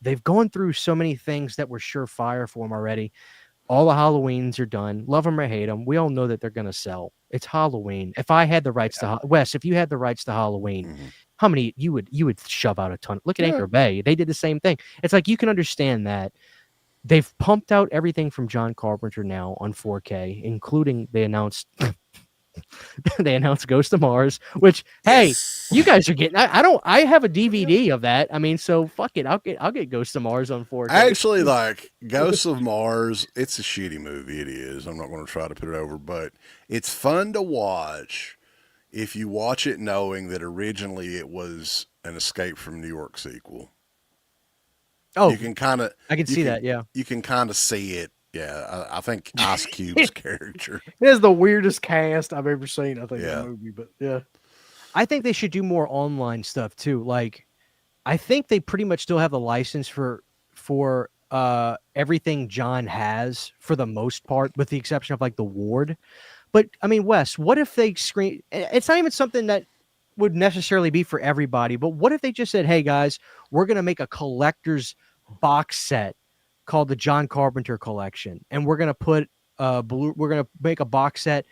they've gone through so many things that were surefire for them already. All the Halloweens are done. Love them or hate them. We all know that they're going to sell. It's Halloween. If I had the rights to Wes, if you had the rights to Halloween, how many you would shove out a ton. Look at Anchor Bay. They did the same thing. It's like you can understand that they've pumped out everything from John Carpenter now on 4K, including they announced Ghost of Mars, which hey, you guys are getting. I have a DVD of that. I mean, so fuck it. I'll get Ghost of Mars on 4K. Actually, like Ghosts of Mars, it's a shitty movie. It is. I'm not going to try to put it over, but it's fun to watch if you watch it knowing that originally it was an Escape from New York sequel. Oh, you can kind of. I can see that. Yeah, you can kind of see it. Yeah, I think Ice Cube's character. It is the weirdest cast I've ever seen, I think, in a movie. But yeah. I think they should do more online stuff too. Like, I think they pretty much still have the license for everything John has for the most part, with the exception of like the Ward. But I mean, Wes, what if they screen? It's not even something that would necessarily be for everybody. But what if they just said, "Hey guys, we're gonna make a collector's box set called the John Carpenter Collection, and we're gonna put we're gonna make a box set.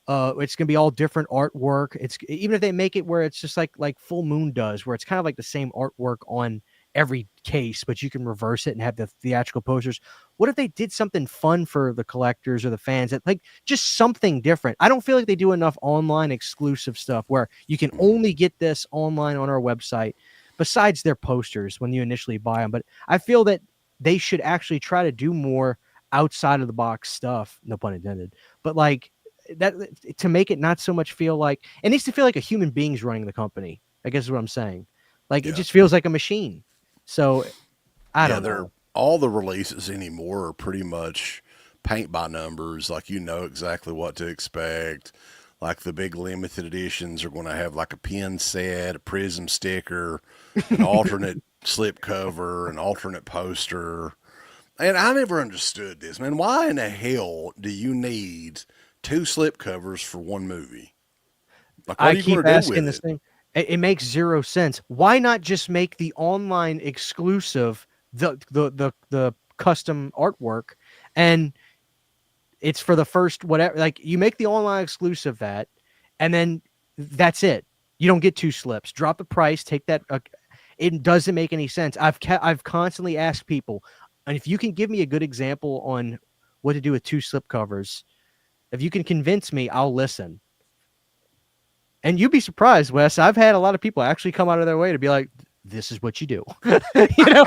It's gonna be all different artwork. It's even if they make it where it's just like Full Moon does, where it's kind of like the same artwork on every case, but you can reverse it and have the theatrical posters. What if they did something fun for the collectors or the fans, that like just something different? I don't feel like they do enough online exclusive stuff where you can only get this online on our website, besides their posters when you initially buy them. But I feel that they should actually try to do more outside of the box stuff, no pun intended, but like that, to make it not so much feel like it needs to feel like a human being's running the company, I guess is what I'm saying. Like it just feels like a machine. So I don't know. All the releases anymore are pretty much paint by numbers. Like, you know exactly what to expect. Like the big limited editions are going to have like a pin set, a prism sticker, an alternate slip cover, an alternate poster. And I never understood this, man. Why in the hell do you need 2 slip covers for one movie? Like, what are you going to do with it? It makes zero sense. Why not just make the online exclusive the custom artwork, and it's for the first whatever? Like, you make the online exclusive that, and then that's it. You don't get 2 slips. Drop the price. Take that. It doesn't make any sense. I've constantly asked people, and if you can give me a good example on what to do with 2 slip covers, if you can convince me, I'll listen. And you'd be surprised, Wes. I've had a lot of people actually come out of their way to be like, "This is what you do." You know,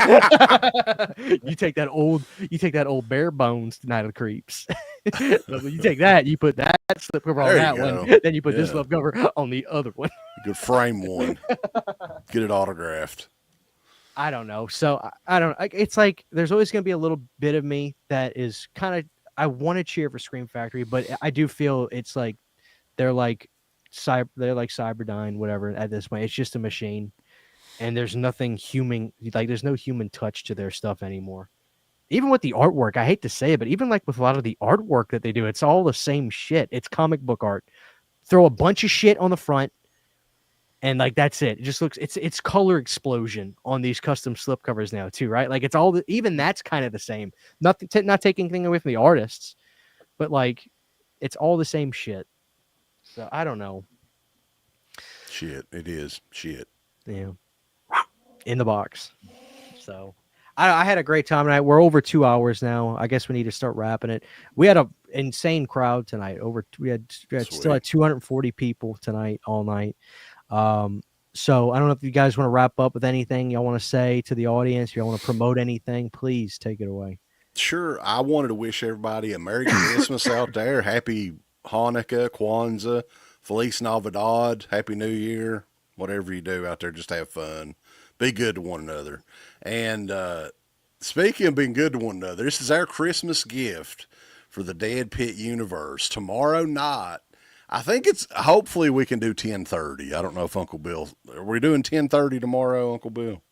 you take that old bare bones Night of the Creeps. You take that, you put that slip cover on that one, then you put this slip cover on the other one. You could frame one, get it autographed. I don't know. So I don't. It's like there's always going to be a little bit of me that is kind of, I want to cheer for Scream Factory, but I do feel it's like they're like Cyberdyne, whatever. At this point, it's just a machine, and there's nothing human. Like, there's no human touch to their stuff anymore. Even with the artwork, I hate to say it, but even like with a lot of the artwork that they do, it's all the same shit. It's comic book art. Throw a bunch of shit on the front, and like that's it. It just looks. It's color explosion on these custom slipcovers now too, right? Like, it's all even that's kind of the same. Not taking anything away from the artists, but like it's all the same shit. So I don't know. Shit, it is shit. Yeah, in the box. So I had a great time tonight. We're over 2 hours now. I guess we need to start wrapping it. We had a insane crowd tonight. We had still had 240 people tonight all night. So I don't know if you guys want to wrap up with anything y'all want to say to the audience. If y'all want to promote anything, please take it away. Sure. I wanted to wish everybody a Merry Christmas out there. Happy Hanukkah, Kwanzaa, Feliz Navidad, Happy New Year. Whatever you do out there, just have fun. Be good to one another. And speaking of being good to one another, this is our Christmas gift for the Deadpit universe. Tomorrow night, I think hopefully we can do 10:30. I don't know if Uncle Bill, are we doing 10:30 tomorrow, Uncle Bill?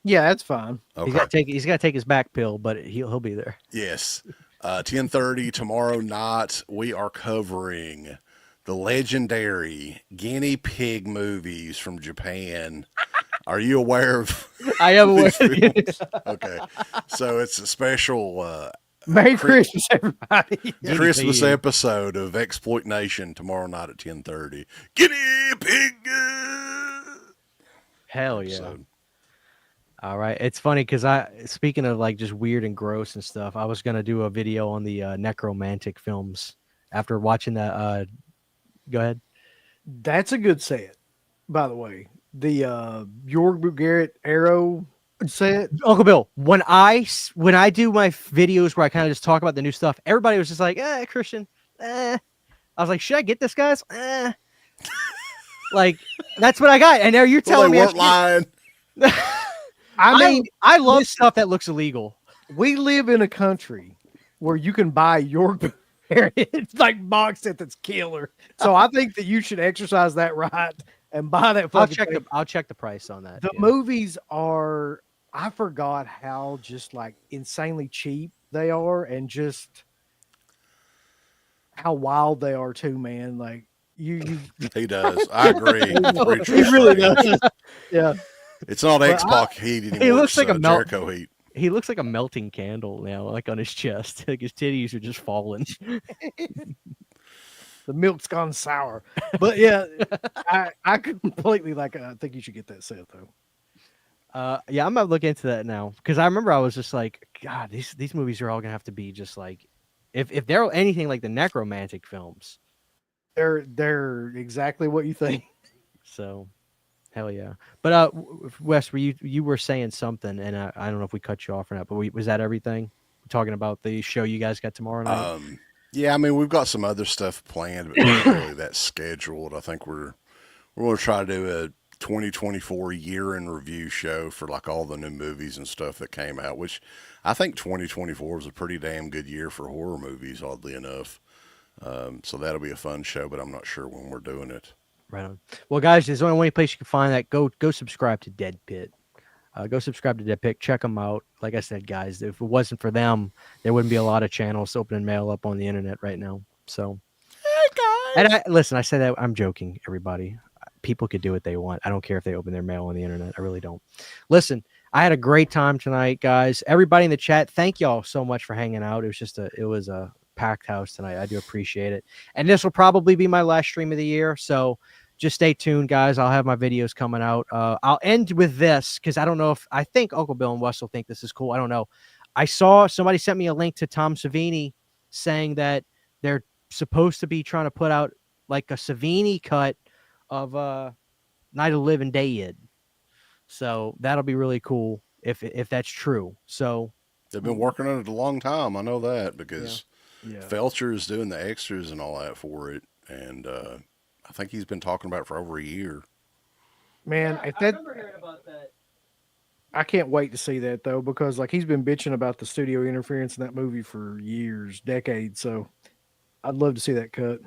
Yeah, that's fine. Okay. He's got to take his back pill, but he'll be there. Yes. 10:30 tomorrow night, we are covering the legendary guinea pig movies from Japan. Are you aware of I am aware. these films? Okay. So it's a special Merry Christmas, everybody. Christmas episode of Exploit Nation tomorrow night at 10:30. Guinea pig. Hell yeah. Episode. All right. It's funny because speaking of like just weird and gross and stuff, I was going to do a video on the necromantic films after watching that. Go ahead. That's a good set, by the way. The York Garrett Arrow set. Uncle Bill, when I do my videos where I kind of just talk about the new stuff, everybody was just like, Christian, I was like, should I get this, guys? Like, that's what I got. And now you're telling me. They weren't lying. I mean, I love stuff that looks illegal. We live in a country where you can buy York It's like box set that's killer. So I think that you should exercise that right and buy that. I'll check the price on that. The movies are. I forgot how just like insanely cheap they are, and just how wild they are too, man. Like you He does. I agree. he really does. Yeah. It's not X-Pac heat anymore. He looks like a Jericho heat. He looks like a melting candle now, like on his chest. Like his titties are just falling. The milk's gone sour. But yeah, I completely I think you should get that set though. Yeah, I'm gonna look into that now because I remember I was just like, God, these movies are all gonna have to be just like, if they're anything like the necromantic films, they're exactly what you think. So, hell yeah. But Wes, you were saying something, and I don't know if we cut you off or not, but was that everything? Talking about the show you guys got tomorrow night. Yeah, I mean we've got some other stuff planned, but not really that scheduled. I think we're going to try to do a 2024 year in review show for like all the new movies and stuff that came out, which I think 2024 was a pretty damn good year for horror movies, oddly enough. So that'll be a fun show, but I'm not sure when we're doing it. Right on. Well, guys, there's only one place you can find that. Go subscribe to Deadpit. Go subscribe to Deadpit. Check them out. Like I said, guys, if it wasn't for them, there wouldn't be a lot of channels opening mail up on the internet right now. So, hey guys. And I say that I'm joking, everybody. People could do what they want. I don't care if they open their mail on the internet. I really don't. Listen, I had a great time tonight, guys. Everybody in the chat, thank y'all so much for hanging out. It was a packed house tonight. I do appreciate it. And this will probably be my last stream of the year. So just stay tuned, guys. I'll have my videos coming out. I'll end with this because I think Uncle Bill and Wes will think this is cool. I don't know. I saw somebody sent me a link to Tom Savini saying that they're supposed to be trying to put out like a Savini cut of Night of the Living Dead. So that'll be really cool if that's true. So they've been working on it a long time. I know that because Yeah. Felcher is doing the extras and all that for it, and I think he's been talking about it for over a year. Man, I remember hearing about that. I can't wait to see that though, because like he's been bitching about the studio interference in that movie for years, decades. So I'd love to see that cut.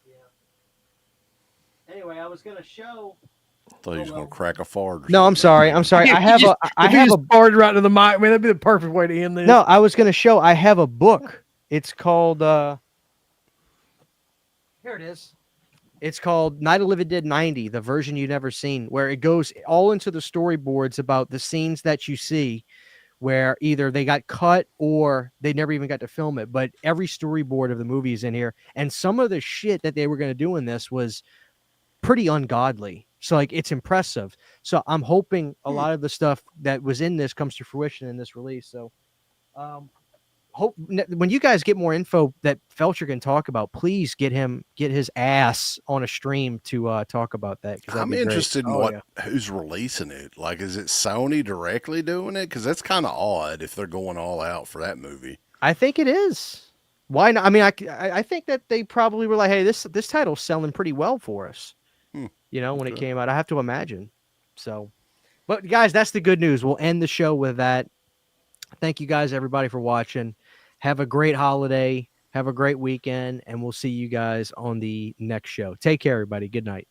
Yeah. Anyway, I was gonna show. I thought he was going to crack a fart. No, I'm sorry. I have a fart right to the mic. Man, that'd be the perfect way to end this. No, I was gonna show. I have a book. It's called. Here it is. It's called Night of the Living Dead 90, the version you've never seen, where it goes all into the storyboards about the scenes that you see where either they got cut or they never even got to film it. But every storyboard of the movie is in here. And some of the shit that they were going to do in this was pretty ungodly. So like it's impressive. So I'm hoping a lot of the stuff that was in this comes to fruition in this release. So hope when you guys get more info that Felcher can talk about, please get his ass on a stream to talk about that. I'm interested in who's releasing it. Like, is it Sony directly doing it? Because that's kind of odd if they're going all out for that movie. I think it is. Why not? I mean, I think that they probably were like, hey, this title's selling pretty well for us. You know, when it came out, I have to imagine. So, but guys, that's the good news. We'll end the show with that. Thank you guys, everybody, for watching. Have a great holiday. Have a great weekend, and we'll see you guys on the next show. Take care, everybody. Good night.